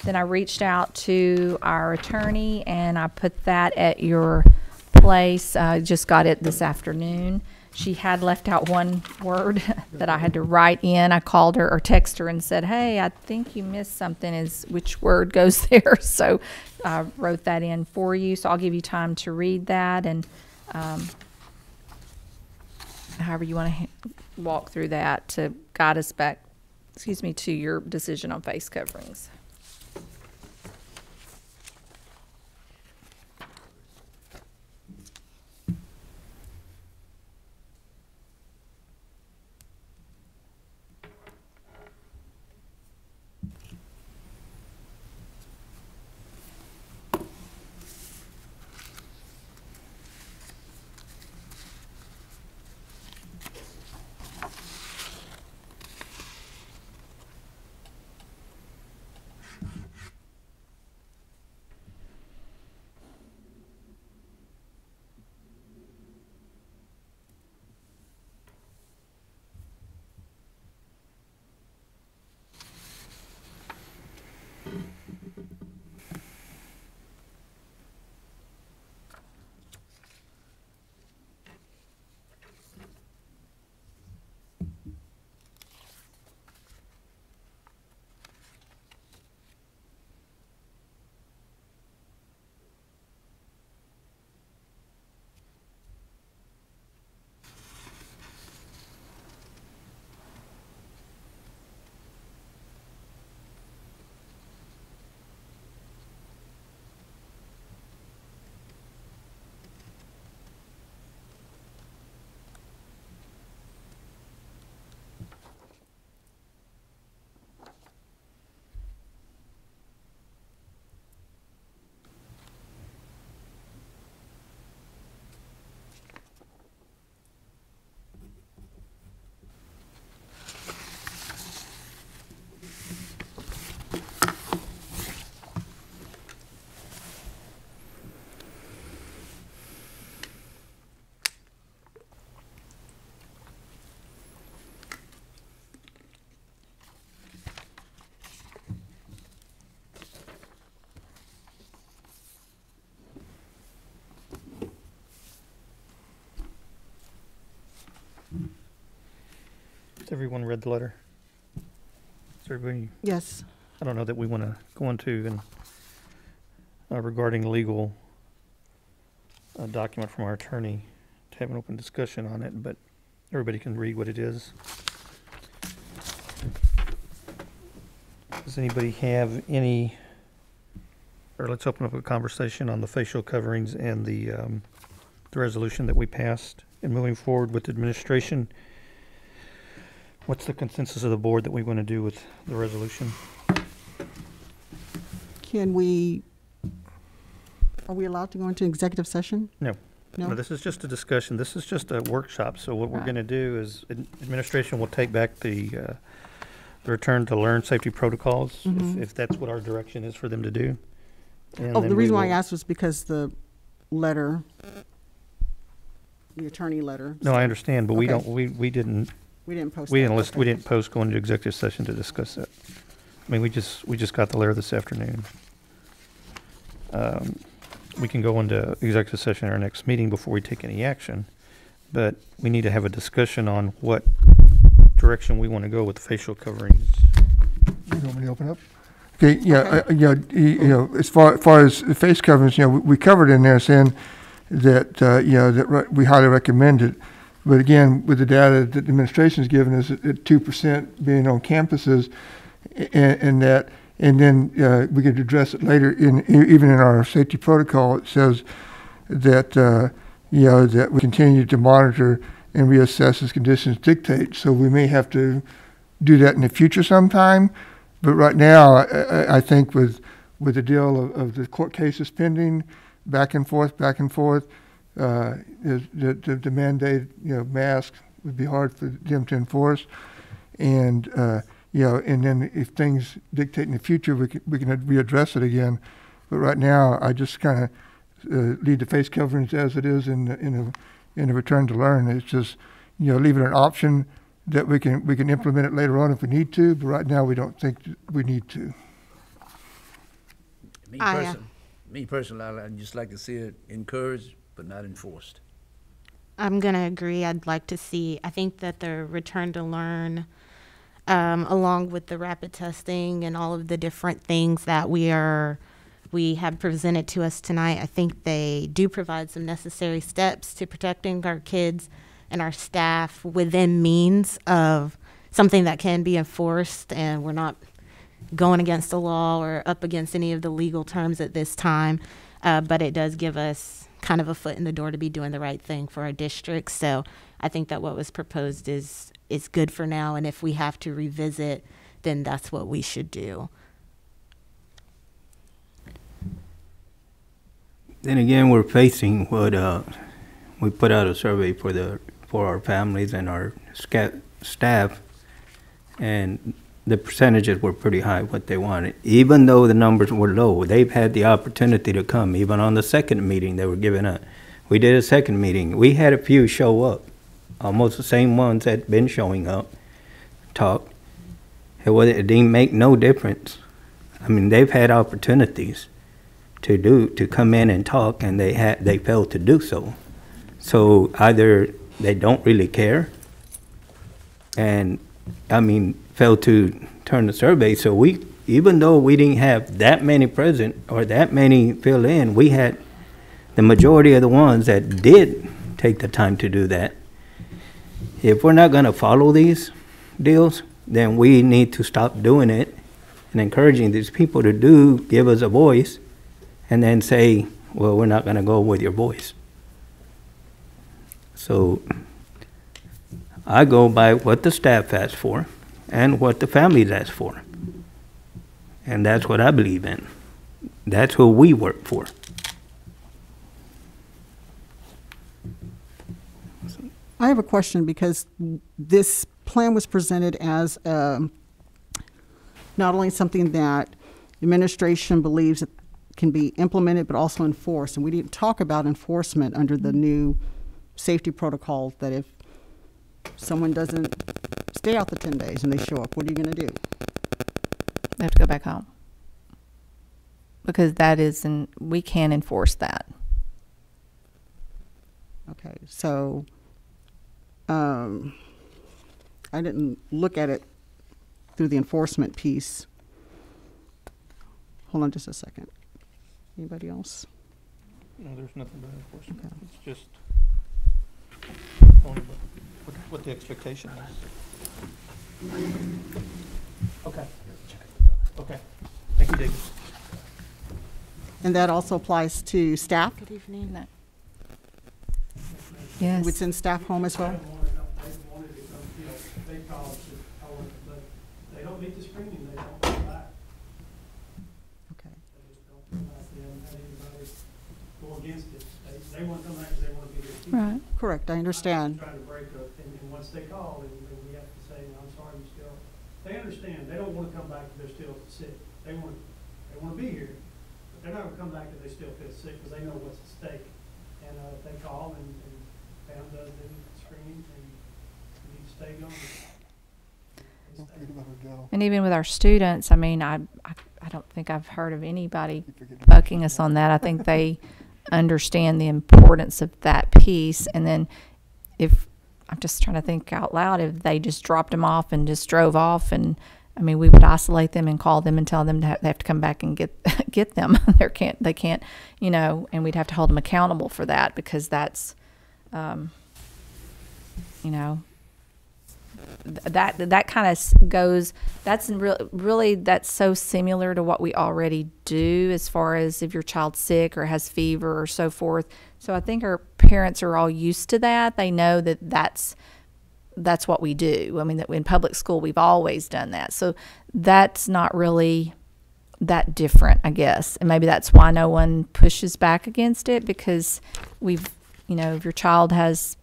Then I reached out to our attorney and I put that at your place. I just got it this afternoon. She had left out one word that I had to write in. I called her or text her and said, hey, I think you missed something. Which word goes there? So I wrote that in for you. So I'll give you time to read that and however you want to walk through that to guide us back, to your decision on face coverings. Has everyone read the letter? Is everybody? Yes. I don't know that we want to go into and regarding legal document from our attorney to have an open discussion on it, but everybody can read what it is. Does anybody have any, or let's open up a conversation on the facial coverings and the resolution that we passed, and moving forward with administration. What's the consensus of the board that we want to do with the resolution? Are we allowed to go into executive session? No. No? No, this is just a discussion. This is just a workshop. So what we're Right. going to do is administration will take back the return to learn safety protocols, if that's what our direction is for them to do. And Oh, then the we reason why I will- asked was because the letter, the attorney letter. No, I understand, but we Okay. don't, we didn't, We didn't post we that. didn't list, Okay. we didn't post going to executive session to discuss that. I mean, we just got the letter this afternoon. We can go into executive session at our next meeting before we take any action, but we need to have a discussion on what direction we want to go with facial coverings. You want me to open up? Okay, yeah, as far as the face coverings, we covered in there saying that, we highly recommend it. But again, with the data that the administration's given us at 2% being on campuses, and then we could address it later even in our safety protocol. It says that, that we continue to monitor and reassess as conditions dictate. So we may have to do that in the future sometime. But right now, I think with the deal of the court cases pending, back and forth, the mandate, mask would be hard for them to enforce. And, and then if things dictate in the future, we can readdress it again. But right now, I just kind of leave the face coverings as it is in a return to learn. It's just, leave it an option that we can implement it later on if we need to. But right now, we don't think we need to. Me personally, I'd just like to see it encouraged but not enforced. I'm going to agree. I'd like to see, I think that the return to learn, along with the rapid testing and all of the different things that we have presented to us tonight, I think they do provide some necessary steps to protecting our kids and our staff within means of something that can be enforced, and we're not going against the law or up against any of the legal terms at this time, but it does give us kind of a foot in the door to be doing the right thing for our district. So I think that what was proposed is good for now, and if we have to revisit, then that's what we should do. Then again, we're facing what we put out a survey for our families and our staff, and the percentages were pretty high what they wanted. Even though the numbers were low, they've had the opportunity to come. Even on the second meeting, they were giving up. We did a second meeting. We had a few show up, almost the same ones that been showing up, talked. It didn't make no difference. I mean, they've had opportunities to come in and talk, and they failed to do so. So either they don't really care, and failed to turn the survey. So even though we didn't have that many present or that many fill in, we had the majority of the ones that did take the time to do that. If we're not going to follow these deals, then we need to stop doing it and encouraging these people to give us a voice, and then say, well, we're not going to go with your voice. So I go by what the staff asked for and what the families asked for. And that's what I believe in. That's who we work for. I have a question, because this plan was presented as not only something that administration believes that can be implemented, but also enforced. And we didn't talk about enforcement under the new safety protocol, that if someone doesn't stay out the 10 days and they show up, what are you going to do? They have to go back home. Because we can enforce that. Okay, so I didn't look at it through the enforcement piece. Hold on just a second. Anybody else? No, there's nothing about enforcement. Okay. It's just only what the expectation is. Okay. Okay. Thank you, David. And that also applies to staff? Good evening. No. Yes. Would send staff home as well? They wanted to come, you know, they called, but they don't meet the screening, they don't come back. Okay. They just don't come back. They haven't had anybody go against it. They want to come back because they want to be their teacher. Right. Correct, I understand. Trying to break up, and once they call, and we have to say, I'm sorry, you still, they understand, they don't want to come back if they're still sick. They want to be here, but they're not going to come back if they still feel sick, because they know what's at stake. And if they call and Pam does the screening, and you need to stay going. They stay. And even with our students, I mean, I don't think I've heard of anybody bucking us on that. I think they understand the importance of that piece. And then if, I'm just trying to think out loud, if they just dropped them off and just drove off, and I mean, we would isolate them and call them and tell them they have to come back and get them. They can't, you know, and we'd have to hold them accountable for that, because that's, you know, that kind of goes, that's really that's so similar to what we already do as far as if your child's sick or has fever or so forth. So I think our parents are all used to that. They know that that's what we do. I mean, that in public school we've always done that. So that's not really that different, I guess. And maybe that's why no one pushes back against it, because we've, you know, if your child has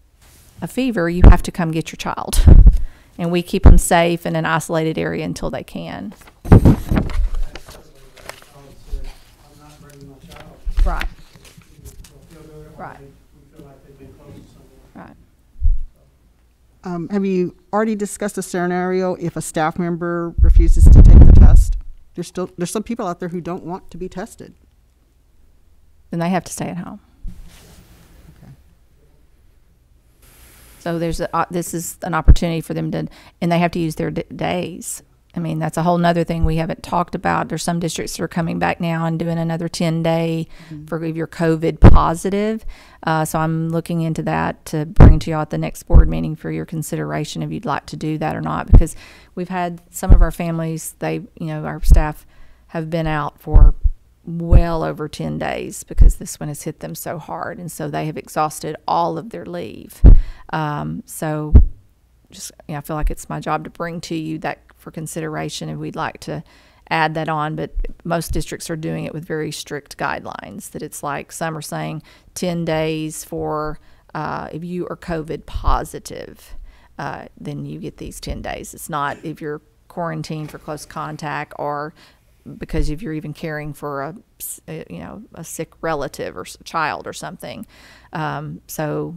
a fever, you have to come get your child. And we keep them safe in an isolated area until they can. I'm not bringing my child. Right, They'll feel good. Right. We feel like they've been close to someone. right. Have you already discussed a scenario if a staff member refuses to take the test? There's some people out there who don't want to be tested. Then they have to stay at home. Okay. So this is an opportunity for them to, and they have to use their days. I mean, that's a whole nother thing we haven't talked about. There's some districts that are coming back now and doing another 10-day for if you're COVID positive. So I'm looking into that to bring to you all at the next board meeting for your consideration if you'd like to do that or not. Because we've had some of our families, our staff have been out for well over 10 days because this one has hit them so hard. And so they have exhausted all of their leave. So just, I feel like it's my job to bring to you that for consideration, and we'd like to add that on. But most districts are doing it with very strict guidelines, that it's like some are saying 10 days for if you are COVID positive, then you get these 10 days. It's not if you're quarantined for close contact, or because if you're even caring for a sick relative or child or something. So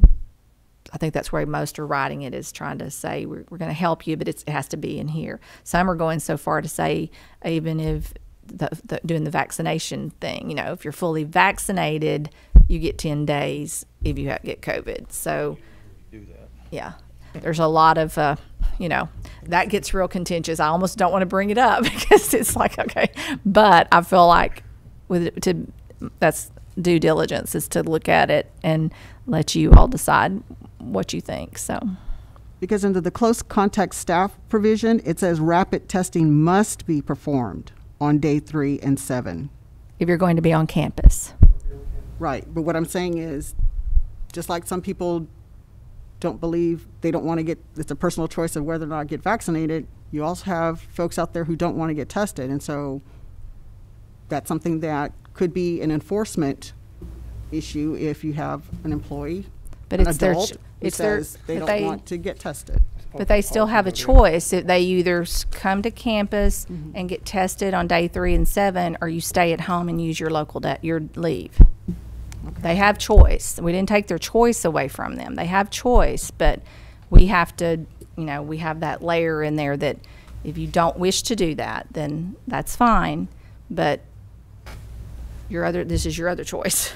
I think that's where most are writing it, is trying to say we're going to help you, but it has to be in here. Some are going so far to say even if doing the vaccination thing, if you're fully vaccinated, you get 10 days if you get COVID. So Do that. yeah, there's a lot of, that gets real contentious. I almost don't want to bring it up because it's like, okay, but I feel like that's due diligence, is to look at it and let you all decide what you think. So Because under the close contact staff provision, it says rapid testing must be performed on day 3 and 7. if you're going to be on campus. Right, but what I'm saying is, just like some people don't believe, they don't want to get, it's a personal choice of whether or not to get vaccinated, you also have folks out there who don't want to get tested. And so that's something that could be an enforcement issue if you have an employee, But an it's their, adult, who says they but don't want to get tested. But they still have a choice. If they either come to campus and get tested on day 3 and 7, or you stay at home and use your local your leave. They have choice. We didn't take their choice away from them. They have choice, but we have to, we have that layer in there that if you don't wish to do that, then that's fine. But this is your other choice.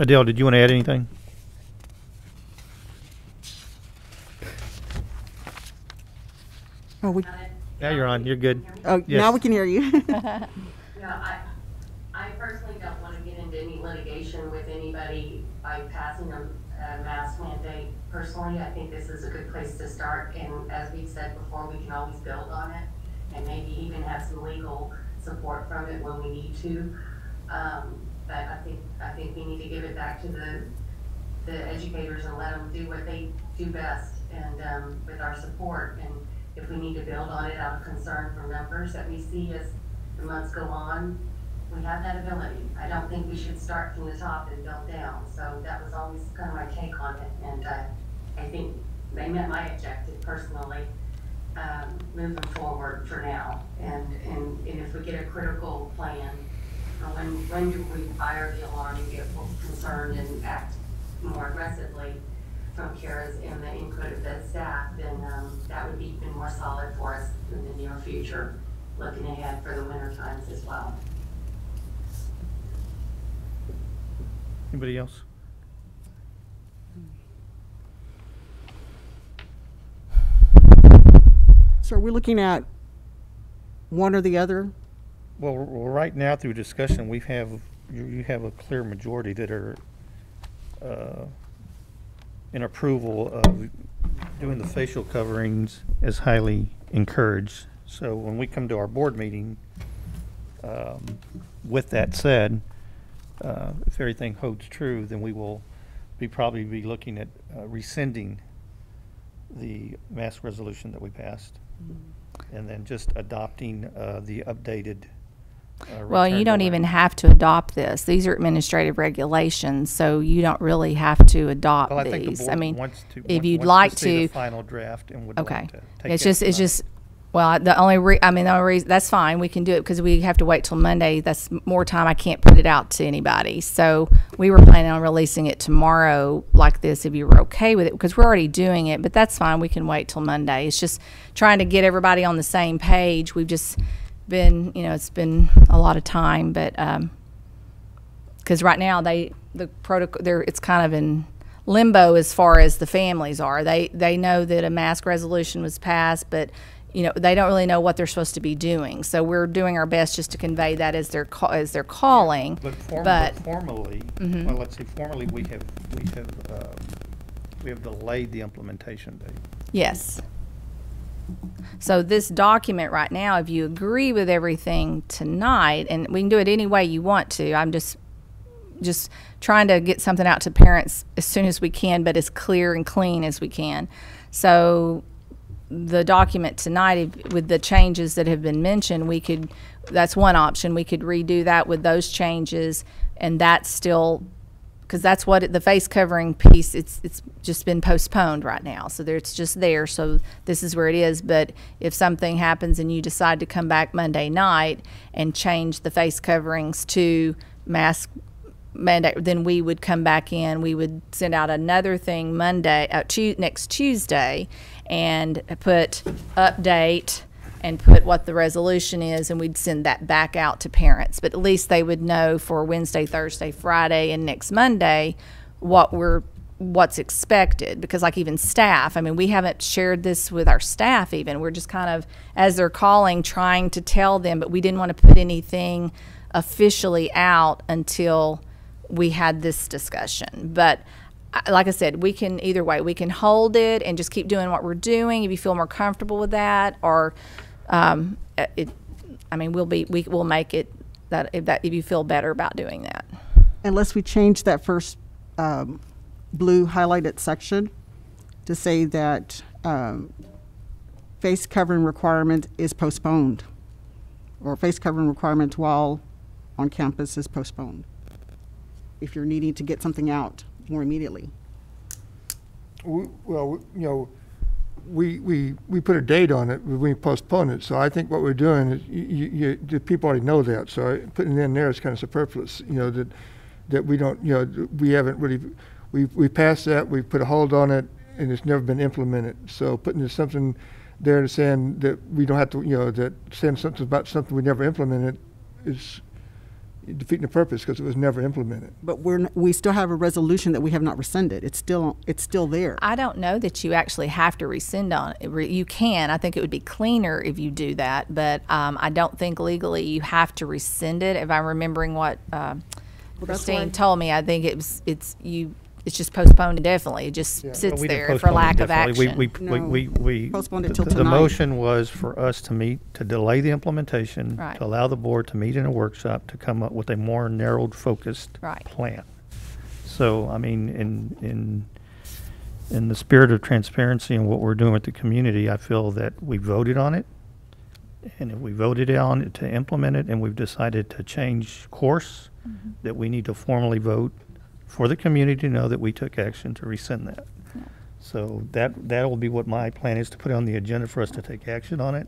Adele, did you want to add anything? Oh, Now you're on. You're good. now Yes. we can hear you. No, I personally don't want to get into any litigation with anybody by passing a mask mandate. Personally, I think this is a good place to start, and as we've said before, we can always build on it and maybe even have some legal support from it when we need to. But I think we need to give it back to the educators and let them do what they do best, and with our support. And if we need to build on it out of concern for numbers that we see as the months go on, we have that ability. I don't think we should start from the top and build down. So that was always kind of my take on it. And I think they met my objective personally, moving forward for now. And if we get a critical plan, when do we fire the alarm and get concerned and act more aggressively from Kara's and the input of the staff, then that would be even more solid for us in the near future, looking ahead for the winter times as well. Anybody else? So are we looking at one or the other? Well, right now through discussion, you have a clear majority that are in approval of doing the facial coverings as highly encouraged. So when we come to our board meeting, with that said, if everything holds true, then we will probably be looking at rescinding the mask resolution that we passed, and then just adopting the updated. Well, you return don't to even learning. have to adopt this. These are administrative regulations, so you don't really have to adopt Well, I think the these. board I mean, wants to. if you'd wants like see the to, final draft and would okay. like to take It's that just, time. well, the only reason, that's fine. We can do it because we have to wait till Monday. That's more time. I can't put it out to anybody. So we were planning on releasing it tomorrow like this if you were okay with it, because we're already doing it, but that's fine. We can wait till Monday. It's just trying to get everybody on the same page. We've just been, it's been a lot of time, but because right now the protocol, it's kind of in limbo as far as the families are. They know that a mask resolution was passed, but they don't really know what they're supposed to be doing. So we're doing our best just to convey that as they're calling. But formally, Mhm. well, let's see. Formally, we have delayed the implementation date. Yes. So this document right now, if you agree with everything tonight, and we can do it any way you want to, I'm just trying to get something out to parents as soon as we can, but as clear and clean as we can. So the document tonight, with the changes that have been mentioned, that's one option. We could redo that with those changes, and that's still, because that's what the face covering piece, it's just been postponed right now. So it's just there. So this is where it is. But if something happens and you decide to come back Monday night and change the face coverings to mask mandate, then we would come back in. We would send out another thing next Tuesday, and put update and put what the resolution is, and we'd send that back out to parents. But at least they would know for Wednesday, Thursday, Friday, and next Monday what's expected. Because like even staff, I mean, we haven't shared this with our staff even. We're just kind of, as they're calling, trying to tell them, but we didn't want to put anything officially out until we had this discussion. But like I said, we can either way. We can hold it and just keep doing what we're doing if you feel more comfortable with that, or we'll make it that if you feel better about doing that. Unless we change that first blue highlighted section to say that face covering requirement is postponed, or face covering requirement while on campus is postponed, if you're needing to get something out more immediately. Well, we put a date on it, we postponed it, so I think what we're doing is, the people already know that, so putting it in there is kind of superfluous, that we don't, we haven't really, we passed that, we put a hold on it, and it's never been implemented. So putting something there saying that we don't have to, that saying something about something we never implemented is defeating the purpose because it was never implemented. But we still have a resolution that we have not rescinded. It's still there. I don't know that you actually have to rescind on it. You can. I think it would be cleaner if you do that, but I don't think legally you have to rescind it. If I'm remembering what Christine told me, I think it's just postponed indefinitely. It just sits We didn't there for postpone lack it of definitely. action. We Postponed it till the tonight. motion was for us to meet, to delay the implementation, Right. to allow the board to meet in a workshop to come up with a more narrowed, focused Right. plan. So, I mean, in the spirit of transparency and what we're doing with the community, I feel that we voted on it. And if we voted on it to implement it and we've decided to change course, that we need to formally vote for the community to know that we took action to rescind that. So that will be what my plan is, to put it on the agenda for us to take action on it.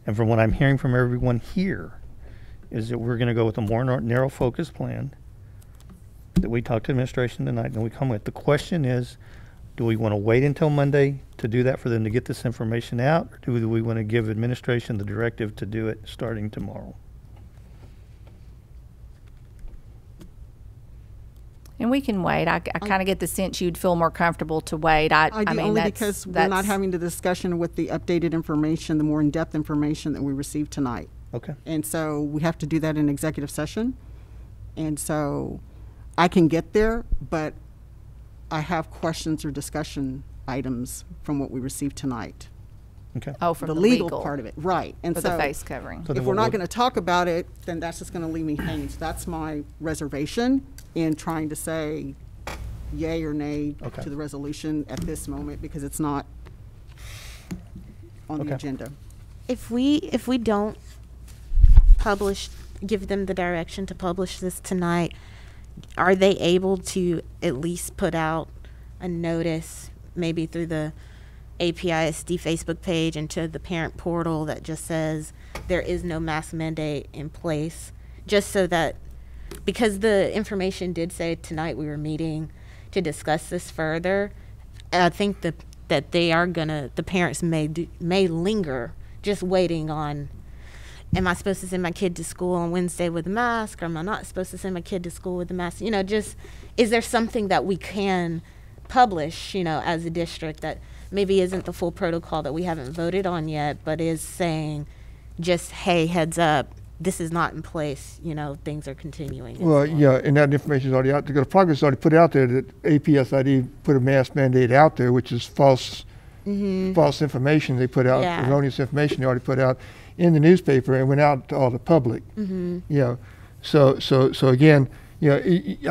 And from what I'm hearing from everyone here is that we're going to go with a more narrow focused plan that we talked to administration tonight and we come with. The question is, do we want to wait until Monday to do that for them to get this information out? Or do we want to give administration the directive to do it starting tomorrow? And we can wait. I kind of get the sense you'd feel more comfortable to wait. I do, mean, only that's, because we're not having the discussion with the updated information, the more in-depth information that we received tonight. Okay. And so we have to do that in executive session. And so I can get there, but I have questions or discussion items from what we received tonight. Okay. Oh, from the the legal part of it, right. And for so the face covering. So if then we're what not would- going to talk about it, then that's just going to leave me hanging. So that's my reservation in trying to say yay or nay Okay. to the resolution at this moment, because it's not on the Okay. agenda. If we don't give them the direction to publish this tonight, are they able to at least put out a notice, maybe through the APISD Facebook page and to the parent portal, that just says there is no mask mandate in place, just so that, because the information did say tonight we were meeting to discuss this further, I think that they are gonna, the parents may linger just waiting on, am I supposed to send my kid to school on Wednesday with a mask, or am I not supposed to send my kid to school with a mask? You know, just, is there something that we can publish, you know, as a district that maybe isn't the full protocol that we haven't voted on yet, but is saying just, hey, heads up, this is not in place, you know, things are continuing. Well, yeah, and that information is already out there. The progress is already put out there that APSID put a mask mandate out there, which is false information they put out, Yeah. erroneous information they already put out in the newspaper and went out to all the public. You know, so again, you know,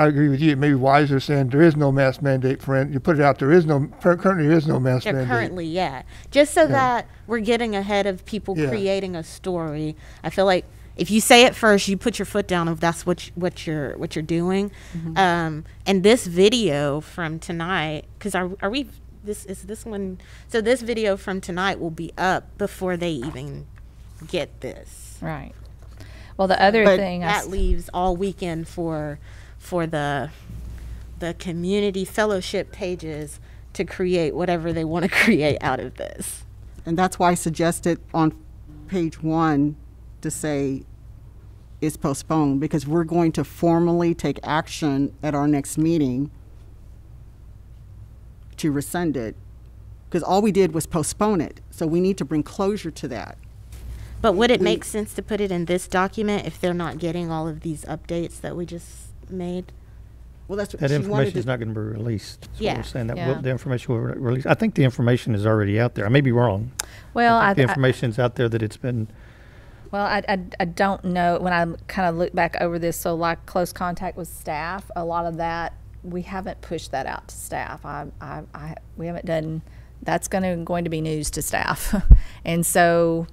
I agree with you. It may be wiser saying there is no mask mandate for it. You put it out, currently there is no mask mandate. Currently, yeah. Just so that we're getting ahead of people creating a story. I feel like if you say it first, you put your foot down if that's what you're doing. And this video from tonight, because are we? This one? So this video from tonight will be up before they even get this. Right. Well, the other But thing that leaves all weekend for the community fellowship pages to create whatever they want to create out of this. And that's why I suggested on page 1 to say is postponed, because we're going to formally take action at our next meeting to rescind it, because all we did was postpone it. So we need to bring closure to that. But would it make sense to put it in this document if they're not getting all of these updates that we just made? Well, that's what That she wanted information is to- not going to be released. That's what Yeah. we're saying. That Yeah. the information will release. I think the information is already out there. I may be wrong. well, I think the information's out there that it's been. Well, I don't know. When I kind of look back over this, so like close contact with staff, a lot of that, we haven't pushed that out to staff. We haven't done, that's going to be news to staff. And so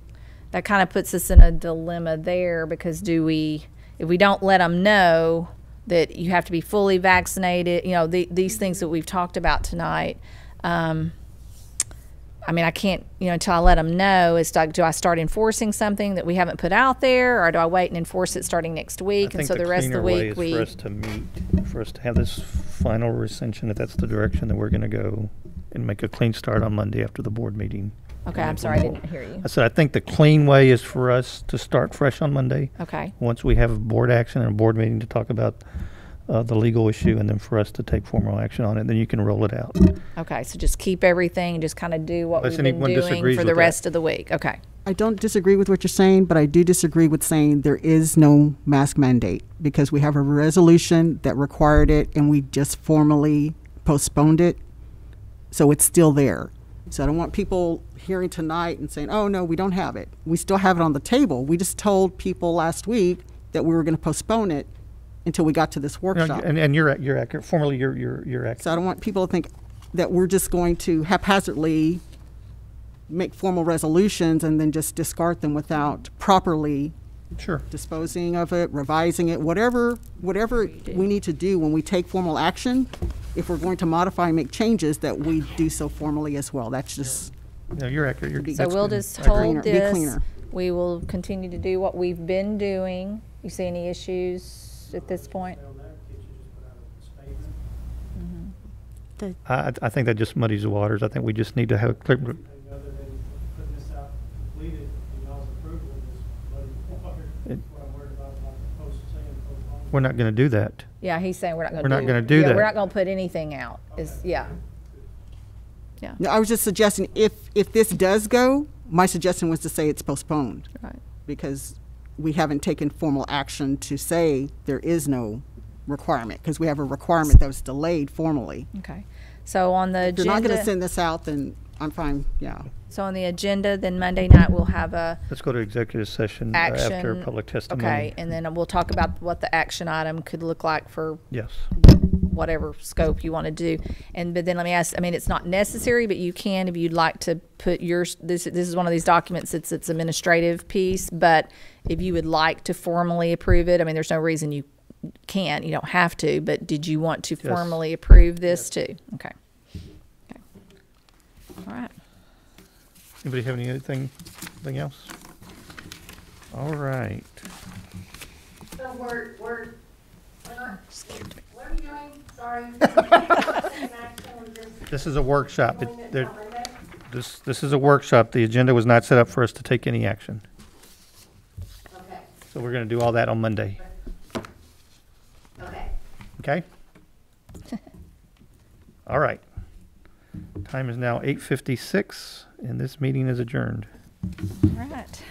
that kind of puts us in a dilemma there, because if we don't let them know that you have to be fully vaccinated, you know, these things that we've talked about tonight, I mean, I can't, you know, until I let them know, it's like, do I start enforcing something that we haven't put out there, or do I wait and enforce it starting next week? I And think so the rest of the cleaner way week is for us to meet, for us to have this final rescission, if that's the direction that we're going to go, and make a clean start on Monday after the board meeting. Okay, I'm sorry, I didn't hear you. I said, I think the clean way is for us to start fresh on Monday. Okay, Once we have a board action and a board meeting to talk about the legal issue, and then for us to take formal action on it, then you can roll it out. okay, so just keep everything, just kind of do what Unless we've been anyone doing disagrees for with the that. rest of the week. Okay, I don't disagree with what you're saying, but I do disagree with saying there is no mask mandate because we have a resolution that required it and we just formally postponed it. So it's still there. So I don't want people hearing tonight and saying, oh, no, we don't have it. We still have it on the table. We just told people last week that we were going to postpone it until we got to this No, workshop. and you're accurate. Formally, you're accurate. So I don't want people to think that we're just going to haphazardly make formal resolutions and then just discard them without properly Sure. disposing of it, revising it, whatever we need to do when we take formal action. If we're going to modify and make changes, that we do so formally as well. That's just No, you're accurate. So so That's we'll good. just I agree. hold Be this. cleaner. We will continue to do what we've been doing. You see any issues at this point? On that, can't you just put out a statement? I think that just muddies the waters. I think we just need to have a clear, Anything other than putting this out completed and y'all's approval of this bloody water? That's what I'm worried about the post saying postpone. we're not going to do that. Yeah, he's saying we're not going We're to not do. gonna do yeah, that. We're not going to put anything out. Yeah. No, I was just suggesting if this does go, my suggestion was to say it's postponed Right. because we haven't taken formal action to say there is no requirement because we have a requirement that was delayed formally. Okay. So on the If you're not going to agenda, send this out, then I'm fine, yeah. so on the agenda, then Monday night we'll have a Let's go to executive session action. after public testimony. Okay, and then we'll talk about what the action item could look like for Yes. whatever scope you want to do. But then let me ask, I mean, it's not necessary, but you can if you'd like to put this is one of these documents, it's administrative piece, but if you would like to formally approve it, I mean, there's no reason you can't, you don't have to, but did you want to Yes. formally approve this too? Okay. Okay. All right. Anybody have anything else? All right. So we're not, what are we doing? Sorry. This is a workshop. This is a workshop. The agenda was not set up for us to take any action. Okay, So we're going to do all that on Monday. okay. Okay? All right. Time is now 8:56, and this meeting is adjourned. All right.